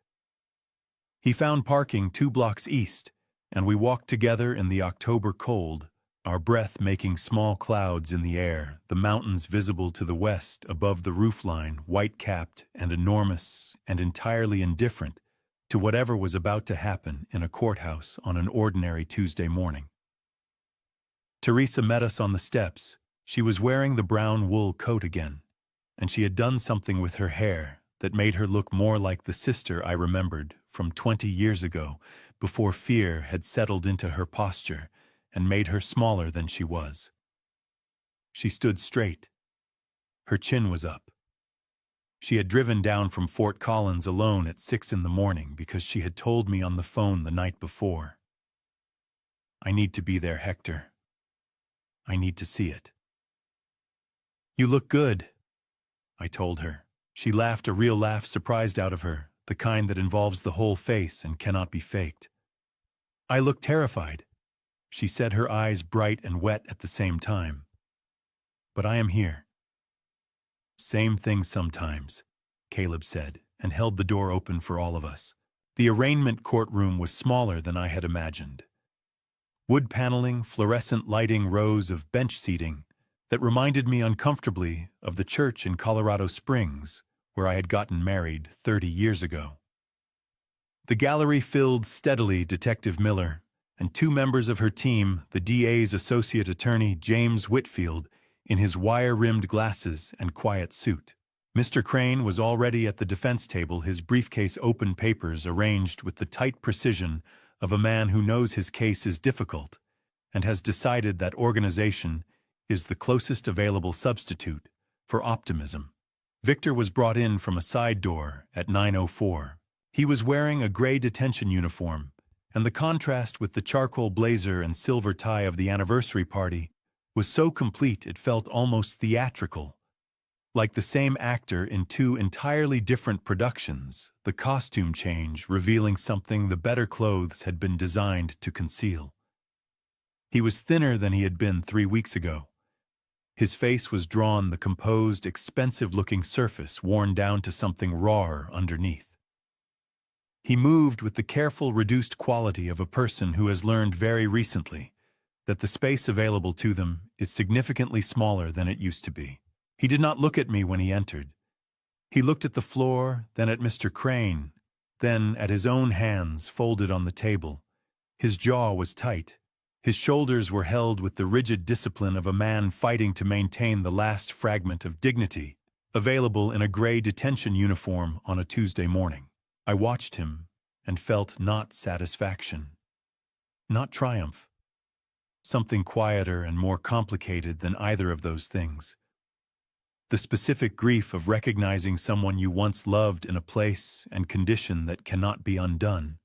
A: He found parking 2 blocks east, and we walked together in the October cold, our breath making small clouds in the air, the mountains visible to the west above the roofline, white-capped and enormous and entirely indifferent to whatever was about to happen in a courthouse on an ordinary Tuesday morning. Teresa met us on the steps. She was wearing the brown wool coat again, and she had done something with her hair that made her look more like the sister I remembered from 20 years ago, before fear had settled into her posture and made her smaller than she was. She stood straight. Her chin was up. She had driven down from Fort Collins alone at 6 in the morning because she had told me on the phone the night before. I need to be there, Hector. I need to see it. You look good, I told her. She laughed, a real laugh surprised out of her, the kind that involves the whole face and cannot be faked. I look terrified, she said, her eyes bright and wet at the same time. But I am here. Same thing sometimes, Caleb said, and held the door open for all of us. The arraignment courtroom was smaller than I had imagined. Wood paneling, fluorescent lighting, rows of bench seating that reminded me uncomfortably of the church in Colorado Springs, where I had gotten married 30 years ago. The gallery filled steadily Detective Miller and 2 members of her team, the DA's associate attorney, James Whitfield, in his wire-rimmed glasses and quiet suit. Mr. Crane was already at the defense table, his briefcase open, papers arranged with the tight precision of a man who knows his case is difficult and has decided that organization is the closest available substitute for optimism. Victor was brought in from a side door at 9:04. He was wearing a gray detention uniform, and the contrast with the charcoal blazer and silver tie of the anniversary party was so complete it felt almost theatrical. Like the same actor in 2 entirely different productions, the costume change revealing something the better clothes had been designed to conceal. He was thinner than he had been 3 weeks ago, His face was drawn, the composed, expensive-looking surface worn down to something rawer underneath. He moved with the careful, reduced quality of a person who has learned very recently that the space available to them is significantly smaller than it used to be. He did not look at me when he entered. He looked at the floor, then at Mr. Crane, then at his own hands folded on the table. His jaw was tight. His shoulders were held with the rigid discipline of a man fighting to maintain the last fragment of dignity available in a gray detention uniform on a Tuesday morning. I watched him and felt not satisfaction, not triumph. Something quieter and more complicated than either of those things. The specific grief of recognizing someone you once loved in a place and condition that cannot be undone.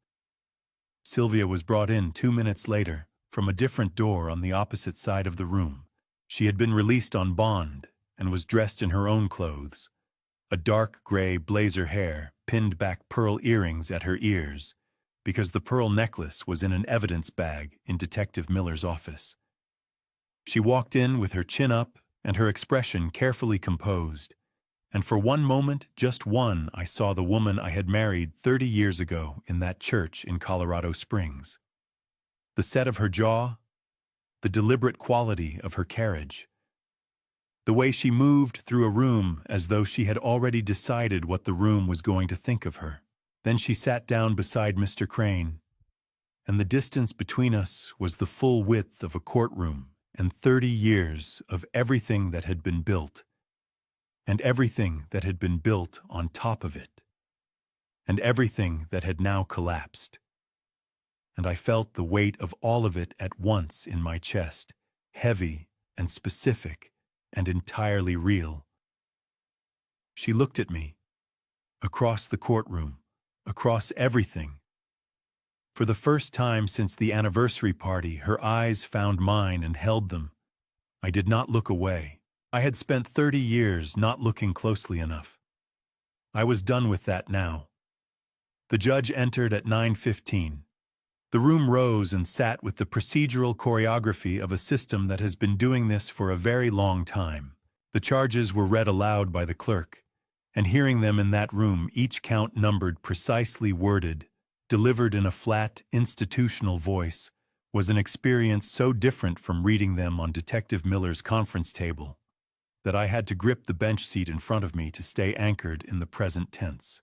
A: Sylvia was brought in 2 minutes later from a different door on the opposite side of the room. She had been released on bond and was dressed in her own clothes. A dark gray blazer hair, pinned back pearl earrings at her ears, because the pearl necklace was in an evidence bag in Detective Miller's office. She walked in with her chin up and her expression carefully composed, and for one moment, just one, I saw the woman I had married 30 years ago in that church in Colorado Springs. The set of her jaw, the deliberate quality of her carriage, the way she moved through a room as though she had already decided what the room was going to think of her. Then she sat down beside Mr. Crane, and the distance between us was the full width of a courtroom and 30 years of everything that had been built, and everything that had been built on top of it, and everything that had now collapsed. And I felt the weight of all of it at once in my chest, heavy and specific and entirely real. She looked at me, across the courtroom, across everything. For the first time since the anniversary party, her eyes found mine and held them. I did not look away. I had spent 30 years not looking closely enough. I was done with that now. The judge entered at 9:15. The room rose and sat with the procedural choreography of a system that has been doing this for a very long time. The charges were read aloud by the clerk, and hearing them in that room, each count numbered, precisely worded, delivered in a flat, institutional voice, was an experience so different from reading them on Detective Miller's conference table that I had to grip the bench seat in front of me to stay anchored in the present tense.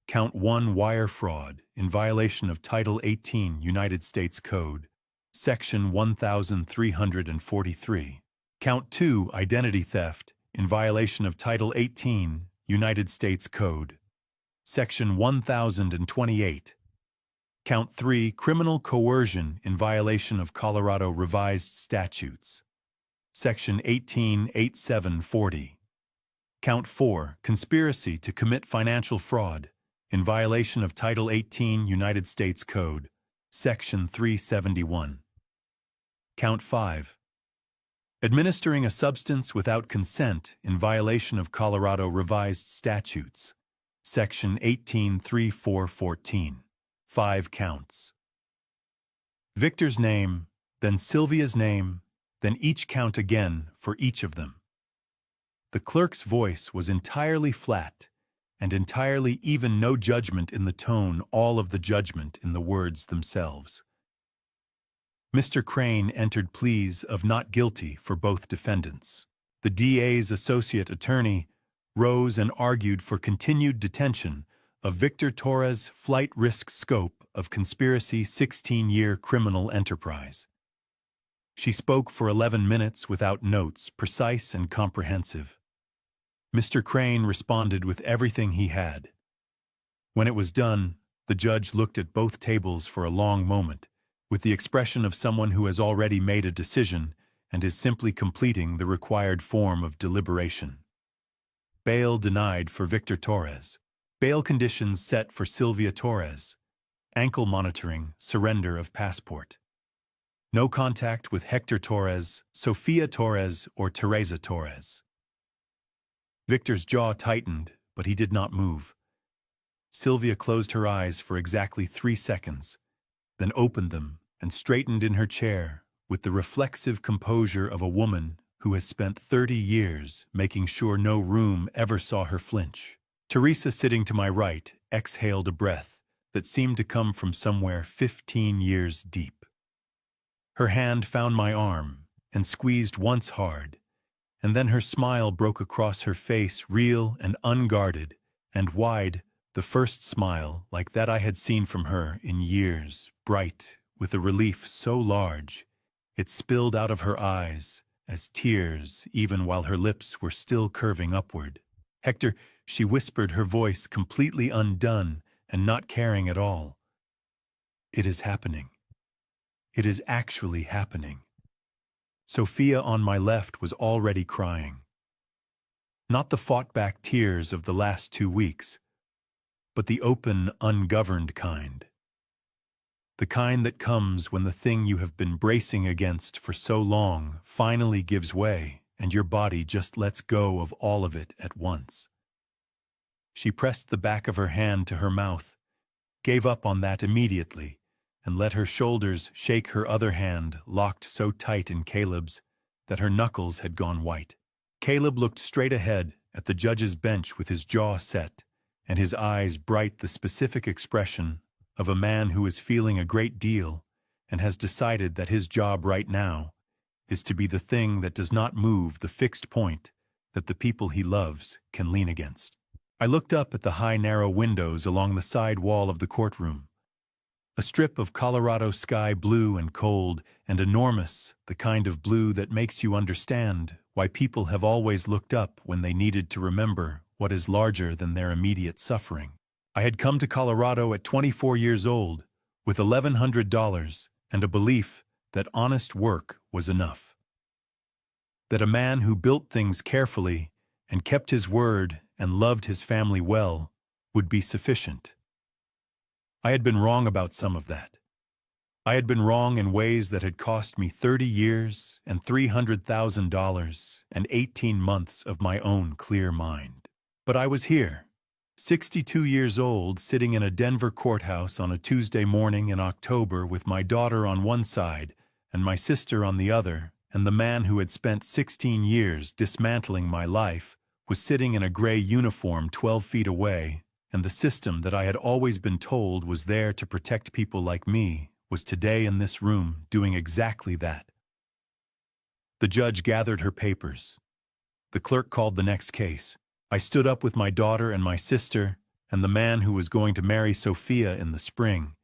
A: Count 1, wire fraud, in violation of Title 18 United States Code, Section 1343. Count 2, identity theft, in violation of Title 18 United States Code, Section 1028. Count 3, criminal coercion in violation of Colorado Revised Statutes, Section 188740. Count 4, conspiracy to commit financial fraud in violation of Title 18 United States Code, Section 371. Count 5, administering a substance without consent in violation of Colorado Revised Statutes, Section 183414. 5 counts. Victor's name, then Sylvia's name, then each count again for each of them. The clerk's voice was entirely flat, and entirely even no judgment in the tone, all of the judgment in the words themselves. Mr. Crane entered pleas of not guilty for both defendants. The DA's associate attorney rose and argued for continued detention of Victor Torres' flight risk scope of conspiracy 16-year criminal enterprise. She spoke for 11 minutes without notes, precise and comprehensive. Mr. Crane responded with everything he had. When it was done, the judge looked at both tables for a long moment, with the expression of someone who has already made a decision and is simply completing the required form of deliberation. Bail denied for Victor Torres. Bail conditions set for Sylvia Torres. Ankle monitoring, surrender of passport. No contact with Hector Torres, Sofia Torres, or Teresa Torres. Victor's jaw tightened, but he did not move. Sylvia closed her eyes for exactly 3 seconds, then opened them and straightened in her chair with the reflexive composure of a woman who has spent 30 years making sure no room ever saw her flinch. Teresa, sitting to my right, exhaled a breath that seemed to come from somewhere 15 years deep. Her hand found my arm and squeezed once hard, and then her smile broke across her face, real and unguarded and wide, the first smile like that I had seen from her in years, bright, with a relief so large it spilled out of her eyes as tears, even while her lips were still curving upward. "Hector," she whispered, her voice completely undone and not caring at all. "It is happening. It is actually happening." Sophia on my left was already crying. Not the fought-back tears of the last 2 weeks, but the open, ungoverned kind. The kind that comes when the thing you have been bracing against for so long finally gives way and your body just lets go of all of it at once. She pressed the back of her hand to her mouth, gave up on that immediately, and let her shoulders shake, her other hand locked so tight in Caleb's that her knuckles had gone white. Caleb looked straight ahead at the judge's bench with his jaw set and his eyes bright, the specific expression of a man who is feeling a great deal and has decided that his job right now is to be the thing that does not move, the fixed point that the people he loves can lean against. I looked up at the high, narrow windows along the side wall of the courtroom. A strip of Colorado sky, blue and cold and enormous, the kind of blue that makes you understand why people have always looked up when they needed to remember what is larger than their immediate suffering. I had come to Colorado at 24 years old with $1,100 and a belief that honest work was enough. That a man who built things carefully and kept his word and loved his family well would be sufficient. I had been wrong about some of that. I had been wrong in ways that had cost me 30 years and $300,000 and 18 months of my own clear mind. But I was here, 62 years old, sitting in a Denver courthouse on a Tuesday morning in October with my daughter on one side and my sister on the other, and the man who had spent 16 years dismantling my life was sitting in a gray uniform 12 feet away, and the system that I had always been told was there to protect people like me was today in this room doing exactly that. The judge gathered her papers. The clerk called the next case. I stood up with my daughter and my sister and the man who was going to marry Sophia in the spring,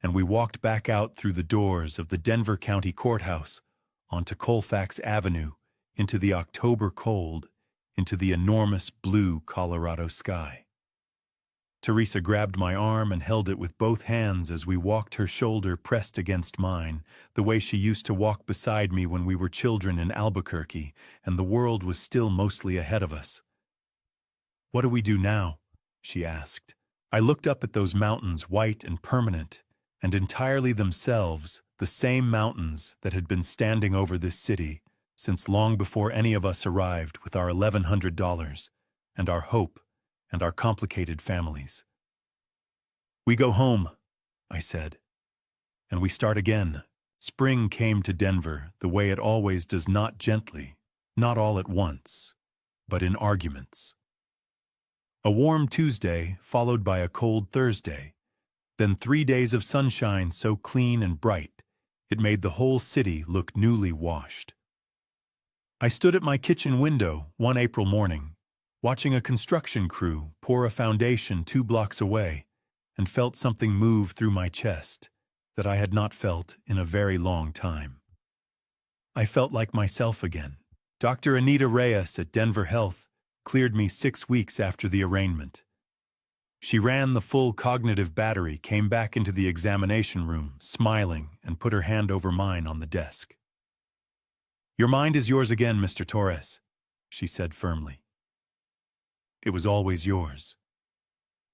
A: and we walked back out through the doors of the Denver County Courthouse onto Colfax Avenue, into the October cold, into the enormous blue Colorado sky. Teresa grabbed my arm and held it with both hands as we walked, her shoulder pressed against mine, the way she used to walk beside me when we were children in Albuquerque, and the world was still mostly ahead of us. "What do we do now?" she asked. I looked up at those mountains, white and permanent, and entirely themselves, the same mountains that had been standing over this city since long before any of us arrived with our $1,100 and our hope and our complicated families. "We go home," I said, "and we start again." Spring came to Denver the way it always does, not gently, not all at once, but in arguments. A warm Tuesday followed by a cold Thursday, then 3 days of sunshine so clean and bright it made the whole city look newly washed. I stood at my kitchen window one April morning, watching a construction crew pour a foundation 2 blocks away, and felt something move through my chest that I had not felt in a very long time. I felt like myself again. Dr. Anita Reyes at Denver Health cleared me 6 weeks after the arraignment. She ran the full cognitive battery, came back into the examination room, smiling, and put her hand over mine on the desk. "Your mind is yours again, Mr. Torres," she said firmly. "It was always yours.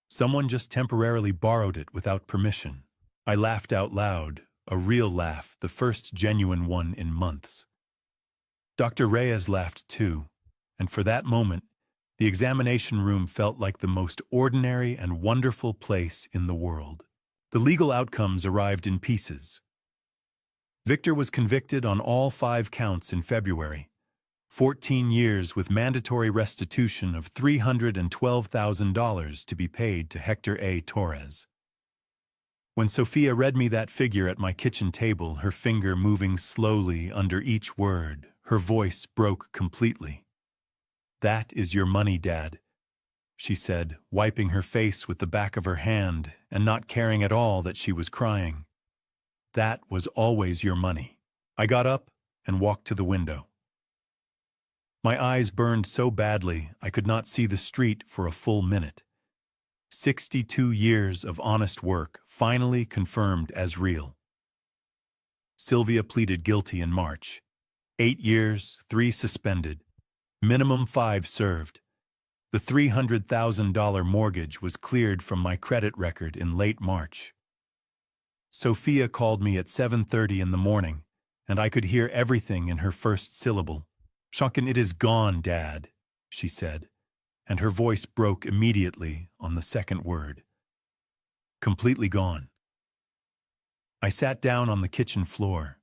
A: Someone just temporarily borrowed it without permission." I laughed out loud, a real laugh, the first genuine one in months. Dr. Reyes laughed too, and for that moment, the examination room felt like the most ordinary and wonderful place in the world. The legal outcomes arrived in pieces. Victor was convicted on all 5 counts in February, 14 years with mandatory restitution of $312,000 to be paid to Hector A. Torres. When Sophia read me that figure at my kitchen table, her finger moving slowly under each word, her voice broke completely. "That is your money, Dad," she said, wiping her face with the back of her hand and not caring at all that she was crying. "That was always your money." I got up and walked to the window. My eyes burned so badly I could not see the street for a full minute. 62 years of honest work finally confirmed as real. Sylvia pleaded guilty in March. 8 years, 3 suspended. Minimum 5 served. The $300,000 mortgage was cleared from my credit record in late March. Sophia called me at 7:30 in the morning, and I could hear everything in her first syllable. "Shocking, it is gone, Dad," she said, and her voice broke immediately on the second word. Completely gone. I sat down on the kitchen floor,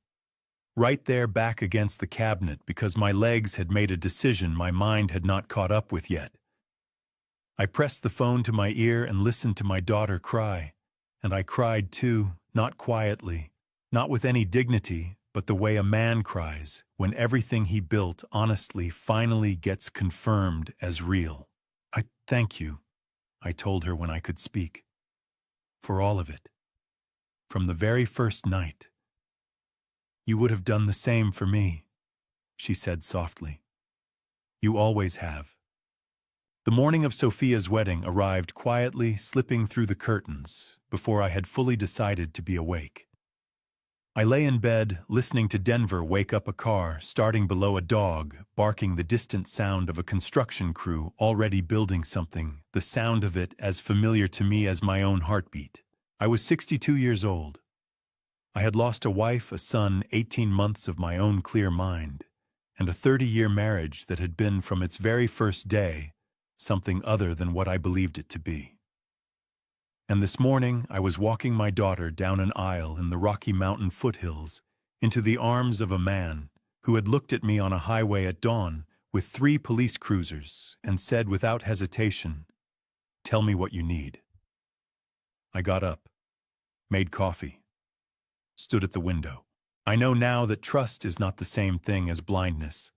A: right there back against the cabinet because my legs had made a decision my mind had not caught up with yet. I pressed the phone to my ear and listened to my daughter cry, and I cried too, not quietly, not with any dignity, but the way a man cries when everything he built honestly finally gets confirmed as real. "I thank you," I told her when I could speak, "for all of it. From the very first night. You would have done the same for me," she said softly. "You always have." The morning of Sophia's wedding arrived quietly, slipping through the curtains, before I had fully decided to be awake. I lay in bed, listening to Denver wake up a car, starting below a dog, barking the distant sound of a construction crew already building something, the sound of it as familiar to me as my own heartbeat. I was 62 years old. I had lost a wife, a son, 18 months of my own clear mind, and a 30-year marriage that had been, from its very first day, something other than what I believed it to be. And this morning I was walking my daughter down an aisle in the Rocky Mountain foothills into the arms of a man who had looked at me on a highway at dawn with 3 police cruisers and said without hesitation, "Tell me what you need." I got up, made coffee, stood at the window. I know now that trust is not the same thing as blindness.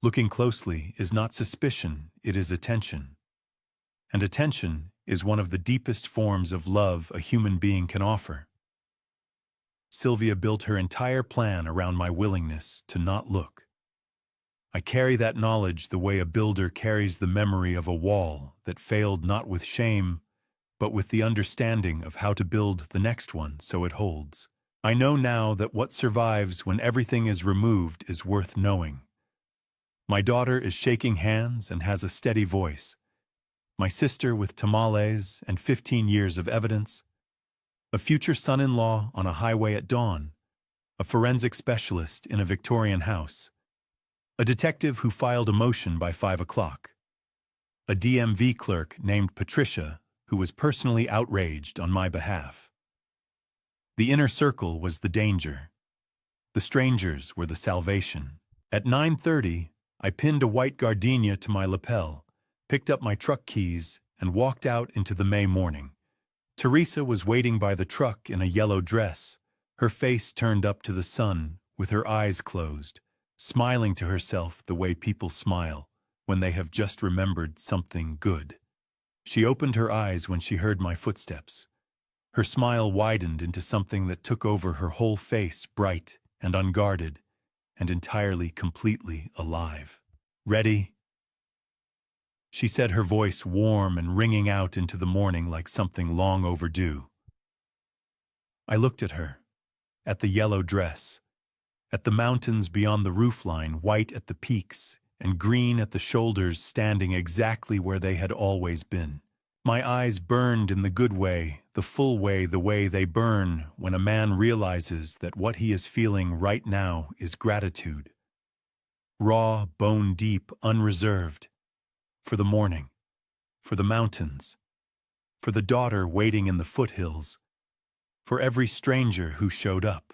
A: Looking closely is not suspicion, it is attention. And attention is one of the deepest forms of love a human being can offer. Sylvia built her entire plan around my willingness to not look. I carry that knowledge the way a builder carries the memory of a wall that failed not with shame, but with the understanding of how to build the next one so it holds. I know now that what survives when everything is removed is worth knowing. My daughter is shaking hands and has a steady voice. My sister with tamales and 15 years of evidence, a future son-in-law on a highway at dawn, a forensic specialist in a Victorian house, a detective who filed a motion by 5 o'clock, a DMV clerk named Patricia who was personally outraged on my behalf. The inner circle was the danger. The strangers were the salvation. At 9:30, I pinned a white gardenia to my lapel, picked up my truck keys, and walked out into the May morning. Teresa was waiting by the truck in a yellow dress, her face turned up to the sun, with her eyes closed, smiling to herself the way people smile when they have just remembered something good. She opened her eyes when she heard my footsteps. Her smile widened into something that took over her whole face, bright and unguarded, and entirely, completely alive. "Ready?" She said, her voice warm and ringing out into the morning like something long overdue. I looked at her, at the yellow dress, at the mountains beyond the roofline, white at the peaks and green at the shoulders, standing exactly where they had always been. My eyes burned in the good way, the full way, the way they burn when a man realizes that what he is feeling right now is gratitude. Raw, bone deep, unreserved. For the morning, for the mountains, for the daughter waiting in the foothills, for every stranger who showed up.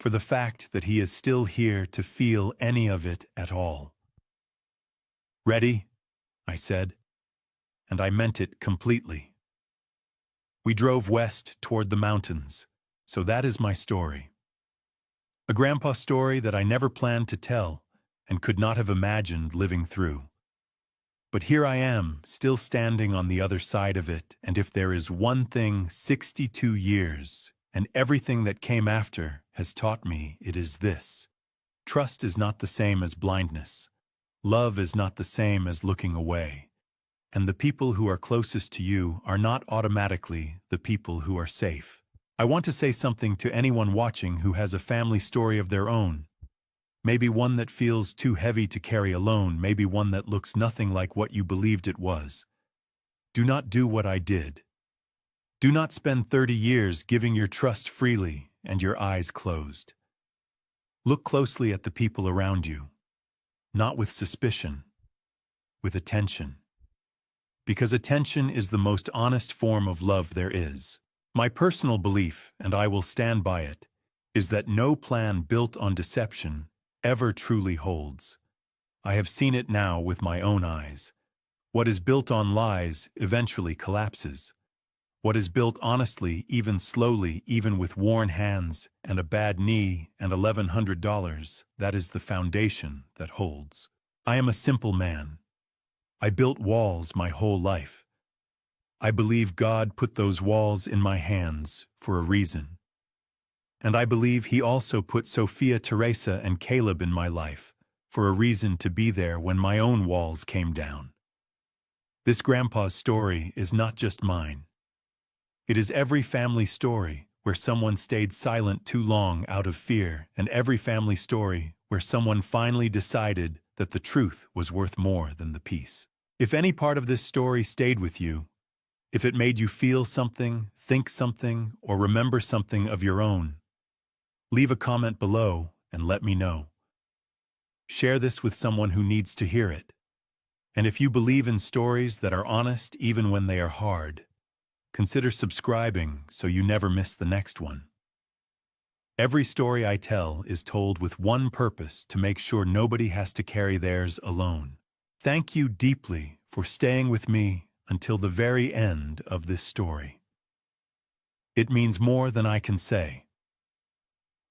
A: for the fact that he is still here to feel any of it at all. "Ready?" I said, and I meant it completely. We drove west toward the mountains, so that is my story. A grandpa story that I never planned to tell and could not have imagined living through. But here I am, still standing on the other side of it, and if there is one thing 62 years and everything that came after has taught me, it is this. Trust is not the same as blindness. Love is not the same as looking away. And the people who are closest to you are not automatically the people who are safe. I want to say something to anyone watching who has a family story of their own. Maybe one that feels too heavy to carry alone, maybe one that looks nothing like what you believed it was. Do not do what I did. Do not spend 30 years giving your trust freely and your eyes closed. Look closely at the people around you, not with suspicion, with attention. Because attention is the most honest form of love there is. My personal belief, and I will stand by it, is that no plan built on deception ever truly holds. I have seen it now with my own eyes. What is built on lies eventually collapses. What is built honestly, even slowly, even with worn hands and a bad knee and $1,100, that is the foundation that holds. I am a simple man. I built walls my whole life. I believe God put those walls in my hands for a reason. And I believe He also put Sophia, Teresa, and Caleb in my life for a reason to be there when my own walls came down. This grandpa's story is not just mine. It is every family story where someone stayed silent too long out of fear, and every family story where someone finally decided that the truth was worth more than the peace. If any part of this story stayed with you, if it made you feel something, think something, or remember something of your own, leave a comment below and let me know. Share this with someone who needs to hear it. And if you believe in stories that are honest even when they are hard, consider subscribing so you never miss the next one. Every story I tell is told with one purpose: to make sure nobody has to carry theirs alone. Thank you deeply for staying with me until the very end of this story. It means more than I can say.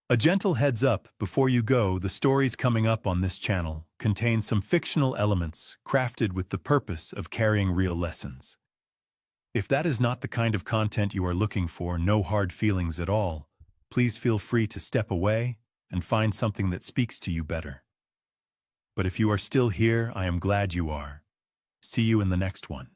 A: A gentle heads up before you go: the stories coming up on this channel contain some fictional elements crafted with the purpose of carrying real lessons. If that is not the kind of content you are looking for, no hard feelings at all, please feel free to step away and find something that speaks to you better. But if you are still here, I am glad you are. See you in the next one.